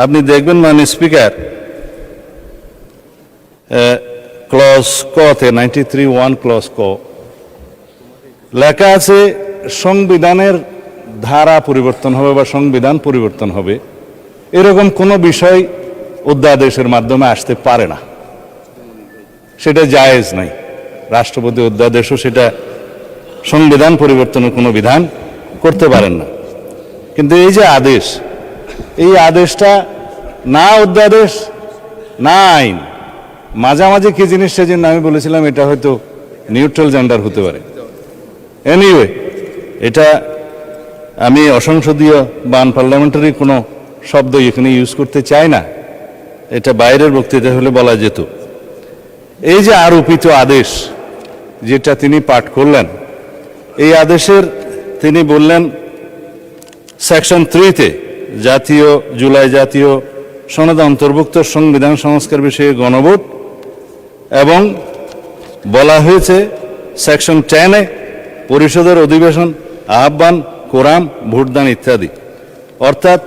আপনি দেখবেন, মাননীয় স্পিকার, ক্লজ কতে 93(1) ক্লজ ক লেখা আছে, সংবিধানের ধারা পরিবর্তন হবে বা সংবিধান পরিবর্তন হবে, এরকম কোনো বিষয় অধ্যাদেশের মাধ্যমে আসতে পারে না, সেটা জায়েজ নাই। রাষ্ট্রপতি অধ্যাদেশও সেটা সংবিধান পরিবর্তনের কোনো বিধান করতে পারেন না। কিন্তু এই যে আদেশ, এই আদেশটা না অধ্যাদেশ না আইন, মাঝামাঝি কি জিনিস সেজন্য আমি বলেছিলাম এটা হয়তো নিউট্রাল জেন্ডার হতে পারে। এনিওয়ে, এটা আমি অসংসদীয় বা আনপার্লামেন্টারি কোনো শব্দ এখানে ইউজ করতে চাই না, এটা বাইরের বক্তৃতা হলে বলা যেত। এই যে আরোপিত আদেশ যেটা তিনি পাঠ করলেন, এই আদেশের তিনি বললেন সেকশন 3-তে জুলাই জাতীয় সনদে অন্তর্ভুক্ত সংবিধান সংস্কার বিষয়ে গণভোট, এবং বলা হয়েছে সেকশন 10-এ পরিষদের অধিবেশন আহ্বান, কোরাম, ভোটদান ইত্যাদি। অর্থাৎ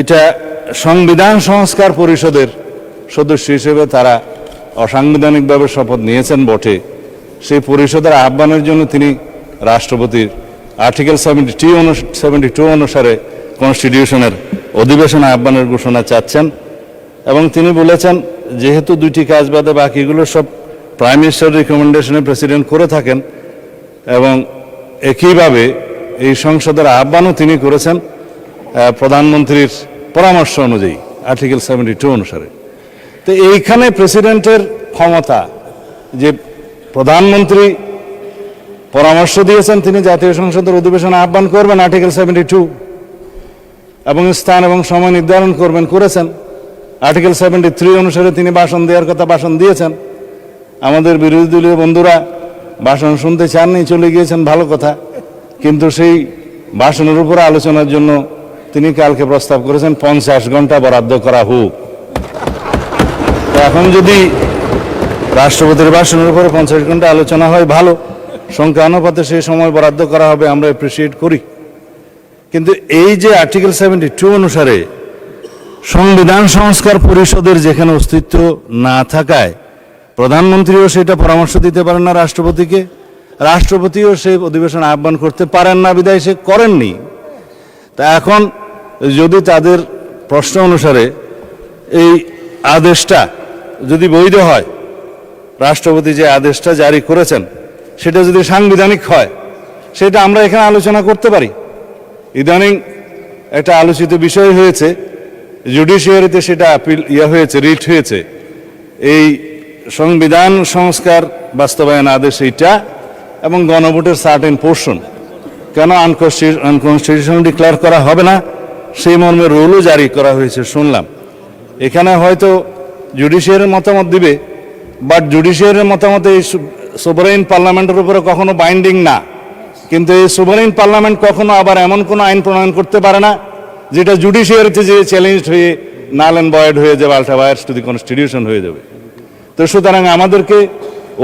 এটা সংবিধান সংস্কার পরিষদের সদস্য হিসেবে তারা অসাংবিধানিকভাবে শপথ নিয়েছেন বটে, সেই পরিষদের আহ্বানের জন্য তিনি রাষ্ট্রপতির আর্টিকেল 72 অনুসারে কনস্টিটিউশনের অধিবেশন আহ্বানের ঘোষণা চাচ্ছেন। এবং তিনি বলেছেন যেহেতু দুইটি কাজ বাদে বাকিগুলো সব প্রাইম মিনিস্টার রিকমেন্ডেশনে প্রেসিডেন্ট করে থাকেন, এবং একইভাবে এই সংসদের আহ্বানও তিনি করেছেন প্রধানমন্ত্রীর পরামর্শ অনুযায়ী আর্টিকেল 72 অনুসারে। তো এইখানে প্রেসিডেন্টের ক্ষমতা, যে প্রধানমন্ত্রী পরামর্শ দিয়েছেন তিনি জাতীয় সংসদের অধিবেশন আহ্বান করবেন আর্টিকেল 72, এবং স্থান এবং সময় নির্ধারণ করবেন, করেছেন। আর্টিকেল 73 অনুসারে তিনি ভাষণ দেওয়ার কথা ভাষণ দিয়েছেন। আমাদের বিরোধী দলীয় বন্ধুরা ভাষণ শুনতে চাননি, চলে গিয়েছেন, ভালো কথা, কিন্তু সেই ভাষণের উপরে আলোচনার জন্য তিনি কালকে প্রস্তাব করেছেন 50 ঘন্টা বরাদ্দ করা হোক। এখন যদি রাষ্ট্রপতির ভাষণের উপরে 50 ঘন্টা আলোচনা হয়, ভালো, সংখ্যা অনুপাতে সেই সময় বরাদ্দ করা হবে, আমরা অ্যাপ্রিসিয়েট করি। কিন্তু এই যে আর্টিকেল 72 অনুসারে সংবিধান সংস্কার পরিষদের যেখানে অস্তিত্ব না থাকায় প্রধানমন্ত্রীও সেটা পরামর্শ দিতে পারেন না রাষ্ট্রপতিকে, রাষ্ট্রপতিও সেই অধিবেশন আহ্বান করতে পারেন না, বিধায় সে করেননি। তা এখন যদি তাদের প্রশ্ন অনুসারে এই আদেশটা যদি বৈধ হয়, রাষ্ট্রপতি যে আদেশটা জারি করেছেন সেটা যদি সাংবিধানিক হয়, সেটা আমরা এখানে আলোচনা করতে পারি। ইদানিং একটা আলোচিত বিষয় হয়েছে, জুডিশিয়ারিতে সেটা আপিল হয়েছে, রিট হয়েছে, এই সংবিধান সংস্কার বাস্তবায়ন আদেশ এইটা এবং গণভোটের সার্টেন পোর্শন কেন আনকনস্টিটিউশনাল ডিক্লেয়ার করা হবে না, সেই মর্মে রুলও জারি করা হয়েছে শুনলাম। এখানে হয়তো জুডিশিয়ারির মতামত দিবে, বাট জুডিশিয়ারির মতামত এই সোভারেইন পার্লামেন্টের উপরে কখনো বাইন্ডিং না। কিন্তু এই সোভারেইন পার্লামেন্ট কখনো আবার এমন কোনো আইন প্রণয়ন করতে পারে না যেটা জুডিশিয়ারিতে যে চ্যালেঞ্জ হয়ে নাল অ্যান্ড ভয়েড হয়ে যাবে, আল্ট্রা ভায়ার্স টু দি কনস্টিটিউশন হয়ে যাবে। তো সুতরাং আমাদেরকে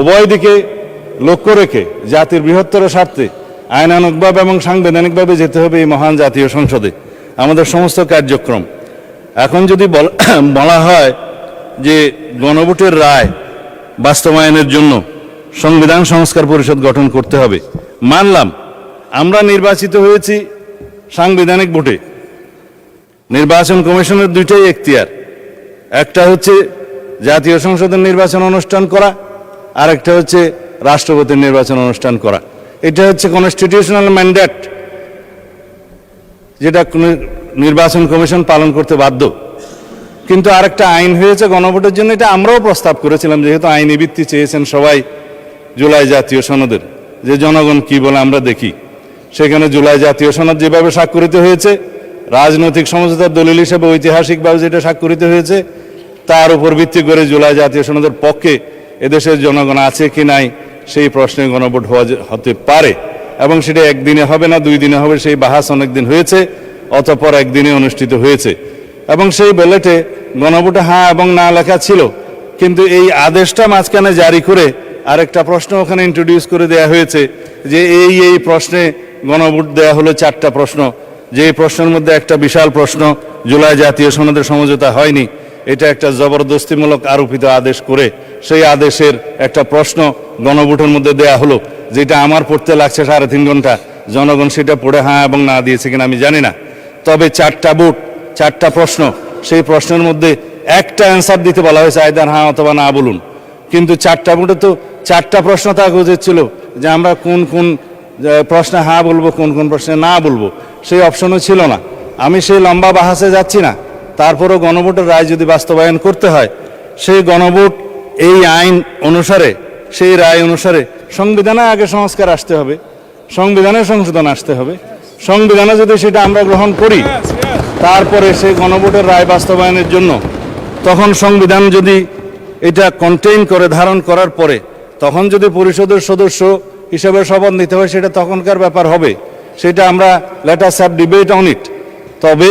উভয় দিকে লক্ষ্য রেখে জাতির বৃহত্তর স্বার্থে আইনানুগভাবে এবং সাংবিধানিকভাবে যেতে হবে এই মহান জাতীয় সংসদে আমাদের সমস্ত কার্যক্রম। এখন যদি বলা হয় যে গণভোটের রায় বাস্তবায়নের জন্য সংবিধান সংস্কার পরিষদ গঠন করতে হবে, মানলাম, আমরা নির্বাচিত হয়েছি সাংবিধানিক ভোটে। নির্বাচন কমিশনের দুইটাই এখতিয়ার, একটা হচ্ছে জাতীয় সংসদের নির্বাচন অনুষ্ঠান করা, আর একটা হচ্ছে রাষ্ট্রপতির নির্বাচন অনুষ্ঠান করা। এটা হচ্ছে কনস্টিটিউশনাল ম্যান্ডেট, যেটা নির্বাচন কমিশন পালন করতে বাধ্য। কিন্তু আরেকটা আইন হয়েছে গণভোটের জন্য, এটা আমরাও প্রস্তাব করেছিলাম, যেহেতু আইনি ভিত্তি চেয়েছেন সবাই জুলাই জাতীয় সনদের, যে জনগণ কি বলে আমরা দেখি। সেখানে জুলাই জাতীয় সনদ যেভাবে স্বাক্ষরিত হয়েছে, রাজনৈতিক সমঝোতার দলিল হিসেবে ঐতিহাসিকভাবে যেটা স্বাক্ষরিত হয়েছে, তার উপর ভিত্তি করে জুলাই জাতীয় সনদের পক্ষে এদেশের জনগণ আছে কি নাই সেই প্রশ্নে গণভোট হতে পারে, এবং সেটা একদিনে হবে না, 2 দিনে হবে, সেই বাহাস অনেকদিন হয়েছে, অতঃপর একদিনে অনুষ্ঠিত হয়েছে। এবং সেই ব্যালটে গণভোটে হ্যাঁ এবং না লেখা ছিল, কিন্তু এই আদেশটা মাঝখানে জারি করে আরেকটা প্রশ্ন ওখানে ইন্ট্রোডিউস করে দেয়া হয়েছে, যে এই প্রশ্নে গণভোট দেয়া হলো 4টা প্রশ্ন, যে এই প্রশ্নের মধ্যে একটা বিশাল প্রশ্ন জুলাই জাতীয় সনদের সমঝোতা হয়নি, এটা একটা জবরদস্তিমূলক আরোপিত আদেশ করে সেই আদেশের একটা প্রশ্ন গণভোটের মধ্যে দেয়া হলো, যেটা আমার পড়তে লাগছে 3.5 ঘন্টা। জনগণ সেটা পড়ে হ্যাঁ এবং না দিয়েছে কিনা আমি জানি না, তবে 4টা ভোট, 4টা প্রশ্ন, সেই প্রশ্নের মধ্যে একটা অ্যান্সার দিতে বলা হয়েছে, আইদার হ্যাঁ অথবা না বলুন। কিন্তু 4টা ভোটে তো 4টা প্রশ্ন থাকা উচিত ছিল, যে আমরা কোন কোন প্রশ্নে হ্যাঁ বলবো, কোন কোন প্রশ্নে না বলবো, সেই অপশনও ছিল না। আমি সেই লম্বা বাহাসে যাচ্ছি না, তারপরও গণভোটের রায় যদি বাস্তবায়ন করতে হয়, সেই গণভোট এই আইন অনুসারে, সেই রায় অনুসারে সংবিধানে আগে সংস্কার আসতে হবে, সংবিধানে সংশোধন আসতে হবে। সংবিধানে যদি সেটা আমরা গ্রহণ করি, তারপরে সেই গণভোটের রায় বাস্তবায়নের জন্য তখন সংবিধান যদি এটা কন্টেইন করে, ধারণ করার পরে তখন যদি পরিষদের সদস্য হিসেবে শপথ নিতে হয়, সেটা তখনকার ব্যাপার হবে, সেটা আমরা let us have debate on it. তবে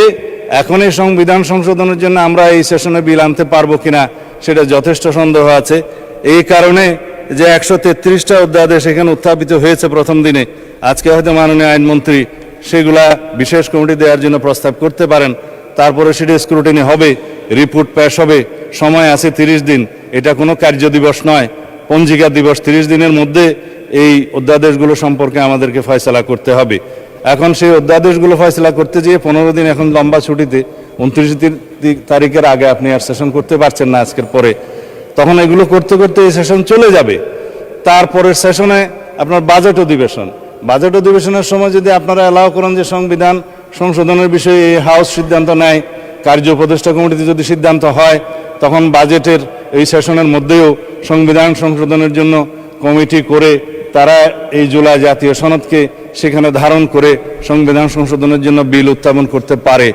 এখন এই সংবিধান সংশোধনের জন্য আমরা এই সেশনে বিল আনতে পারবো কিনা সেটা যথেষ্ট সন্দেহ আছে। এই কারণে যে 133টা অধ্যাদেশ এখানে উত্থাপিত হয়েছে প্রথম দিনে, আজকে হয়তো মাননীয় আইনমন্ত্রী সেগুলা বিশেষ কমিটি দেওয়ার জন্য প্রস্তাব করতে পারেন, তারপরে সেটা স্ক্রুটিনি হবে, রিপোর্ট পেশ হবে, সময় আছে 30 দিন। এটা কোনো কার্য দিবস নয়, পঞ্জিকা দিবস। 30 দিনের মধ্যে এই অধ্যাদেশগুলো সম্পর্কে আমাদেরকে ফয়সালা করতে হবে। এখন সেই অধ্যাদেশগুলো ফয়সালা করতে গিয়ে 15 দিন এখন লম্বা ছুটিতে, 29 তারিখের আগে আপনি আর সেশন করতে পারছেন না আজকের পরে, তখন এগুলো করতে করতে এই সেশন চলে যাবে। তারপরের সেশনে আপনার বাজেট অধিবেশন, বাজেট অধিবেশনের সময় যদি আপনারা অ্যালাউ করেন যে সংবিধান সংশোধনের বিষয়ে এই হাউস সিদ্ধান্ত নেয়, কার্য উপদেষ্টা কমিটিতে যদি সিদ্ধান্ত হয়, তখন বাজেটের এই সেশনের মধ্যেও সংবিধান সংশোধনের জন্য কমিটি করে তারা এই জুলাই জাতীয় সনদকে সেখানে ধারণ করে সংবিধান সংশোধনের জন্য বিল উত্থাপন করতে পারে।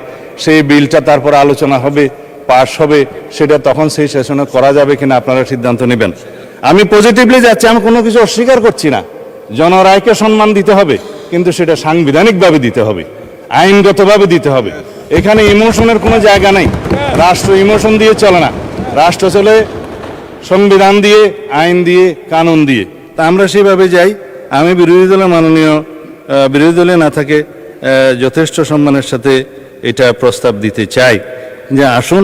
সেই বিলটা তারপর আলোচনা হবে, পাশ হবে, সেটা তখন সেই সেশনে করা যাবে কিনা আপনারা সিদ্ধান্ত নেবেন। আমি পজিটিভলি যাচ্ছি, আমি কোনো কিছু অস্বীকার করছি না। জনরায়কে সম্মান দিতে হবে, কিন্তু সেটা সাংবিধানিকভাবে দিতে হবে, আইনগতভাবে দিতে হবে। এখানে ইমোশনের কোনো জায়গা নেই। রাষ্ট্র ইমোশন দিয়ে চলে না, রাষ্ট্র চলে সংবিধান দিয়ে, আইন দিয়ে, কানুন দিয়ে। তা আমরা সেভাবে যাই। আমি বিরোধী দলের মাননীয় বিরোধী দলে না থাকে যথেষ্ট সম্মানের সাথে এটা প্রস্তাব দিতে চাই যে আসুন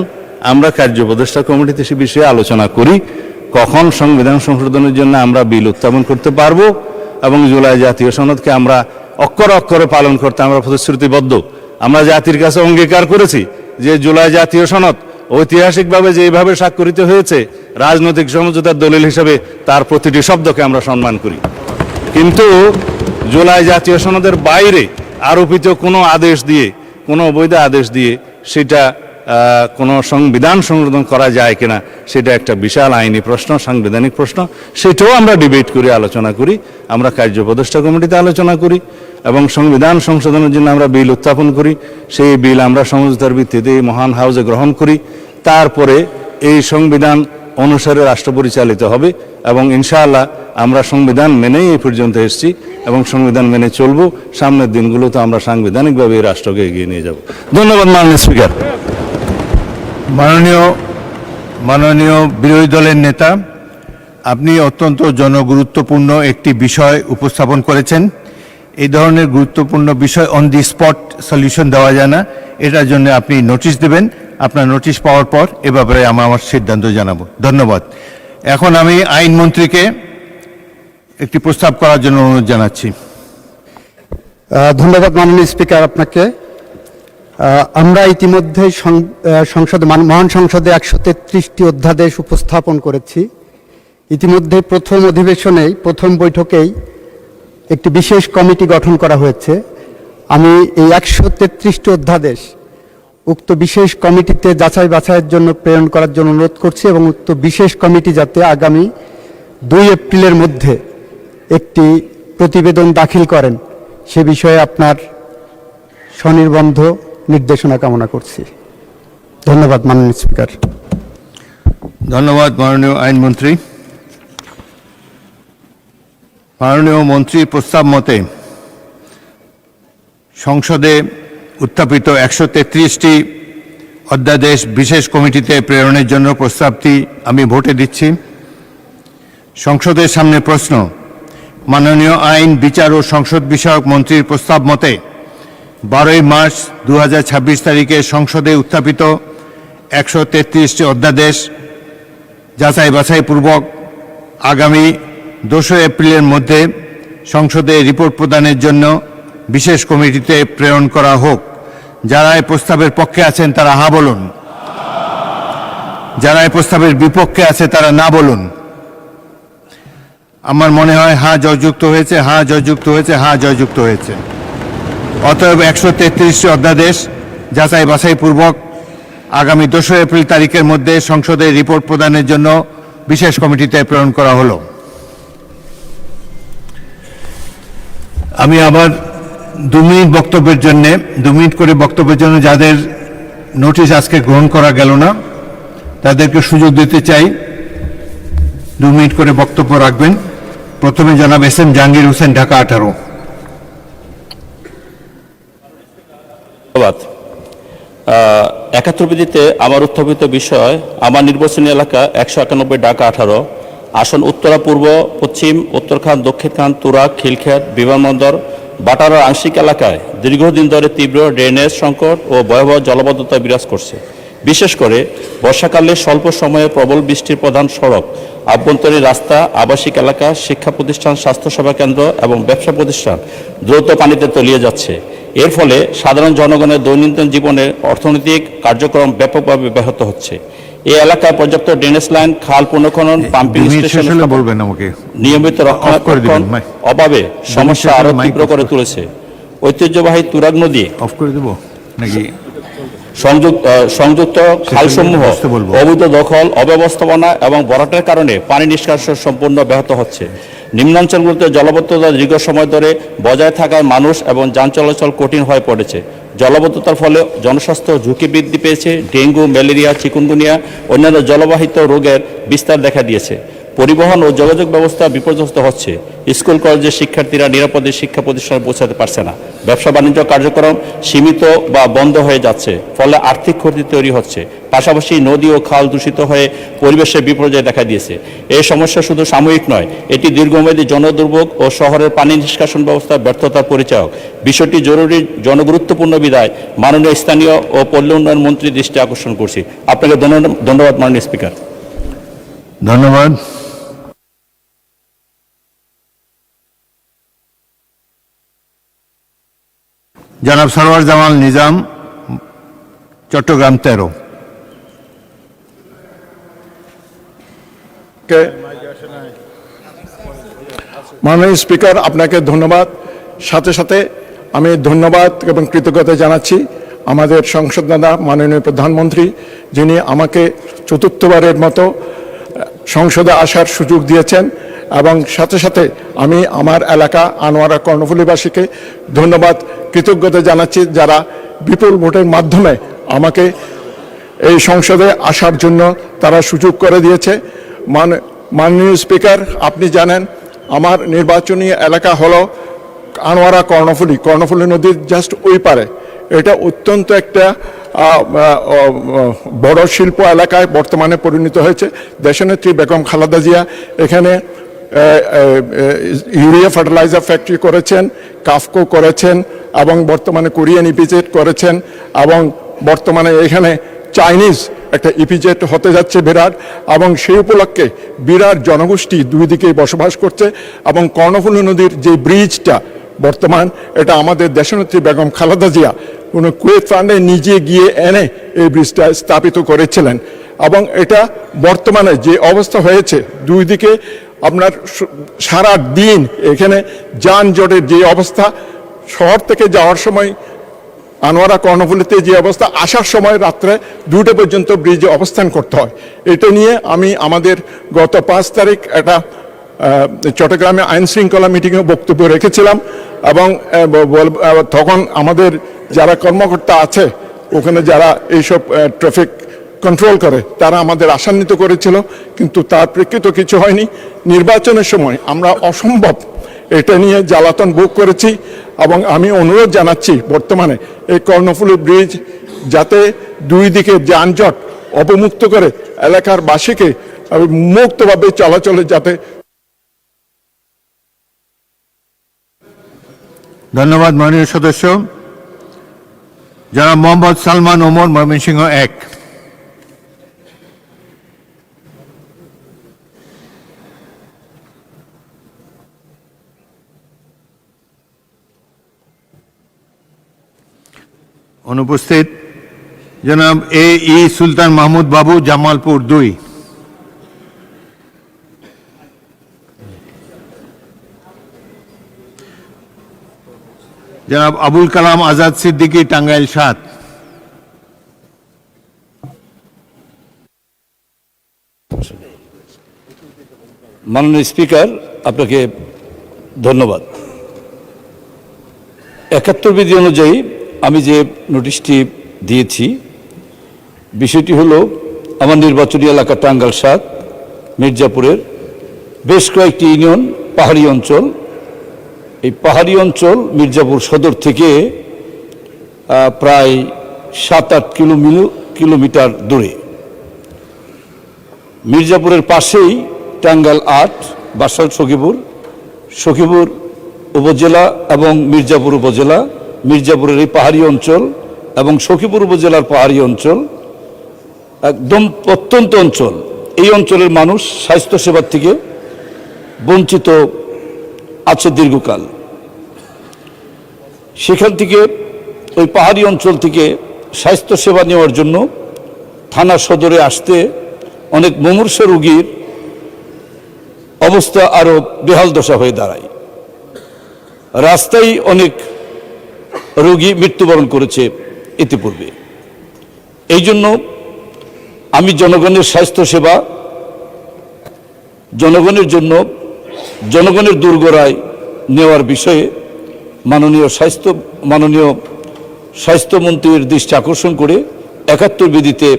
আমরা কার্য উপদেষ্টা কমিটিতে সে বিষয়ে আলোচনা করি, কখন সংবিধান সংশোধনের জন্য আমরা বিল উত্থাপন করতে পারবো এবং জুলাই জাতীয় সনদকে আমরা অক্ষরে অক্ষরে পালন করতে আমরা প্রতিশ্রুতিবদ্ধ। আমরা জাতির কাছে অঙ্গীকার করেছি যে জুলাই জাতীয় সনদ ঐতিহাসিকভাবে যেভাবে স্বাক্ষরিত হয়েছে, রাজনৈতিক সমঝোতার দলিল হিসেবে তার প্রতিটি শব্দকে আমরা সম্মান করি। কিন্তু জুলাই জাতীয় সনদের বাইরে আরোপিত কোনো আদেশ দিয়ে, কোনো অবৈধ আদেশ দিয়ে সেটা কোনো সংবিধান সংশোধন করা যায় কিনা, সেটা একটা বিশাল আইনি প্রশ্ন, সাংবিধানিক প্রশ্ন। সেটাও আমরা ডিবেট করি, আলোচনা করি, আমরা কার্য উপদেষ্টা কমিটিতে আলোচনা করি এবং সংবিধান সংশোধনের জন্য আমরা বিল উত্থাপন করি। সেই বিল আমরা সমঝোতার ভিত্তিতে মহান হাউসে গ্রহণ করি। তারপরে এই সংবিধান অনুসারে রাষ্ট্র পরিচালিত হবে এবং ইনশাআল্লাহ আমরা সংবিধান মেনেই এই পর্যন্ত এসেছি এবং সংবিধান মেনে চলবো। সামনের দিনগুলোতে আমরা সাংবিধানিকভাবে এই রাষ্ট্রকে এগিয়ে নিয়ে যাব। ধন্যবাদ মাননীয় স্পিকার। মাননীয় বিরোধী দলের নেতা, আপনি অত্যন্ত জনগুরুত্বপূর্ণ একটি বিষয় উপস্থাপন করেছেন। এই ধরনের গুরুত্বপূর্ণ বিষয় অন দি স্পট সলিউশন দেওয়া যায় না, এটার জন্য আপনি নোটিশ দেবেন। আপনার নোটিশ পাওয়ার পর এ ব্যাপারে আমার সিদ্ধান্ত জানাবো। ধন্যবাদ। এখন আমি আইনমন্ত্রীকে একটি প্রস্তাব করার জন্য অনুরোধ জানাচ্ছি। ধন্যবাদ মাননীয় স্পিকার আপনাকে। আমরা ইতিমধ্যে সংসদে মহান সংসদে 133টি অধ্যাদেশ উপস্থাপন করেছি। ইতিমধ্যে প্রথম অধিবেশনেই, প্রথম বৈঠকেই একটি বিশেষ কমিটি গঠন করা হয়েছে। আমি এই 133টি অধ্যাদেশ উক্ত বিশেষ কমিটিতে যাচাই বাছাইয়ের জন্য প্রেরণ করার জন্য অনুরোধ করছি এবং উক্ত বিশেষ কমিটি যাতে আগামী 2 এপ্রিলের মধ্যে একটি প্রতিবেদন দাখিল করেন সে বিষয়ে আপনার স্বনির্বন্ধ নির্দেশনা কামনা করছি। ধন্যবাদ মাননীয় স্পিকার। ধন্যবাদ মাননীয় আইনমন্ত্রী। মাননীয় মন্ত্রীর প্রস্তাব মতে সংসদে উত্থাপিত 133টি অধ্যাদেশ বিশেষ কমিটিতে প্রেরণের জন্য প্রস্তাবটি আমি ভোটে দিচ্ছি। সংসদের সামনে প্রশ্ন। মাননীয় আইন, বিচার ও সংসদ বিষয়ক মন্ত্রীর প্রস্তাব মতে 12 মার্চ 2026 তারিখে সংসদে উত্থাপিত 133টি অধ্যাদেশ যাচাই বাছাইপূর্বক আগামী 2 এপ্রিলের মধ্যে সংসদে রিপোর্ট প্রদানের জন্য বিশেষ কমিটিতে প্রেরণ করা হোক। যারা এই প্রস্তাবের পক্ষে আছেন তারা হ্যাঁ বলুন, যারা এই প্রস্তাবের বিপক্ষে আছে তারা না বলুন। আমার মনে হয় হ্যাঁ জয়যুক্ত হয়েছে, হ্যাঁ জয়যুক্ত হয়েছে, হ্যাঁ জয়যুক্ত হয়েছে। অতএব 133টি অধ্যাদেশ যাচাই বাছাইপূর্বক আগামী 2 এপ্রিল তারিখের মধ্যে সংসদে রিপোর্ট প্রদানের জন্য বিশেষ কমিটিতে প্রেরণ করা হলো। আমি আবার 2 মিনিট বক্তব্যের জন্য 2 মিনিট করে বক্তব্যের জন্য যাদের নোটিশ আজকে গ্রহণ করা গেল না তাদেরকে সুযোগ দিতে চাই। 2 মিনিট করে বক্তব্য রাখবেন। প্রথমে জনাব এস.এম. জাহাঙ্গীর হোসেন, ঢাকা 18। ধন্যবাদ। 71 বিধিতে আমার উত্থাপিত বিষয়, আমার নির্বাচনী এলাকা 191 ঢাকা 18, আসন উত্তরা, পূর্ব, পশ্চিম, উত্তরখান, দক্ষিণখান, তুরাগ, খিলক্ষেত, বিমানবন্দর, বাটারার আংশিক এলাকায় দীর্ঘদিন ধরে তীব্র ড্রেনেজ সংকট ও ভয়াবহ জলাবদ্ধতা বিরাজ করছে। বিশেষ করে বর্ষাকালে স্বল্প সময়ে প্রবল বৃষ্টির প্রধান সড়ক, আভ্যন্তরীণ রাস্তা, আবাসিক এলাকা, শিক্ষা প্রতিষ্ঠান, স্বাস্থ্যসেবা কেন্দ্র এবং ব্যবসা প্রতিষ্ঠান দ্রুত পানিতে তলিয়ে যাচ্ছে। এর ফলে সাধারণ জনগণের দৈনন্দিন জীবনের অর্থনৈতিক কার্যক্রম ব্যাপকভাবে ব্যাহত হচ্ছে। এই এলাকায় পর্যাপ্ত ড্রেনেজ লাইন, খাল পুনর্খনন, পাম্পিং স্টেশন বলবেন আমাকে, নিয়মিত রক্ষণাবেক্ষণ অভাবে সমস্যা আরো তীব্র করে তুলেছে। ঐতিহ্যবাহী তুরাগ নদী অফ করে দেবো নাকি? সংযুক্ত খালসমূহ অবৈধ দখল, অব্যবস্থাপনা এবং ভরাটের কারণে পানি নিষ্কাশন সম্পূর্ণ ব্যাহত হচ্ছে। নিম্নাঞ্চলগুলোতে জলাবদ্ধতা দীর্ঘ সময় ধরে বজায় থাকায় মানুষ এবং যান চলাচল কঠিন হয়ে পড়েছে। জলাবদ্ধতার ফলে জনস্বাস্থ্য ঝুঁকি বৃদ্ধি পেয়েছে। ডেঙ্গু, ম্যালেরিয়া, চিকুনগুনিয়া, অন্যান্য জলবাহিত রোগের বিস্তার দেখা দিয়েছে। পরিবহন ও যোগাযোগ ব্যবস্থা বিপর্যস্ত হচ্ছে। স্কুল কলেজের শিক্ষার্থীরা নিরাপদে শিক্ষা প্রতিষ্ঠানে পৌঁছাতে পারছে না। ব্যবসা বাণিজ্য কার্যক্রম সীমিত বা বন্ধ হয়ে যাচ্ছে, ফলে আর্থিক ক্ষতি তৈরি হচ্ছে। পাশাপাশি নদী ও খাল দূষিত হয়ে পরিবেশের বিপর্যয় দেখা দিয়েছে। এই সমস্যা শুধু সাময়িক নয়, এটি দীর্ঘমেয়াদী জনদুর্ভোগ ও শহরের পানি নিষ্কাশন ব্যবস্থার ব্যর্থতার পরিচায়ক। বিষয়টি জরুরি, জনগুরুত্বপূর্ণ বিধায় মাননীয় স্থানীয় ও পল্লী উন্নয়ন মন্ত্রীর দৃষ্টি আকর্ষণ করছি। আপনাকে ধন্যবাদ মাননীয় স্পিকার। ধন্যবাদ। জনাব সরওয়ার জামাল নিজাম, চট্টগ্রাম 13। মাননীয় স্পিকার, আপনাকে ধন্যবাদ। সাথে সাথে আমি ধন্যবাদ এবং কৃতজ্ঞতা জানাচ্ছি আমাদের সংসদ নেতা মাননীয় প্রধানমন্ত্রী, যিনি আমাকে চতুর্থবারের মতো সংসদে আসার সুযোগ দিয়েছেন। এবং সাথে সাথে আমি আমার এলাকা আনোয়ারা কর্ণফুলীবাসীকে ধন্যবাদ, কৃতজ্ঞতা জানাচ্ছি, যারা বিপুল ভোটের মাধ্যমে আমাকে এই সংসদে আসার জন্য তারা সুযোগ করে দিয়েছে। মাননীয় স্পিকার, আপনি জানেন আমার নির্বাচনী এলাকা হলো আনোয়ারা কর্ণফুলী নদীর জাস্ট ওই পারে। এটা অত্যন্ত একটা বড় শিল্প এলাকায় বর্তমানে পরিণত হয়েছে। দেশনেত্রী বেগম খালেদা জিয়া এখানে ইউরিয়া ফার্টিলাইজার ফ্যাক্টরি করেছেন, কাফকো করেছেন এবং বর্তমানে কোরিয়ান ইপিজেড করেছেন এবং বর্তমানে এখানে চাইনিজ একটা ইপিজেড হতে যাচ্ছে বিরাট। এবং সেই উপলক্ষে বিরাট জনগোষ্ঠী দুই দিকেই বসবাস করছে। এবং কর্ণফুলী নদীর যে ব্রিজটা বর্তমান, এটা আমাদের দেশনেত্রী বেগম খালেদা জিয়া কোনো কুয়েত ফান্ডে নিজে গিয়ে এনে এই ব্রিজটা স্থাপিত করেছিলেন। এবং এটা বর্তমানে যে অবস্থা হয়েছে, দুই দিকে আপনার সারা দিন এখানে যানজটের যে অবস্থা, শহর থেকে যাওয়ার সময় আনোয়ারা কর্ণফুলীতে যে অবস্থা, আসার সময় রাত্রে 2টা পর্যন্ত ব্রিজে অবস্থান করতে হয়। এটা নিয়ে আমি আমাদের গত 5 তারিখ একটা চট্টগ্রামে আইন শৃঙ্খলা মিটিংয়ে বক্তব্য রেখেছিলাম। এবং তখন আমাদের যারা কর্মকর্তা আছে ওখানে, যারা এইসব ট্রাফিক কন্ট্রোল করে, তারা আমাদের আশান্বিত করেছিল, কিন্তু তার প্রেক্ষিত কিছু হয়নি। নির্বাচনের সময় আমরা অসম্ভব এটা নিয়ে জ্বালাতন ভোগ করেছি। এবং আমি অনুরোধ জানাচ্ছি বর্তমানে এই কর্ণফুলী ব্রিজ যাতে দুই দিকে যানজট অবমুক্ত করে এলাকার বাসীকে মুক্তভাবে চলাচলে যাতে। ধন্যবাদ মাননীয় সদস্য। জনাব মোহাম্মদ সালমান ওমর, ময়মনসিংহ 1। অনুপস্থিত। জনাব ই সুলতান মাহমুদ বাবু, জামালপুর 2। জনাব আবুল কালাম আজাদ সিদ্দিকী, টাঙ্গাইল 7। মাননীয় স্পিকার, আপনাকে ধন্যবাদ। 71 বিধি অনুযায়ী আমি যে নোটিশটি দিয়েছি, বিষয়টি হলো আমার নির্বাচনী এলাকা টাঙ্গাইল 7 মির্জাপুরের বেশ কয়েকটি ইউনিয়ন পাহাড়ি অঞ্চল। এই পাহাড়ি অঞ্চল মির্জাপুর সদর থেকে প্রায় 7-8 কিলোমিটার দূরে। মির্জাপুরের পাশেই টাঙ্গাইল 8, বাসাইল সখীপুর উপজেলা এবং মির্জাপুর উপজেলা, মির্জাপুরের এই পাহাড়ি অঞ্চল এবং সখীপুর উপজেলার পাহাড়ি অঞ্চল একদম প্রত্যন্ত অঞ্চল। এই অঞ্চলের মানুষ স্বাস্থ্যসেবার থেকে বঞ্চিত আছে দীর্ঘকাল। সেখান থেকে ওই পাহাড়ি অঞ্চল থেকে স্বাস্থ্যসেবা নেওয়ার জন্য থানা সদরে আসতে অনেক মুমূর্ষু রোগীর অবস্থা আরও বেহাল দশা হয়ে দাঁড়ায়। রাস্তায় অনেক রোগী মৃত্যুবরণ করেছে ইতিপূর্বে। এই জন্য আমি জনগণের স্বাস্থ্যসেবা জনগণের জন্য জনগণের দুর্গরায় নেওয়ার বিষয়ে মাননীয় স্বাস্থ্যমন্ত্রীর দৃষ্টি আকর্ষণ করে 71 বিধিতে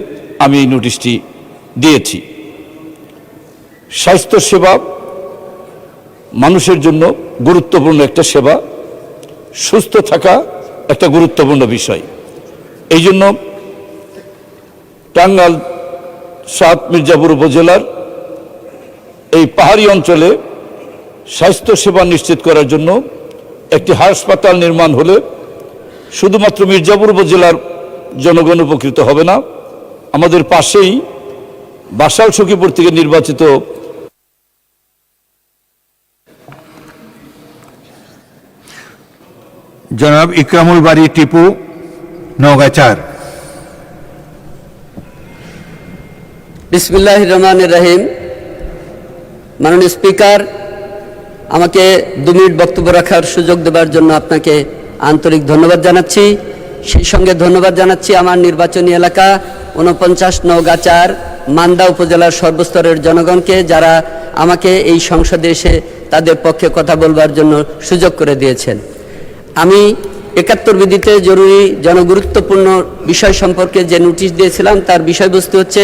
আমি এই নোটিশটি দিয়েছি। স্বাস্থ্যসেবা মানুষের জন্য গুরুত্বপূর্ণ একটা সেবা, সুস্থ থাকা একটা গুরুত্বপূর্ণ বিষয়। এই জন্য টাঙ্গাইল 7 মির্জাপুর উপজেলার এই পাহাড়ি অঞ্চলে স্বাস্থ্যসেবা নিশ্চিত করার জন্য একটি হাসপাতাল নির্মাণ হলে শুধুমাত্র মির্জাপুর উপজেলার জনগণ উপকৃত হবে না, আমাদের পাশেই বাসাইল সখীপুর থেকে নির্বাচিত জনাব ইকরামুল বারী টিপু, নওগাঁ 4। বিসমিল্লাহির রহমানির রহিম। মাননীয় স্পিকার, আমাকে 2 মিনিট বক্তব্য রাখার সুযোগ দেওয়ার জন্য আপনাকে আন্তরিক ধন্যবাদ জানাচ্ছি। সেই সঙ্গে ধন্যবাদ জানাচ্ছি আমার নির্বাচনী এলাকা 49 নওগাঁ 4 মান্দা উপজেলার সর্বস্তরের জনগণকে, যারা আমাকে এই সংসদে এসে তাদের পক্ষে কথা বলবার জন্য সুযোগ করে দিয়েছেন। আমি 71 বিধিতে জরুরি জনগুরুত্বপূর্ণ বিষয় সম্পর্কে যে নোটিশ দিয়েছিলাম তার বিষয়বস্তু হচ্ছে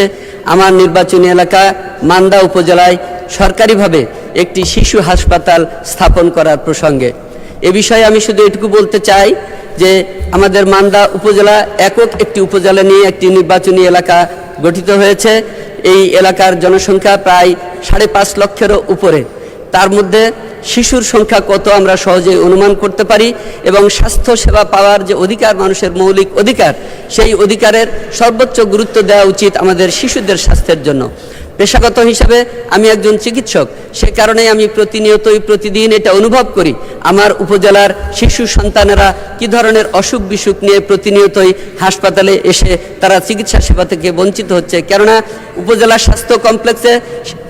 আমার নির্বাচনী এলাকা মান্দা উপজেলায় সরকারিভাবে একটি শিশু হাসপাতাল স্থাপন করার প্রসঙ্গে। এ বিষয়ে আমি শুধু এটুকু বলতে চাই যে আমাদের মান্দা উপজেলা একক একটি উপজেলা নিয়ে একটি নির্বাচনী এলাকা গঠিত হয়েছে। এই এলাকার জনসংখ্যা প্রায় 5.5 লক্ষেরও উপরে। তার মধ্যে শিশুর সংখ্যা কত আমরা সহজেই অনুমান করতে পারি, এবং স্বাস্থ্য সেবা পাওয়ার যে অধিকার, মানুষের মৌলিক অধিকার, সেই অধিকারের সর্বোচ্চ গুরুত্ব দেওয়া উচিত আমাদের শিশুদের স্বাস্থ্যের জন্য। পেশাগত হিসাবে আমি একজন চিকিৎসক, সে কারণে আমি প্রতিদিন এটা অনুভব করি আমার উপজেলার শিশু সন্তানেরা কি ধরনের অসুখ বিসুখ নিয়ে প্রতিনিয়তই হাসপাতালে এসে তারা চিকিৎসা সেবা থেকে বঞ্চিত হচ্ছে। কেননা উপজেলা স্বাস্থ্য কমপ্লেক্সে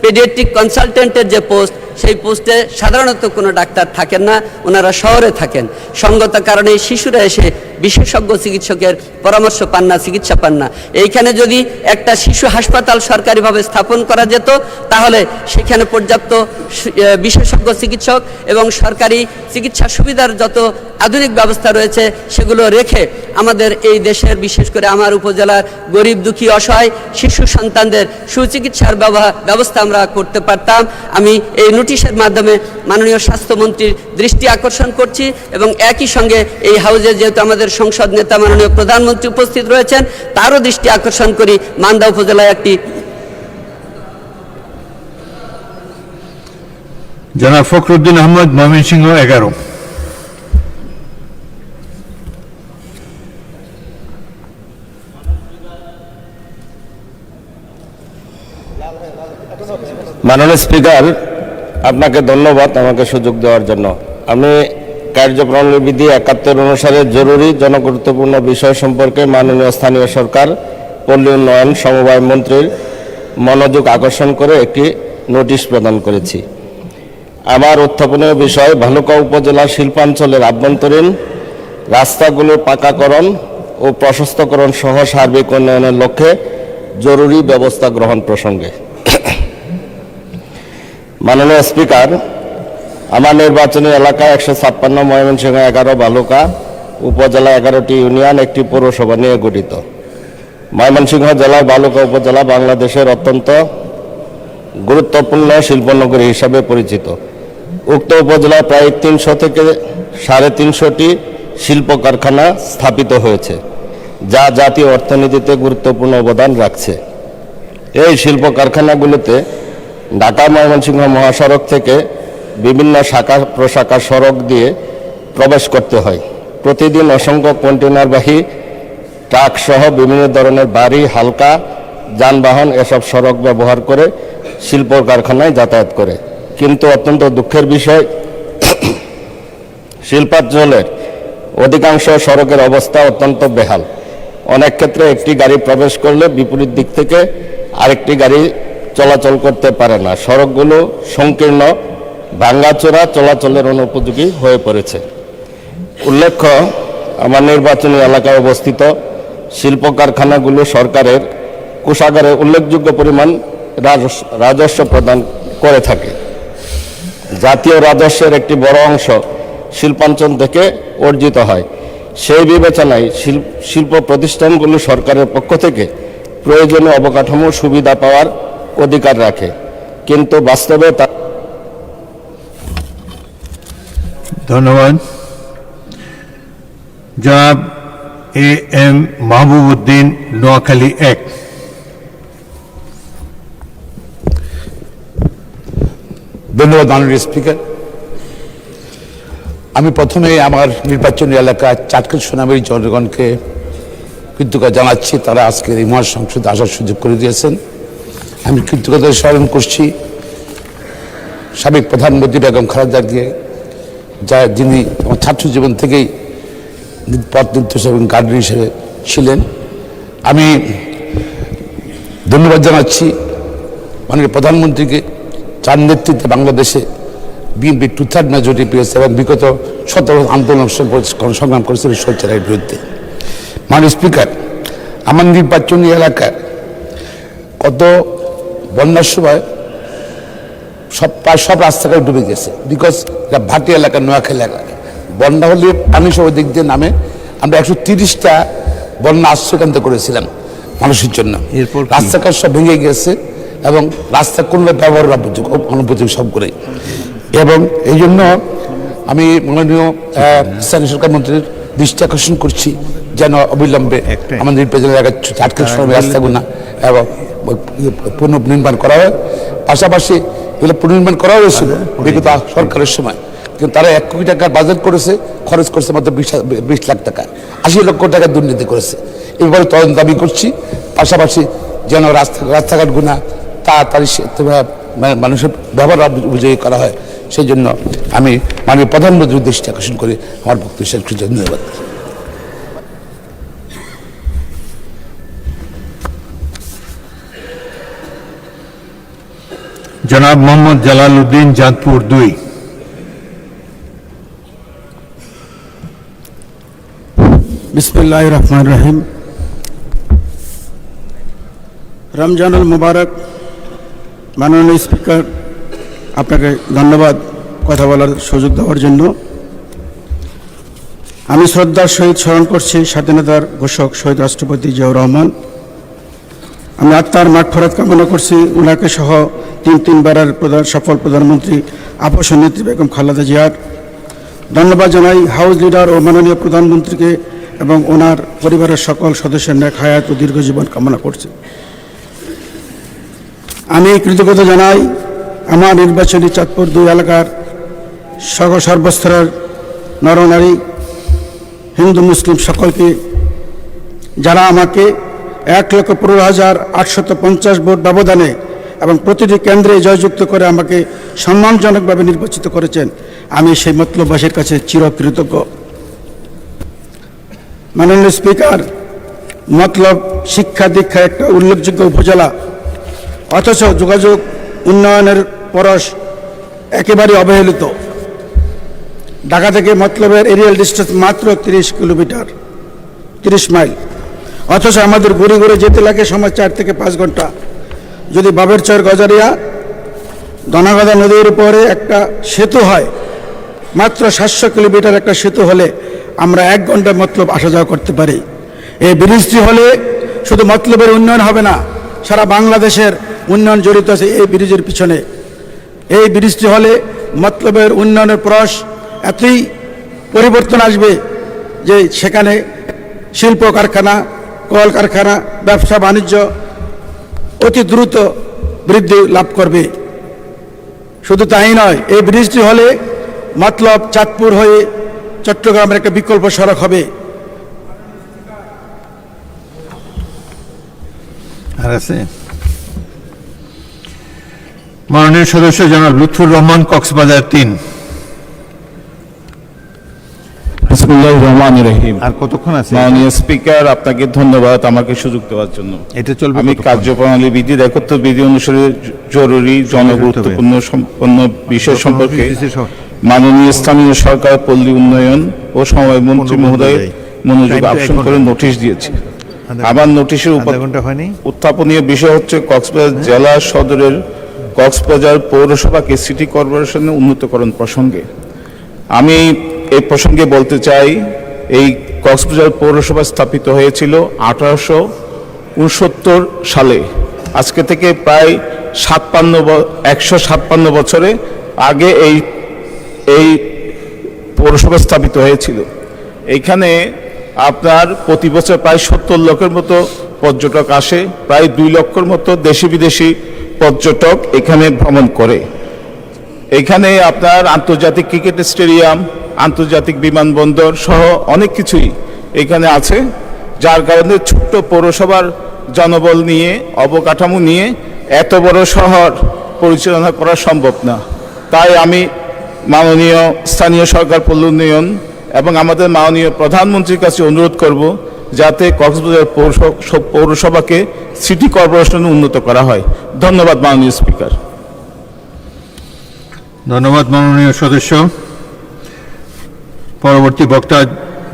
পেডিয়াট্রিক কনসালটেন্টের যে পোস্ট, সেই পোস্টে সাধারণত কোনো ডাক্তার থাকেন না, ওনারা শহরে থাকেন। সঙ্গত কারণে শিশুরা এসে বিশেষজ্ঞ চিকিৎসকের পরামর্শ পান না, চিকিৎসা পান না। এইখানে যদি একটা শিশু হাসপাতাল সরকারিভাবে স্থাপন করা যেত, তাহলে সেখানে পর্যাপ্ত বিশেষজ্ঞ চিকিৎসক এবং সরকারি চিকিৎসা সুবিধার যত আধুনিক ব্যবস্থা রয়েছে সেগুলো রেখে আমাদের এই দেশের, বিশেষ করে আমার উপজেলার গরিব দুঃখী অসহায় শিশু সন্তানদের সুচিকিৎসার ব্যবস্থা আমরা করতে পারতাম। আমি এই নোটিশের মাধ্যমে মাননীয় স্বাস্থ্যমন্ত্রীর দৃষ্টি আকর্ষণ করছি, এবং একই সঙ্গে এই হাউজে যেহেতু আমাদের সংসদ নেতা মাননীয় প্রধানমন্ত্রী উপস্থিত রয়েছেন, তারও দৃষ্টি আকর্ষণ করি মান্দা উপজেলায় একটি। জনাব ফখরুদ্দিন আহমদ, ময়মনসিংহ 11। মাননীয় স্পিকার, আপনাকে ধন্যবাদ আমাকে সুযোগ দেওয়ার জন্য। আমি কার্যপ্রণালী বিধি 71 অনুসারে জরুরি জনগুরুত্বপূর্ণ বিষয় সম্পর্কে মাননীয় স্থানীয় সরকার পল্লী উন্নয়ন সমবায় মন্ত্রীর মনোযোগ আকর্ষণ করে একটি নোটিশ প্রদান করেছি। আমার উত্থাপনীয় বিষয় ভালুকা উপজেলা শিল্পাঞ্চলের আভ্যন্তরীণ রাস্তাগুলোর পাকাকরণ ও প্রশস্তকরণ সহ সার্বিক উন্নয়নের লক্ষ্যে জরুরি ব্যবস্থা গ্রহণ প্রসঙ্গে। মাননীয় স্পিকার, আমার নির্বাচনী এলাকা 156, ময়মনসিংহ 11, ভালুকা উপজেলা 11টি ইউনিয়ন, একটি পৌরসভা নিয়ে গঠিত। ময়মনসিংহ জেলার ভালুকা উপজেলা বাংলাদেশের অত্যন্ত গুরুত্বপূর্ণ শিল্পনগরী হিসাবে পরিচিত। উক্ত উপজেলায় প্রায় 300 থেকে 350টি শিল্প কারখানা স্থাপিত হয়েছে। যা জাতীয় অর্থনীতিতে গুরুত্বপূর্ণ অবদান রাখছে। এই শিল্প কারখানাগুলোতে ঢাকা ময়মনসিংহ মহাসড়ক থেকে বিভিন্ন শাখা প্রশাখা সড়ক দিয়ে প্রবেশ করতে হয়। প্রতিদিন অসংখ্য কন্টেনারবাহী ট্রাক সহ বিভিন্ন ধরনের ভারী হালকা যানবাহন এসব সড়ক ব্যবহার করে শিল্প কারখানায় যাতায়াত করে। কিন্তু অত্যন্ত দুঃখের বিষয়, শিল্পাঞ্চলের অধিকাংশ সড়কের অবস্থা অত্যন্ত বেহাল। অনেক ক্ষেত্রে একটি গাড়ি প্রবেশ করলে বিপরীত দিক থেকে আরেকটি গাড়ি চলাচল করতে পারে না। সড়কগুলো সংকীর্ণ, ভাঙ্গাচোরা, চলাচলের অনুপযোগী হয়ে পড়েছে। উল্লেখ্য, আমার নির্বাচনী এলাকায় অবস্থিত শিল্প কারখানাগুলো সরকারের কোষাগারে উল্লেখযোগ্য পরিমাণ রাজস্ব প্রদান করে থাকে। জাতীয় রাজস্বের একটি বড় অংশ শিল্পাঞ্চল থেকে অর্জিত হয়। সেই বিবেচনায় শিল্প প্রতিষ্ঠানগুলো সরকারের পক্ষ থেকে প্রয়োজনীয় অবকাঠামো সুবিধা পাওয়ার অধিকার রাখে, কিন্তু বাস্তবে তা। ধন্যবাদ। জনাব AM মাহবুব উদ্দিন, নোয়াখালী 1। ধন্যবাদ মাননীয় স্পিকার। আমি প্রথমে আমার নির্বাচনী এলাকা চাটখিল সোনাবাড়ি জনগণকে কৃতজ্ঞতা জানাচ্ছি, তারা আজকের এই মহাসংসদে আসার সুযোগ করে দিয়েছেন। আমি কৃতজ্ঞতা স্মরণ করছি সাবেক প্রধানমন্ত্রী বেগম খালেদা জিয়াকে, যিনি আমার ছাত্র জীবন থেকেই পথ নির্দেশক এবং গার্ডিয়ান হিসেবে ছিলেন। আমি ধন্যবাদ জানাচ্ছি মাননীয় প্রধানমন্ত্রীকে, যার নেতৃত্বে বাংলাদেশে বিএনপি 2/3 মেজরিটি পেয়েছে এবং বিগত 17 আন্দোলন সংগ্রাম করেছিল স্বৈরাচারের বিরুদ্ধে। মাননীয় স্পিকার, আমার নির্বাচনী এলাকায় কত বন্যার সময় প্রায় সব রাস্তাঘাট ডুবে গেছে, বিকজ এটা ভাটি এলাকা, নোয়াখালী এলাকা। বন্যা হলে পানি সব দিক দিয়ে নামে। আমরা 130টা বন্যা আশ্রয়কেন্দ্র করেছিলাম মানুষের জন্য। এরপর রাস্তাঘাট সব ভেঙে গেছে এবং রাস্তা কোনো ব্যবহার অনুপযোগী সব করে। এবং এই জন্য আমি মাননীয় স্থানীয় সরকার মন্ত্রীর দৃষ্টি আকর্ষণ করছি যেন অবিলম্বে আমাদের নির্বাচনী এলাকায় চাটখিল সোনাবাড়ি রাস্তাগুলো এবং পুনর্নির্মাণ করা হয়। পাশাপাশি এগুলো পুনর্নির্মাণ করা হয়েছিল বিগত সরকারের সময়, কিন্তু তারা 1 কোটি টাকার বাজেট করেছে, খরচ করেছে মাত্র 20 লাখ টাকা, 80 লক্ষ টাকা দুর্নীতি করেছে। এবারে তদন্ত দাবি করছি। পাশাপাশি যেন রাস্তাঘাটগুলো তাড়াতাড়ি মানুষের ব্যবহার উপযোগী করা হয়, সেই জন্য আমি মাননীয় প্রধানমন্ত্রীর দৃষ্টি আকর্ষণ করে আমার বক্তব্য শেষ করছি। ধন্যবাদ। জনাব মোহাম্মদ জালাল উদ্দিন, চাঁদপুর 2। বিসমিল্লাহির রহমানির রহিম। রমজানুল মুবারক। মাননীয় স্পিকার, আপনাকে ধন্যবাদ কথা বলার সুযোগ দেওয়ার জন্য। আমি শ্রদ্ধার সহিত স্মরণ করছি স্বাধীনতার ঘোষক শহীদ রাষ্ট্রপতি জিয়াউর রহমান। আমি আত্মার মাগফিরাত কামনা করছি ওনাকে সহ 3 বারের সফল প্রধানমন্ত্রী আপস নেত্রী বেগম খালেদা জিয়ার। ধন্যবাদ জানাই হাউস লিডার ও মাননীয় প্রধানমন্ত্রীকে এবং ওনার পরিবারের সকল সদস্যের ন্যাক হায়াত ও দীর্ঘ জীবন কামনা করছি। আমি কৃতজ্ঞতা জানাই আমার নির্বাচনী চাঁদপুর 2 এলাকার সর্বস্তরের নরনারী, হিন্দু মুসলিম সকলকে, যারা আমাকে 1,15,850 ভোট ব্যবধানে এবং প্রতিটি কেন্দ্রে জয়যুক্ত করে আমাকে সম্মানজনকভাবে নির্বাচিত করেছেন। আমি সেই মতলববাসীর কাছে চিরকৃতজ্ঞ। মাননীয় স্পিকার, মতলব শিক্ষা দীক্ষা একটা উল্লেখযোগ্য উপজেলা, অথচ যোগাযোগ উন্নয়নের পরশ একেবারে অবহেলিত। ঢাকা থেকে মতলবের এরিয়াল ডিস্টেন্স মাত্র 30 কিলোমিটার, 30 মাইল, অথচ আমাদের ঘুরে ঘুরে যেতে লাগে সময় 4 থেকে 5 ঘন্টা। যদি বাবেরচর গজারিয়া দনাগদা নদীর উপরে একটা সেতু হয়, মাত্র 700 কিলোমিটার একটা সেতু হলে আমরা 1 ঘন্টায় মতলব আসা যাওয়া করতে পারি। এই ব্রিজটি হলে শুধু মতলবের উন্নয়ন হবে না, সারা বাংলাদেশের উন্নয়ন জড়িত আছে এই ব্রিজের পিছনে। এই ব্রিজটি হলে মতলবের উন্নয়নের পরশ এতই পরিবর্তন আসবে যে সেখানে শিল্প কারখানা, কলকারখানা, ব্যবসা বাণিজ্য অতি দ্রুত বৃদ্ধি লাভ করবে। শুধু তাই নয়, এই ব্রিজটি হলে মতলব চাঁদপুর হয়ে চট্টগ্রামের একটা বিকল্প সড়ক হবে। আর আছে মাননীয় সদস্য জনাব লুৎফুর রহমান, কক্সবাজার 3। বিসমিল্লাহির রহমানির রহিম। আর কতক্ষণ আছে? মাননীয় স্পিকার, আপনাকে ধন্যবাদ আমাকে সুযোগ দেওয়ার জন্য। এটা চলবে আমি কতক্ষণ? কার্যপ্রণালী বিধি 71 বিধি অনুসারে জরুরি জনগুরুত্বপূর্ণ সম্পন্ন বিষয় সম্পর্কে মাননীয় স্থানীয় সরকার, পল্লী উন্নয়ন ও সমবায় মন্ত্রী মহোদয় মনোযোগ আকর্ষণ করে নোটিশ দিয়েছি। আমার নোটিশের উত্থাপনীয় বিষয় হচ্ছে কক্সবাজার জেলা সদরের কক্সবাজার পৌরসভাকে সিটি কর্পোরেশনে উন্নীতকরণ প্রসঙ্গে। আমি এই প্রসঙ্গে বলতে চাই, এই কক্সবাজার পৌরসভা স্থাপিত হয়েছিল 1869 সালে। আজকে থেকে প্রায় 157 বছরে আগে এই পৌরসভা স্থাপিত হয়েছিল। এইখানে আপনার প্রতি বছর প্রায় 70 লক্ষের মতো পর্যটক আসে, প্রায় 2 লক্ষের মতো দেশি বিদেশি পর্যটক এখানে ভ্রমণ করে। এখানে আপনার আন্তর্জাতিক ক্রিকেট স্টেডিয়াম, আন্তর্জাতিক বিমানবন্দর সহ অনেক কিছুই এখানে আছে, যার কারণে ছোট্ট পৌরসভার জনবল নিয়ে, অবকাঠামো নিয়ে এত বড় শহর পরিচালনা করা সম্ভব না। তাই আমি মাননীয় স্থানীয় সরকার, পল্লী উন্নয়ন এবং আমাদের মাননীয় প্রধানমন্ত্রীর কাছে অনুরোধ করব যাতে কক্সবাজার পৌরসভাকে সিটি কর্পোরেশনে উন্নত করা হয়। ধন্যবাদ মাননীয় স্পিকার। ধন্যবাদ মাননীয় সদস্য। পরবর্তী বক্তা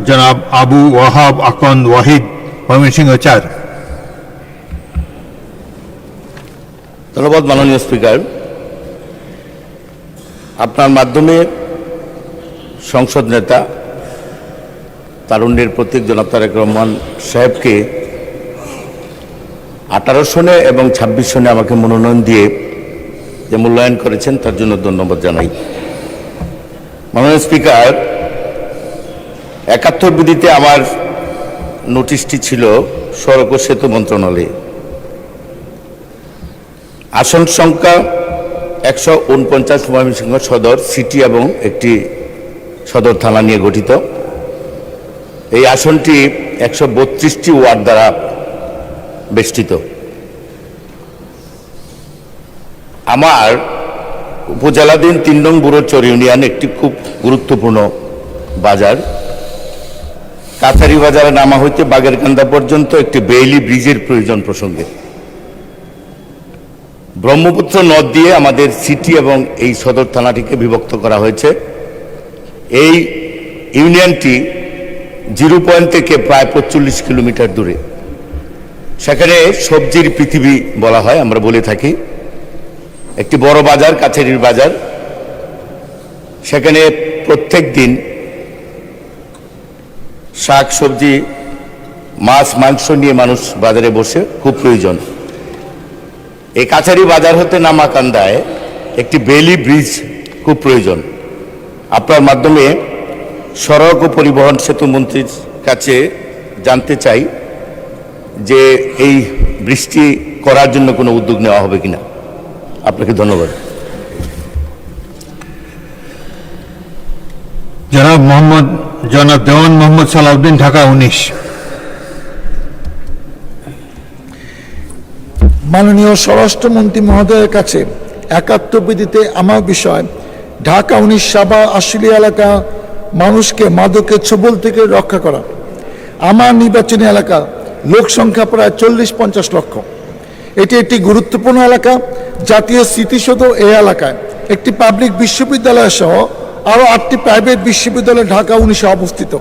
জনাব আবু ওয়াহাব আকন্দ ওয়াহিদ, ময়মনসিংহ 4। ধন্যবাদ মাননীয় স্পিকার। আপনার মাধ্যমে সংসদ নেতা, তারুণ্যের প্রতীক জনাব তারেক রহমান সাহেবকে 18 সনে এবং 26 সনে আমাকে মনোনয়ন দিয়ে যে মূল্যায়ন করেছেন তার জন্য ধন্যবাদ জানাই। মাননীয় স্পিকার, 71 বিধিতে আমার নোটিশটি ছিল সড়ক ও সেতু মন্ত্রণালয়ে। আসন সংখ্যা 149, ময়মনসিংহ সদর সিটি এবং একটি সদর থানা নিয়ে গঠিত। এই আসনটি 132টি ওয়ার্ড দ্বারা বেষ্টিত। আমার উপজেলাধীন 3 নং বুড়োচর ইউনিয়ন একটি খুব গুরুত্বপূর্ণ বাজার। কাছারি বাজারে নামা হইতে বাগেরকান্দা পর্যন্ত একটি বেইলি ব্রিজের প্রয়োজন প্রসঙ্গে ব্রহ্মপুত্র নদ দিয়ে আমাদের সিটি এবং এই সদর থানাটিকে বিভক্ত করা হয়েছে। এই ইউনিয়নটি 0 পয়েন্ট থেকে প্রায় 45 কিলোমিটার দূরে। সেখানে সবজির পৃথিবী বলা হয়, আমরা বলে থাকি। একটি বড় বাজার, কাছারির বাজার। সেখানে প্রত্যেক দিন শাক সবজি, মাছ মাংস নিয়ে মানুষ বাজারে বসে, খুব প্রয়োজন। এই কাছারি বাজার হতে নামাকান্দায় একটি বেইলি ব্রিজ খুব প্রয়োজন। আপনার মাধ্যমে সড়ক ও পরিবহন সেতু মন্ত্রীর কাছে জানতে চাই যে এই ব্রিজটি করার জন্য কোনো উদ্যোগ নেওয়া হবে কিনা। আপনাকে ধন্যবাদ। জনাব দেওয়ান মোহাম্মদ সালাউদ্দিন, ঢাকা 19। মাননীয় স্বরাষ্ট্রমন্ত্রী মহোদয়ের কাছে 71 বিধিতে আমার বিষয় ঢাকা 19 সাবা আশুলিয়া এলাকা মানুষকে মাদকের ছোবল থেকে রক্ষা করা। আমার নির্বাচনী এলাকা লোক সংখ্যা প্রায় 40-50 লক্ষ। এটি একটি গুরুত্বপূর্ণ এলাকা। জাতীয় স্মৃতিসৌধ এই এলাকায় একটি পাবলিক বিশ্ববিদ্যালয় সহ আরও 8টি প্রাইভেট বিশ্ববিদ্যালয় ঢাকা 19-এ অবস্থিত।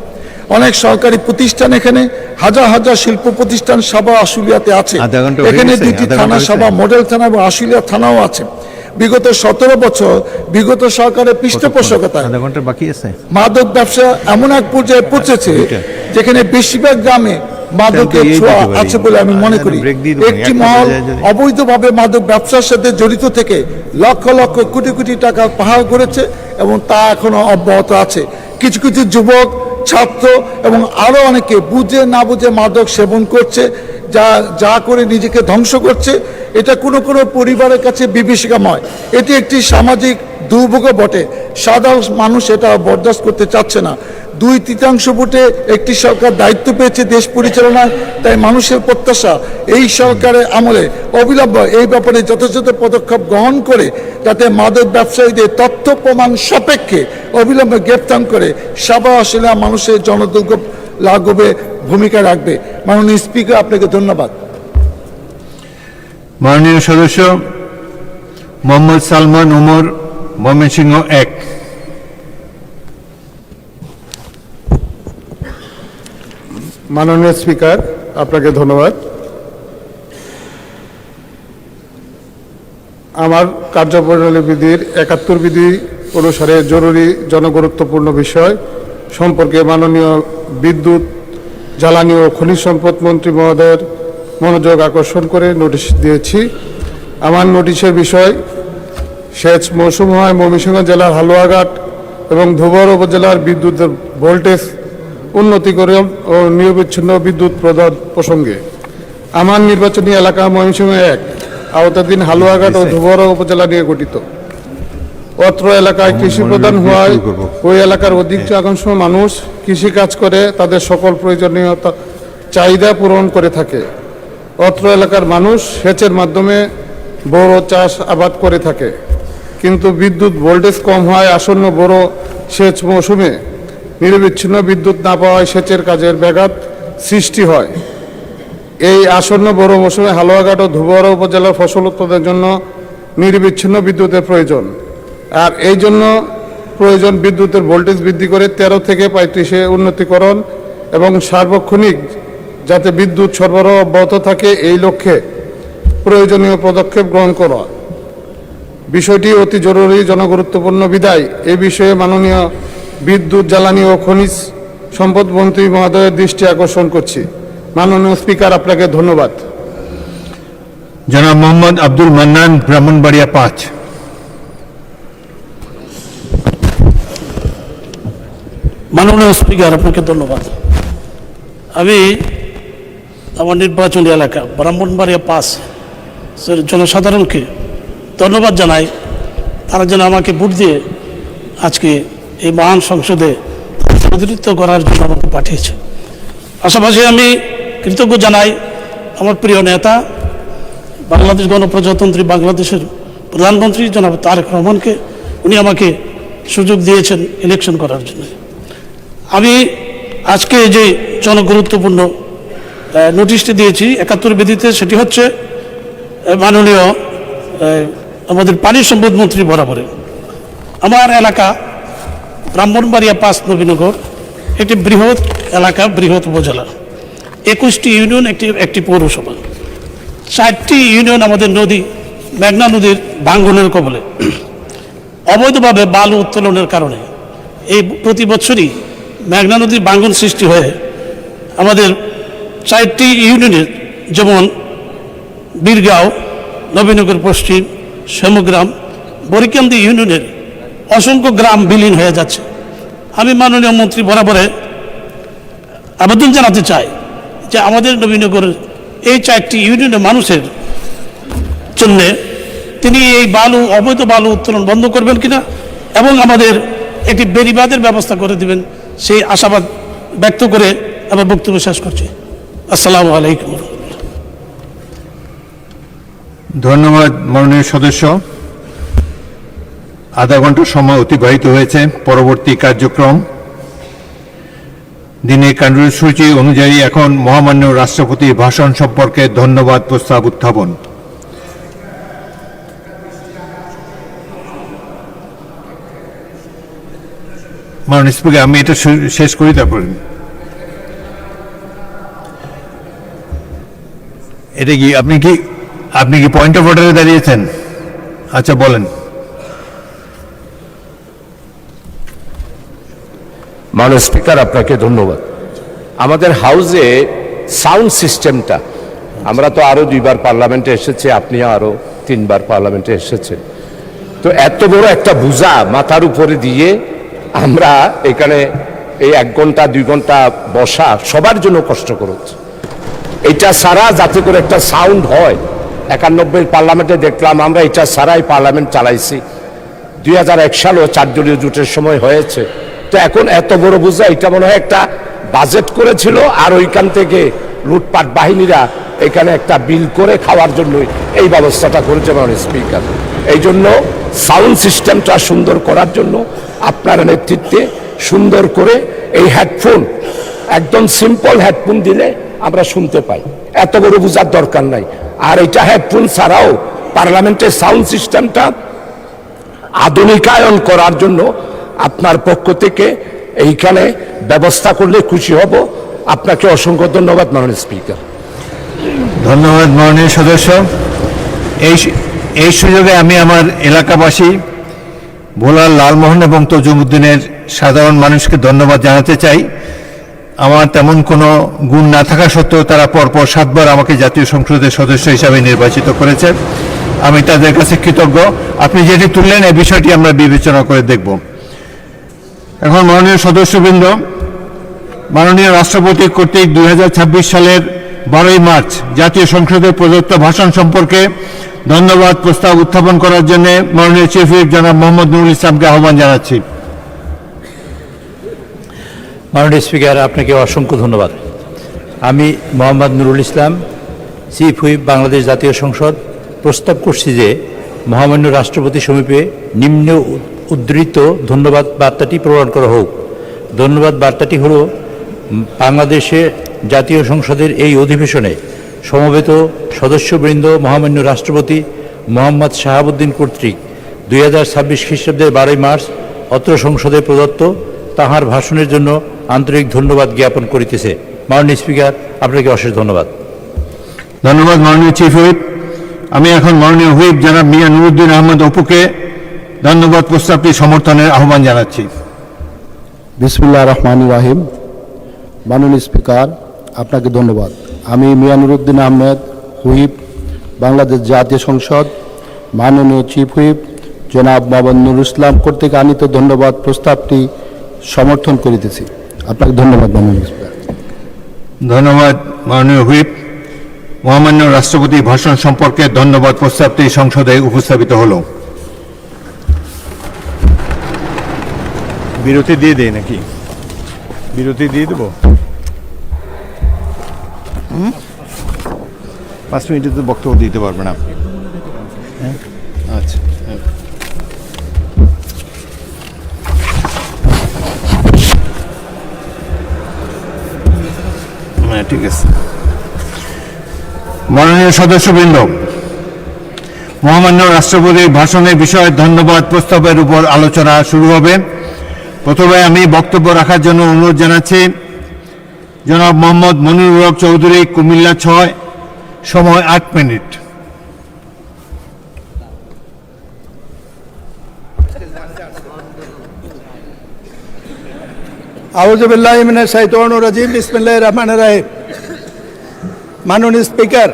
অনেক সরকারি প্রতিষ্ঠান এখানে, হাজার হাজার শিল্প প্রতিষ্ঠান সাবা আশুলিয়াতে আছে। এখানে 2টি থানা, সাবা মডেল থানা এবং আশুলিয়া থানাও আছে। বিগত 17 বছর বিগত সরকারের পৃষ্ঠপোষকতায় মাদক ব্যবসা এমন এক পর্যায়ে পৌঁছেছে যেখানে বেশিরভাগ গ্রামে মাদকের ছোঁয়া আছে বলে আমি মনে করি। একটি মহল অবৈধভাবে মাদক ব্যবসার সাথে জড়িত থেকে লক্ষ লক্ষ কোটি কোটি টাকা পাহাড় করেছে এবং তা এখনো অব্যাহত আছে। কিছু কিছু যুবক ছাত্র এবং আরো অনেকে বুঝে না বুঝে মাদক সেবন করছে, যা করে নিজেকে ধ্বংস করছে। এটা কোনো কোনো পরিবারের কাছে বিভীষিকাময়। এটি একটি সামাজিক দুর্ভোগও বটে। সাধারণ মানুষ এটা বরদাস্ত করতে চাচ্ছে না। 2/3 ভোটে একটি সরকার দায়িত্ব পেয়েছে দেশ পরিচালনায়, তাই মানুষের প্রত্যাশা এই সরকারের আমলে অবিলম্বে এই ব্যাপারে যথাযথ পদক্ষেপ গ্রহণ করে যাতে মাদক ব্যবসায়ীদের তথ্য প্রমাণ সাপেক্ষে অবিলম্বে গ্রেপ্তার করে সাবা আসলে মানুষের জনদুর্ভোগ লাঘবে ভূমিকা রাখবে। মাননীয় স্পিকার, আপনাকে ধন্যবাদ। মাননীয় সদস্য মোহাম্মদ সালমান ওমর, ময়মনসিংহ 1। মাননীয় স্পিকার, আপনাকে ধন্যবাদ। আমার কার্যপ্রণালী বিধির 71 বিধি অনুসারে জরুরি জনগুরুত্বপূর্ণ বিষয় সম্পর্কে মাননীয় বিদ্যুৎ, জ্বালানি ও খনিজ সম্পদ মন্ত্রী মহোদয়ের মনোযোগ আকর্ষণ করে নোটিশ দিয়েছি। আমার নোটিশের বিষয় সেচ মৌসুম হয় ময়মনসিংহ জেলার হালুয়াঘাট এবং ধুবর উপজেলার বিদ্যুতের ভোল্টেজ উন্নতিকরণ ও নিরবিচ্ছিন্ন বিদ্যুৎ প্রদান প্রসঙ্গে। আমার নির্বাচনী এলাকা ময়মনসিংহ 1 আওতাধীন হালুয়াঘাট ও ধুবর উপজেলা নিয়ে গঠিত। অত্র এলাকায় কৃষি প্রধান হওয়ায় ওই এলাকার অধিকাংশ মানুষ কৃষি কাজ করে তাদের সকল প্রয়োজনীয় চাহিদা পূরণ করে থাকে। অত্র এলাকার মানুষ সেচের মাধ্যমে বড় চাষ আবাদ করে থাকে, কিন্তু বিদ্যুৎ ভোল্টেজ কম হয় আসন্ন বড় সেচ মৌসুমে নিরবিচ্ছিন্ন বিদ্যুৎ না পাওয়ায় সেচের কাজের ব্যাঘাত সৃষ্টি হয়। এই আসন্ন বড় মৌসুমে হালুয়াঘাট ও ধুবর উপজেলার ফসল উৎপাদনের জন্য নিরবিচ্ছিন্ন বিদ্যুতের প্রয়োজন। আর এই জন্য প্রয়োজন বিদ্যুতের ভোল্টেজ বৃদ্ধি করে 13 থেকে 35-এ উন্নতিকরণ এবং সার্বক্ষণিক যাতে বিদ্যুৎ সরবরাহ অব্যাহত থাকে এই লক্ষ্যে প্রয়োজনীয় পদক্ষেপ গ্রহণ করা। বিষয়টি অতি জরুরি জনগুরুত্বপূর্ণ বিধায় এই বিষয়ে মাননীয় বিদ্যুৎ, জ্বালানি ও খনিজ সম্পদ মন্ত্রী মহোদয়ের দৃষ্টি আকর্ষণ করছি। মাননীয় স্পিকার, আপনাকে ধন্যবাদ। জনাব মোহাম্মদ আব্দুল মান্নান, ব্রাহ্মণবাড়িয়া 5। মাননীয় স্পিকার, আপনাকে ধন্যবাদ। আমি আমার নির্বাচনী এলাকা ব্রাহ্মণবাড়িয়া 5 জনসাধারণকে ধন্যবাদ জানাই, তারা যেন আমাকে ভোট দিয়ে আজকে এই মহান সংসদে প্রতিনিধিত্ব করার জন্য আমাকে পাঠিয়েছে। পাশাপাশি আমি কৃতজ্ঞ জানাই আমার প্রিয় নেতা বাংলাদেশ গণপ্রজাতন্ত্রী বাংলাদেশের প্রধানমন্ত্রী জনাব তারেক রহমানকে, উনি আমাকে সুযোগ দিয়েছেন ইলেকশন করার জন্য। আমি আজকে যে জনগুরুত্বপূর্ণ নোটিশটি দিয়েছি 71 বিধিতে, সেটি হচ্ছে মাননীয় আমাদের পানি সম্পদ মন্ত্রী বরাবরে আমার এলাকা ব্রাহ্মণবাড়িয়া 5 নবীনগর একটি বৃহৎ এলাকা, বৃহৎ উপজেলা, 21টি ইউনিয়ন, একটি পৌরসভা, 60টি ইউনিয়ন আমাদের নদী, মেঘনা নদীর ভাঙ্গনের কবলে। অবৈধভাবে বালু উত্তোলনের কারণে এই প্রতি বছরই মেঘনা নদীর ভাঙ্গন সৃষ্টি হয়ে আমাদের 4টি ইউনিয়নের যেমন বীরগাঁও, নবীনগর পশ্চিম, শ্যামগ্রাম, বরিকান্দি ইউনিয়নের অসংখ্য গ্রাম বিলীন হয়ে যাচ্ছে। আমি মাননীয় মন্ত্রী বরাবরে আবেদন জানাতে চাই যে আমাদের নবীনগরের এই 4টি ইউনিয়নের মানুষের জন্যে তিনি এই অবৈধ বালু উত্তোলন বন্ধ করবেন কিনা এবং আমাদের একটি বেড়িবাঁধের ব্যবস্থা করে দিবেন, সেই আশাবাদ ব্যক্ত করে আমার বক্তব্য শেষ করছি। আসসালামু আলাইকুম। ধন্যবাদ মাননীয় সদস্য। আধা ঘন্টা সময় অতিবাহিত হয়েছে। পরবর্তী কার্যক্রম দিনের কার্যসূচি অনুযায়ী এখন মহামান্য রাষ্ট্রপতির ভাষণ সম্পর্কে ধন্যবাদ প্রস্তাব উত্থাপন। মাননীয় স্পিকার, আমি এটা শেষ করি তারপরে। এটা কি আপনি কি পয়েন্ট অফ অর্ডারে দাঁড়িয়েছেন? আচ্ছা, বলেন। মাননীয় স্পিকার, আপনাকে ধন্যবাদ। আমাদের হাউসে সাউন্ড সিস্টেমটা, আমরা তো আরো 2বার পার্লামেন্টে এসেছি, আপনিও আরো 3বার পার্লামেন্টে এসেছেন, তো এত বড় একটা বোঝা মাথার উপরে দিয়ে আমরা এখানে এই 1 ঘন্টা 2 ঘন্টা বসা সবার জন্য কষ্টকর হচ্ছে। এটা ছাড়া যাতে করে একটা সাউন্ড হয়, 91 পার্লামেন্টে দেখলাম আমরা এটা ছাড়াই পার্লামেন্ট চালাইছি। 2001 সালেও 4 দলীয় জোটের সময় হয়েছে। তো এখন এত বড় বোঝা, এটা মনে হয় একটা বাজেট করেছিল আর ওইখান থেকে লুটপাট বাহিনীরা এখানে একটা বিল করে খাওয়ার জন্য এই ব্যবস্থাটা করেছে মাননীয় স্পিকার। এই জন্য সাউন্ড সিস্টেমটা সুন্দর করার জন্য আপনার নেতৃত্বে সুন্দর করে এই হেডফোন, একদম সিম্পল হেডফোন দিলে আমরা শুনতে পাই, এত বড় বোঝার দরকার নাই। আর এটা হেডফোন ছাড়াও পার্লামেন্টের সাউন্ড সিস্টেমটা আধুনিকায়ন করার জন্য আপনার পক্ষ থেকে এইখানে ব্যবস্থা করলে খুশি হব। আপনাকে অসংখ্য ধন্যবাদ মাননীয় স্পিকার। ধন্যবাদ মাননীয় সদস্য। এই সুযোগে আমি আমার এলাকাবাসী ভোলার লালমোহন এবং তজুমউদ্দিনের সাধারণ মানুষকে ধন্যবাদ জানাতে চাই। আমার তেমন কোনো গুণ না থাকা সত্ত্বেও তারা পরপর 7 বার আমাকে জাতীয় সংসদের সদস্য হিসাবে নির্বাচিত করেছে। আমি তাদের কাছে কৃতজ্ঞ। আপনি যেটি তুললেন এই বিষয়টি আমরা বিবেচনা করে দেখব। এখন মাননীয় সদস্যবৃন্দ, মাননীয় রাষ্ট্রপতি কর্তৃক 2026 সালের 12ই মার্চ জাতীয় সংসদে প্রদত্ত ভাষণ সম্পর্কে ধন্যবাদ প্রস্তাব উত্থাপন করার জন্য মাননীয় চিফ হুইপ জনাব মোহাম্মদ নুরুল ইসলামকে আহ্বান জানাচ্ছি। মাননীয় স্পিকার, আপনাকে অসংখ্য ধন্যবাদ। আমি মোহাম্মদ নুরুল ইসলাম, চিফ হুইপ বাংলাদেশ জাতীয় সংসদ, প্রস্তাব করছি যে মহামান্য রাষ্ট্রপতি সমীপে নিম্ন উদ্ধৃত ধন্যবাদ বার্তাটি প্রদান করা হোক। ধন্যবাদ বার্তাটি হল, বাংলাদেশে জাতীয় সংসদের এই অধিবেশনে সমবেত সদস্যবৃন্দ মহামান্য রাষ্ট্রপতি মোহাম্মদ শাহাবুদ্দিন কর্তৃক 2026 খ্রিস্টাব্দের 12ই মার্চ অত্র সংসদে প্রদত্ত তাহার ভাষণের জন্য আন্তরিক ধন্যবাদ জ্ঞাপন করিতেছে। মাননীয় স্পিকার, আপনাকে অশেষ ধন্যবাদ। ধন্যবাদ মাননীয় চিফ হুইপ। আমি এখন মাননীয় হুইপ জনাব মিয়া নুরুদ্দিন আহমদ অপুকে ধন্যবাদ প্রস্তাবটি সমর্থনের আহ্বান জানাচ্ছি। বিসমিল্লাহির রহমানির রহিম। মাননীয় স্পিকার, আপনাকে ধন্যবাদ। আমি মিয়া নুরুদ্দিন আহমেদ হুইপ বাংলাদেশ জাতীয় সংসদ, মাননীয় চিফ হুইপ জনাব মোহাম্মদ নুরুল ইসলাম কর্তৃক আনিত ধন্যবাদ প্রস্তাবটি সমর্থন করিতেছি। আপনাকে ধন্যবাদ মাননীয় স্পিকার। ধন্যবাদ মাননীয় হুইপ। মহামান্য রাষ্ট্রপতির ভাষণ সম্পর্কে ধন্যবাদ প্রস্তাবটি সংসদে উপস্থাপিত হলো। বিরতি দিয়ে দেয় নাকি? বিরতি দিয়ে দেবো? 5 মিনিটে তো বক্তব্য দিতে পারবে না। আচ্ছা, হ্যাঁ ঠিক আছে। মাননীয় সদস্যবৃন্দ, মহামান্য রাষ্ট্রপতির ভাষণের বিষয়ে ধন্যবাদ প্রস্তাবের উপর আলোচনা শুরু হবে। প্রথমে আমি বক্তব্য রাখার জন্য অনুরোধ জানাচ্ছি জনাব মোহাম্মদ মনিরুল হক চৌধুরী, কুমিল্লা 6, সময় 8 মিনিট। আউযু বিল্লাহি মিনাশ শাইতানির রাজিম। বিসমিল্লাহির রহমানির রহিম। মাননীয় স্পিকার,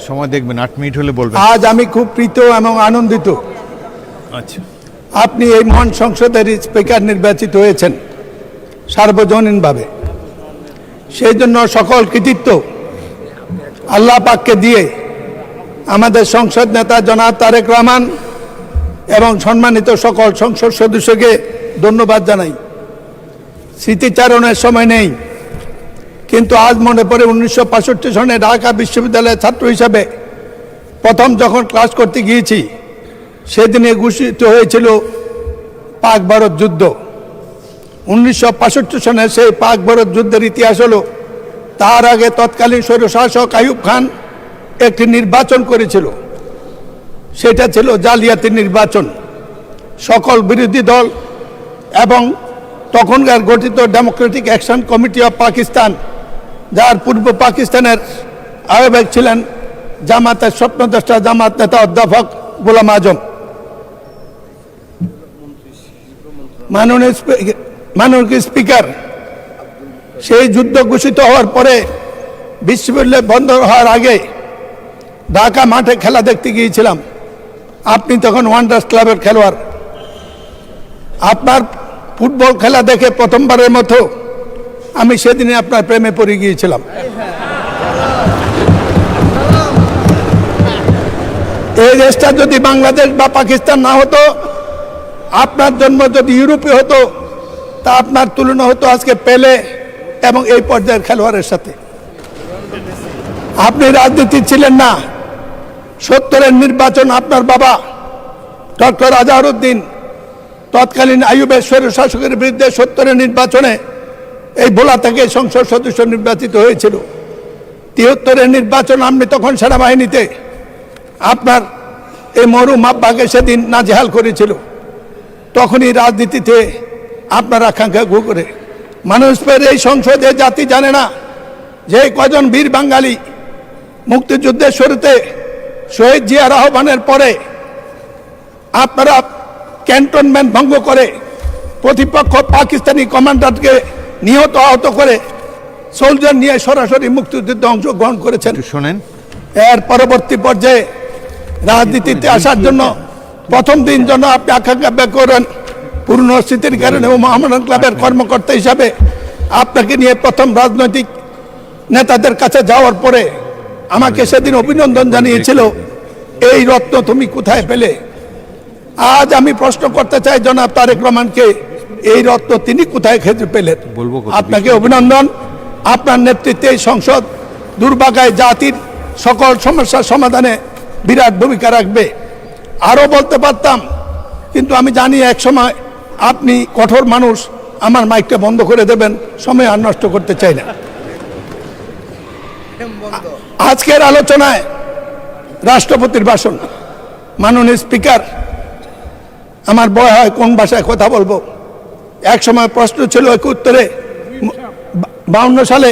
সময় দেখবেন, 8 মিনিট হলে বলবেন। আজ আমি খুব প্রীত এবং আনন্দিত। আচ্ছা, আপনি এই মহান সংসদের স্পিকার নির্বাচিত হয়েছেন সার্বজনীনভাবে। সেই জন্য সকল কৃতিত্ব আল্লাহ পাককে দিয়ে আমাদের সংসদ নেতা জনাব তারেক রহমান এবং সম্মানিত সকল সংসদ সদস্যকে ধন্যবাদ জানাই। স্মৃতিচারণের সময় নেই, কিন্তু আজ মনে পড়ে 1965 সনে ঢাকা বিশ্ববিদ্যালয়ের ছাত্র হিসাবে প্রথম যখন ক্লাস করতে গিয়েছি, সেদিনে ঘোষিত হয়েছিল পাক ভারত যুদ্ধ। 1965 সনে সেই পাক ভারত যুদ্ধের ইতিহাস হলো, তার আগে তৎকালীন স্বৈরশাসক আইয়ুব খান একটি নির্বাচন করেছিল, সেটা ছিল জালিয়াতি নির্বাচন। সকল বিরোধী দল এবং তখনকার গঠিত Democratic action committee of Pakistan, যার পূর্ব পাকিস্তানের আহ্বায়ক ছিলেন জামাতের স্বপ্নদ্রষ্টা জামাত নেতা অধ্যাপক গোলাম আজম। মাননীয় স্পিকার, সেই যুদ্ধ ঘোষিত হওয়ার পরে বিশ্ববিদ্যালয় বন্ধ হওয়ার আগে ঢাকা মাঠে খেলা দেখতে গিয়েছিলাম। আপনি তখন ওয়ান্ডার্স ক্লাবের খেলোয়াড়। আপনার ফুটবল খেলা দেখে প্রথমবারের মতো আমি সেদিনে আপনার প্রেমে পড়ে গিয়েছিলাম। এই দেশটা যদি বাংলাদেশ বা পাকিস্তান না হতো, আপনার জন্ম যদি ইউরোপে হতো, তা আপনার তুলনা হতো আজকে পেলে এবং এই পর্যায়ের খেলোয়াড়ের সাথে। আপনি রাজনীতি ছিলেন না। 70-এর নির্বাচন আপনার বাবা ডক্টর আজহারউদ্দিন তৎকালীন আইয়ুবের স্বৈরশাসকের বিরুদ্ধে 70-এর নির্বাচনে এই ভোলা থেকে সংসদ সদস্য নির্বাচিত হয়েছিল। 73-এর নির্বাচন আপনি তখন সেনাবাহিনীতে আপনার এই মরহুম আব্বাকে সেদিন নাজেহাল করেছিল। তখনই রাজনীতিতে আপনার আকাঙ্ক্ষা গু করে মানুষের এই সংসদে জাতি জানে না যে কজন বীর বাঙালি মুক্তিযুদ্ধের শুরুতে শহীদ জিয়ার আহ্বানের পরে আপনারা ক্যান্টনমেন্ট ভঙ্গ করে প্রতিপক্ষ পাকিস্তানি কমান্ডারকে নিহত আহত করে সোলজার নিয়ে সরাসরি মুক্তিযুদ্ধে অংশগ্রহণ করেছেন। শোনেন, এর পরবর্তী পর্যায়ে রাজনীতিতে আসার জন্য প্রথম দিন জন্য আপনি আকাঙ্ক্ষা ব্যক্ত করেন। পুরনো স্মৃতির কারণে ও মহামেডান ক্লাবের কর্মকর্তা হিসাবে আপনাকে নিয়ে প্রথম রাজনৈতিক নেতাদের কাছে যাওয়ার পরে আমাকে সেদিন অভিনন্দন জানিয়েছিল, এই রত্ন তুমি কোথায় পেলে? আজ আমি প্রশ্ন করতে চাই জনাব তারেক রহমানকে, এই রত্ন তিনি কোথায় খেতে পেলেন? আপনাকে অভিনন্দন। আপনার নেতৃত্বে এই সংসদ দুর্ভাগায় জাতির সকল সমস্যার সমাধানে বিরাট ভূমিকা রাখবে। আরও বলতে পারতাম, কিন্তু আমি জানি এক সময় আপনি কঠোর মানুষ, আমার মাইকটা বন্ধ করে দেবেন, সময় আর নষ্ট করতে চাই না। আজকের আলোচনায় রাষ্ট্রপতির ভাষণ। মাননীয় স্পিকার, আমার ভয় হয় কোন ভাষায় কথা বলবো। এক সময় প্রশ্ন ছিল 71-এ 52 সালে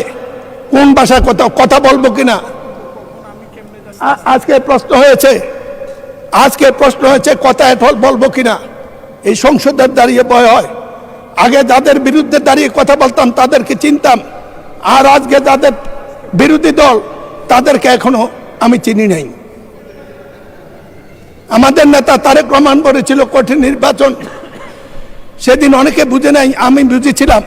কোন ভাষায় কথা বলবো কিনা। আজকে প্রশ্ন হয়েছে কথায় বলবো কিনা। এই সংসদের দাঁড়িয়ে ভয় হয়। আগে যাদের বিরুদ্ধে দাঁড়িয়ে কথা বলতাম তাদেরকে চিনতাম, আর আজকে যাদের বিরোধী দল তাদেরকে এখনো আমি চিনি নাই। আমাদের নেতা তারেক রহমান বলেছিল কঠিন নির্বাচন, সেদিন অনেকে বুঝে নাই, আমি বুঝেছিলাম।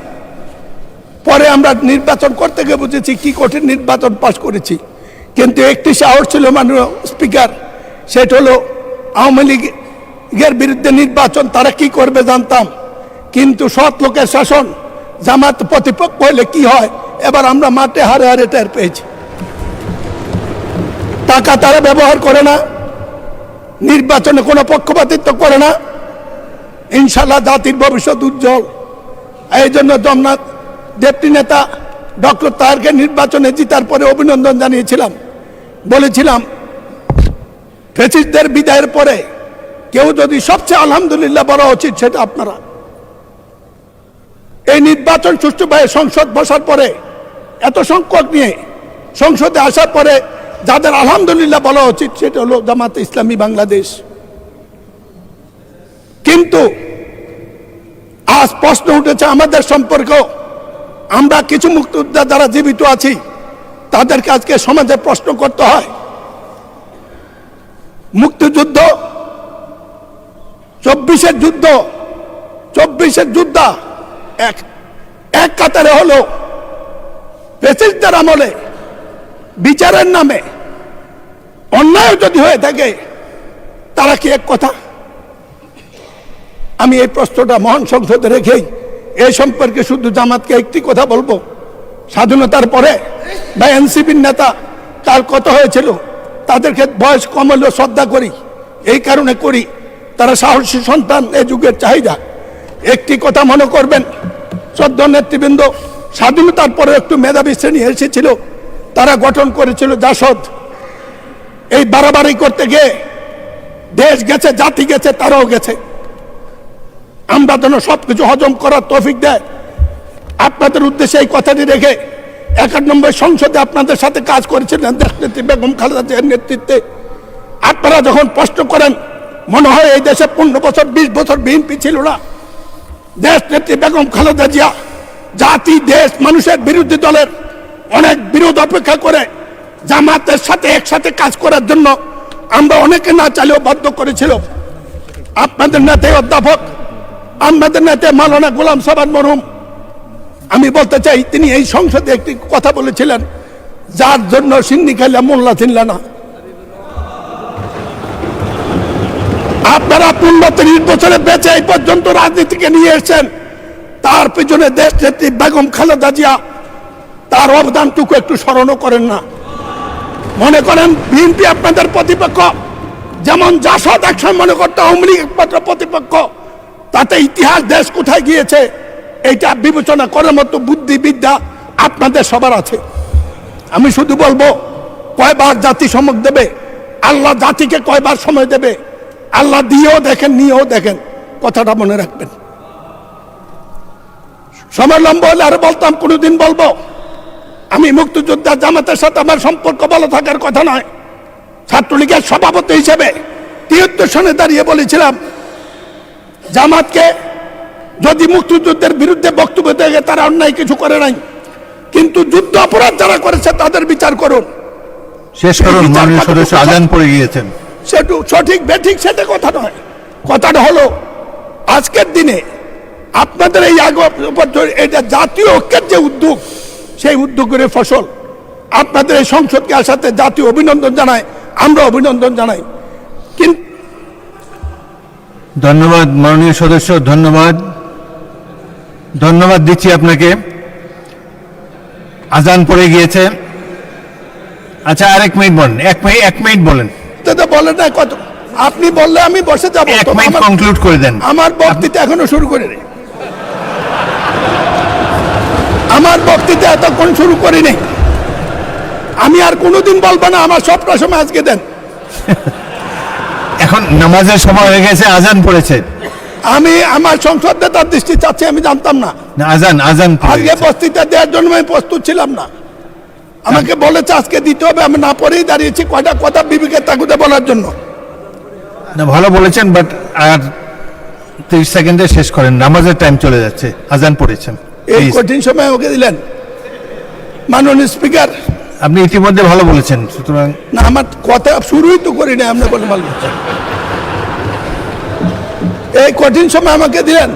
পরে আমরা নির্বাচন করতে গিয়ে বুঝেছি কি কঠিন নির্বাচন পাশ করেছি। কিন্তু একটি সাহস ছিল মাননীয় স্পিকার, সেটা হলো আওয়ামী লীগের বিরুদ্ধে নির্বাচন তারা কি করবে জানতাম, কিন্তু সৎ লোকের শাসন, জামাত প্রতিপক্ষ হলে কি হয় এবার আমরা মাঠে হারে হারে টের পেয়েছি। টাকা তারা ব্যবহার করে না, নির্বাচনে কোনো পক্ষপাতিত্ব করে না। ইনশাল্লাহ জাতির ভবিষ্যৎ উজ্জ্বল। এই জন্য জগন্নাথ ডেপুটি নেতা ডক্টর তাহেরকে নির্বাচনে জিতার পরে অভিনন্দন জানিয়েছিলাম। বলেছিলাম ফ্যাসিস্টদের বিদায়ের পরে কেউ যদি সবচেয়ে আলহামদুলিল্লাহ বলা উচিত সেটা আপনারা। এই নির্বাচন সুষ্ঠুভাবে সংসদ বসার পরে এত সংখ্যক নিয়ে সংসদে আসার পরে যাদের আলহামদুলিল্লাহ বলা উচিত সেটা হলো জামাতে ইসলামী বাংলাদেশ। কিন্তু আজ প্রশ্ন উঠেছে আমাদের সম্পর্ক। আমরা কিছু মুক্তিযোদ্ধা যারা জীবিত আছি তাদেরকে আজকে সমাজে প্রশ্ন করতে হয়। মুক্তিযুদ্ধ 24-এর যুদ্ধ, 24-এর যোদ্ধা এক কাতারে হলো ব্রিটিশদের আমলে বিচারের নামে অন্যায় যদি হয়ে থাকে তারা কি এক কথা? আমি এই প্রশ্নটা মহান সংসদে রেখেই এই সম্পর্কে শুধু জামাতকে একটি কথা বলবো। স্বাধীনতার পরে বা এনসিপির নেতা কার কথা হয়েছিল, তাদেরকে বয়স কম হলেও শ্রদ্ধা করি, এই কারণে করি তারা সাহসী সন্তান, এই যুগের চাহিদা। একটি কথা মনে করবেন, শ্রদ্ধা নেতৃবৃন্দ, স্বাধীনতার পরে একটু মেধাবী শ্রেণী এসেছিল, তারা গঠন করেছিল জাসদ। এই বাড়াবাড়ি করতে গিয়ে দেশ গেছে, জাতি গেছে, তারাও গেছে। আমরা যেন সবকিছু হজম করার তৌফিক দেয়। আপনাদের উদ্দেশ্যে এই কথাটি রেখে 91 সংসদে আপনাদের সাথে কাজ করেছিলেন দেশনেত্রী বেগম খালেদা জিয়ার নেতৃত্বে। আপনারা যখন প্রশ্ন করেন মনে হয় এই দেশে 15 বছর 20 বছর বিএনপি ছিল না। দেশনেত্রী বেগম খালেদা জিয়া জাতি, দেশ, মানুষের বিরোধী দলের অনেক বিরোধ অপেক্ষা করে জামাতের সাথে একসাথে কাজ করার জন্য আমরা অনেকে না চাইলেও বাধ্য করেছিল। আপনাদের নেতা অধ্যাপক আমাদের নেতা মাওলানা গোলাম সাবান মরহুম, আমি বলতে চাই তিনি এই সংসদে একটি কথা বলেছিলেন, যার জন্য সিন্নি খাইলে মোল্লা চিনলে না। আপনারা 35 বছরে বেঁচে এই পর্যন্ত রাজনীতিকে নিয়ে এসেছেন, তার পিছনে দেশ নেত্রী বেগম খালেদা জিয়া, তার অবদানটুকু একটু স্মরণও করেন না। মনে করেন বিএনপি আপনাদের প্রতিপক্ষ, যেমন জাসদ একসময় মনে করতে আওয়ামী লীগ একমাত্র প্রতিপক্ষ, তাতে ইতিহাস দেশ কোথায় গিয়েছে এইটা বিবেচনা করার মতো বুদ্ধিবিদ্যা আপনাদের সবার আছে। আমি শুধু বলবো, কয়বার জাতি সমক দেবে, আল্লাহ জাতিকে কয়বার সময় দেবে, আল্লাহ দিয়েও দেখেন নিয়েও দেখেন, কথাটা মনে রাখবেন। সময় লম্বা হলে আর বলতাম, কোনোদিন বলবো আমি মুক্তিযোদ্ধা জামাতের সাথে আমার সম্পর্ক ভালো থাকার কথা নয়। ছাত্রলীগের সভাপতি হিসেবে 73 সনে দাঁড়িয়ে বলেছিলাম, জামাতকে যদি মুক্তিযুদ্ধের বিরুদ্ধে বক্তব্য দেয় তারা অন্যায় কিছু করে নাই, কিন্তু যুদ্ধ অপরাধ যারা করেছে তাদের বিচার করুন। শেষ করুন, মাননীয় সদস্য আজান পড়ে গিয়েছেন। সেটু সঠিক বেঠিক সেটা কথা নয়, কথাটা হলো আজকের দিনে আপনাদের এই এটা জাতীয় ঐক্যের যে উদ্যোগ, সেই উদ্যোগের ফসল। আপনাদের এই সংসদকে আসাতে জাতীয় অভিনন্দন জানায়, আমরা অভিনন্দন জানাই। কিন্তু ধন্যবাদ মাননীয় সদস্য, ধন্যবাদ ধন্যবাদ দিচ্ছি আপনাকে। আজান পড়ে গিয়েছে। আচ্ছা, আরেক মিনিট বলেন, এক মিনিট বলেন। বলেন না কত, আপনি বললে আমি বসে যাবো। কনক্লুড করে দেন। আমার বক্তৃতা এখনো শুরু করে নেই, আমার বক্তৃতা এতক্ষণ শুরু করিনি। আমি আর কোনোদিন বলবো না, আমার সবটা সময় আজকে দেন। এখন নামাজের সময় হয়ে গেছে, আজান পড়েছে। আমি আমার সংসদ নেতার দৃষ্টি চাচ্ছি, আমি জানতাম না আজান আজকে বক্তৃতা দেওয়ার জন্য আমি প্রস্তুত ছিলাম না। আমাকে বলেছে আজকে দিতে হবে, আমি না পড়েই দাঁড়িয়েছি কয়টা কথা বিবেকের তাগুদে বলার জন্য। না, ভালো বলেছেন, বাট আর 30 সেকেন্ডে শেষ করেন, নামাজের টাইম চলে যাচ্ছে, আজান পড়েছেন। এই কঠিন সময় ওকে দিলেন মাননীয় স্পিকার। আপনি ইতিমধ্যে ভালো বলেছেন, সুতরাং না, আমার কথা শুরুই তো করি না, আপনি বলে ভালো বলছেন। এই কঠিন সময় আমাকে দিলেন,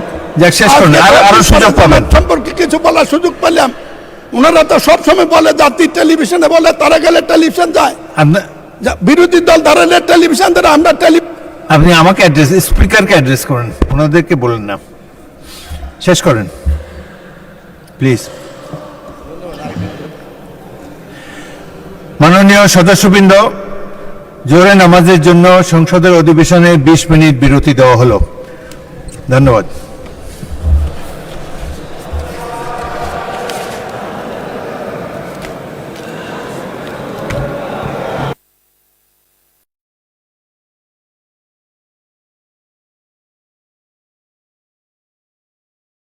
শেষ করুন, আরো সুযোগ পাবেন। সম্পর্কে কিছু বলার সুযোগ পেলাম। ওনারা তো সবসময় বলে জাতির টেলিভিশনে বলে, তারা গেলে টেলিভিশন যায়, বিরোধী দল দাঁড়ালে টেলিভিশন দ্বারা আমরা আপনি আমাকে অ্যাড্রেস, স্পিকারকে অ্যাড্রেস করেন, ওনাদেরকে বলেন না। শেষ করেন প্লিজ। মাননীয় সদস্যবৃন্দ, জোহরে নামাজের জন্য সংসদের অধিবেশনে 20 মিনিট বিরতি দেওয়া হলো। ধন্যবাদ।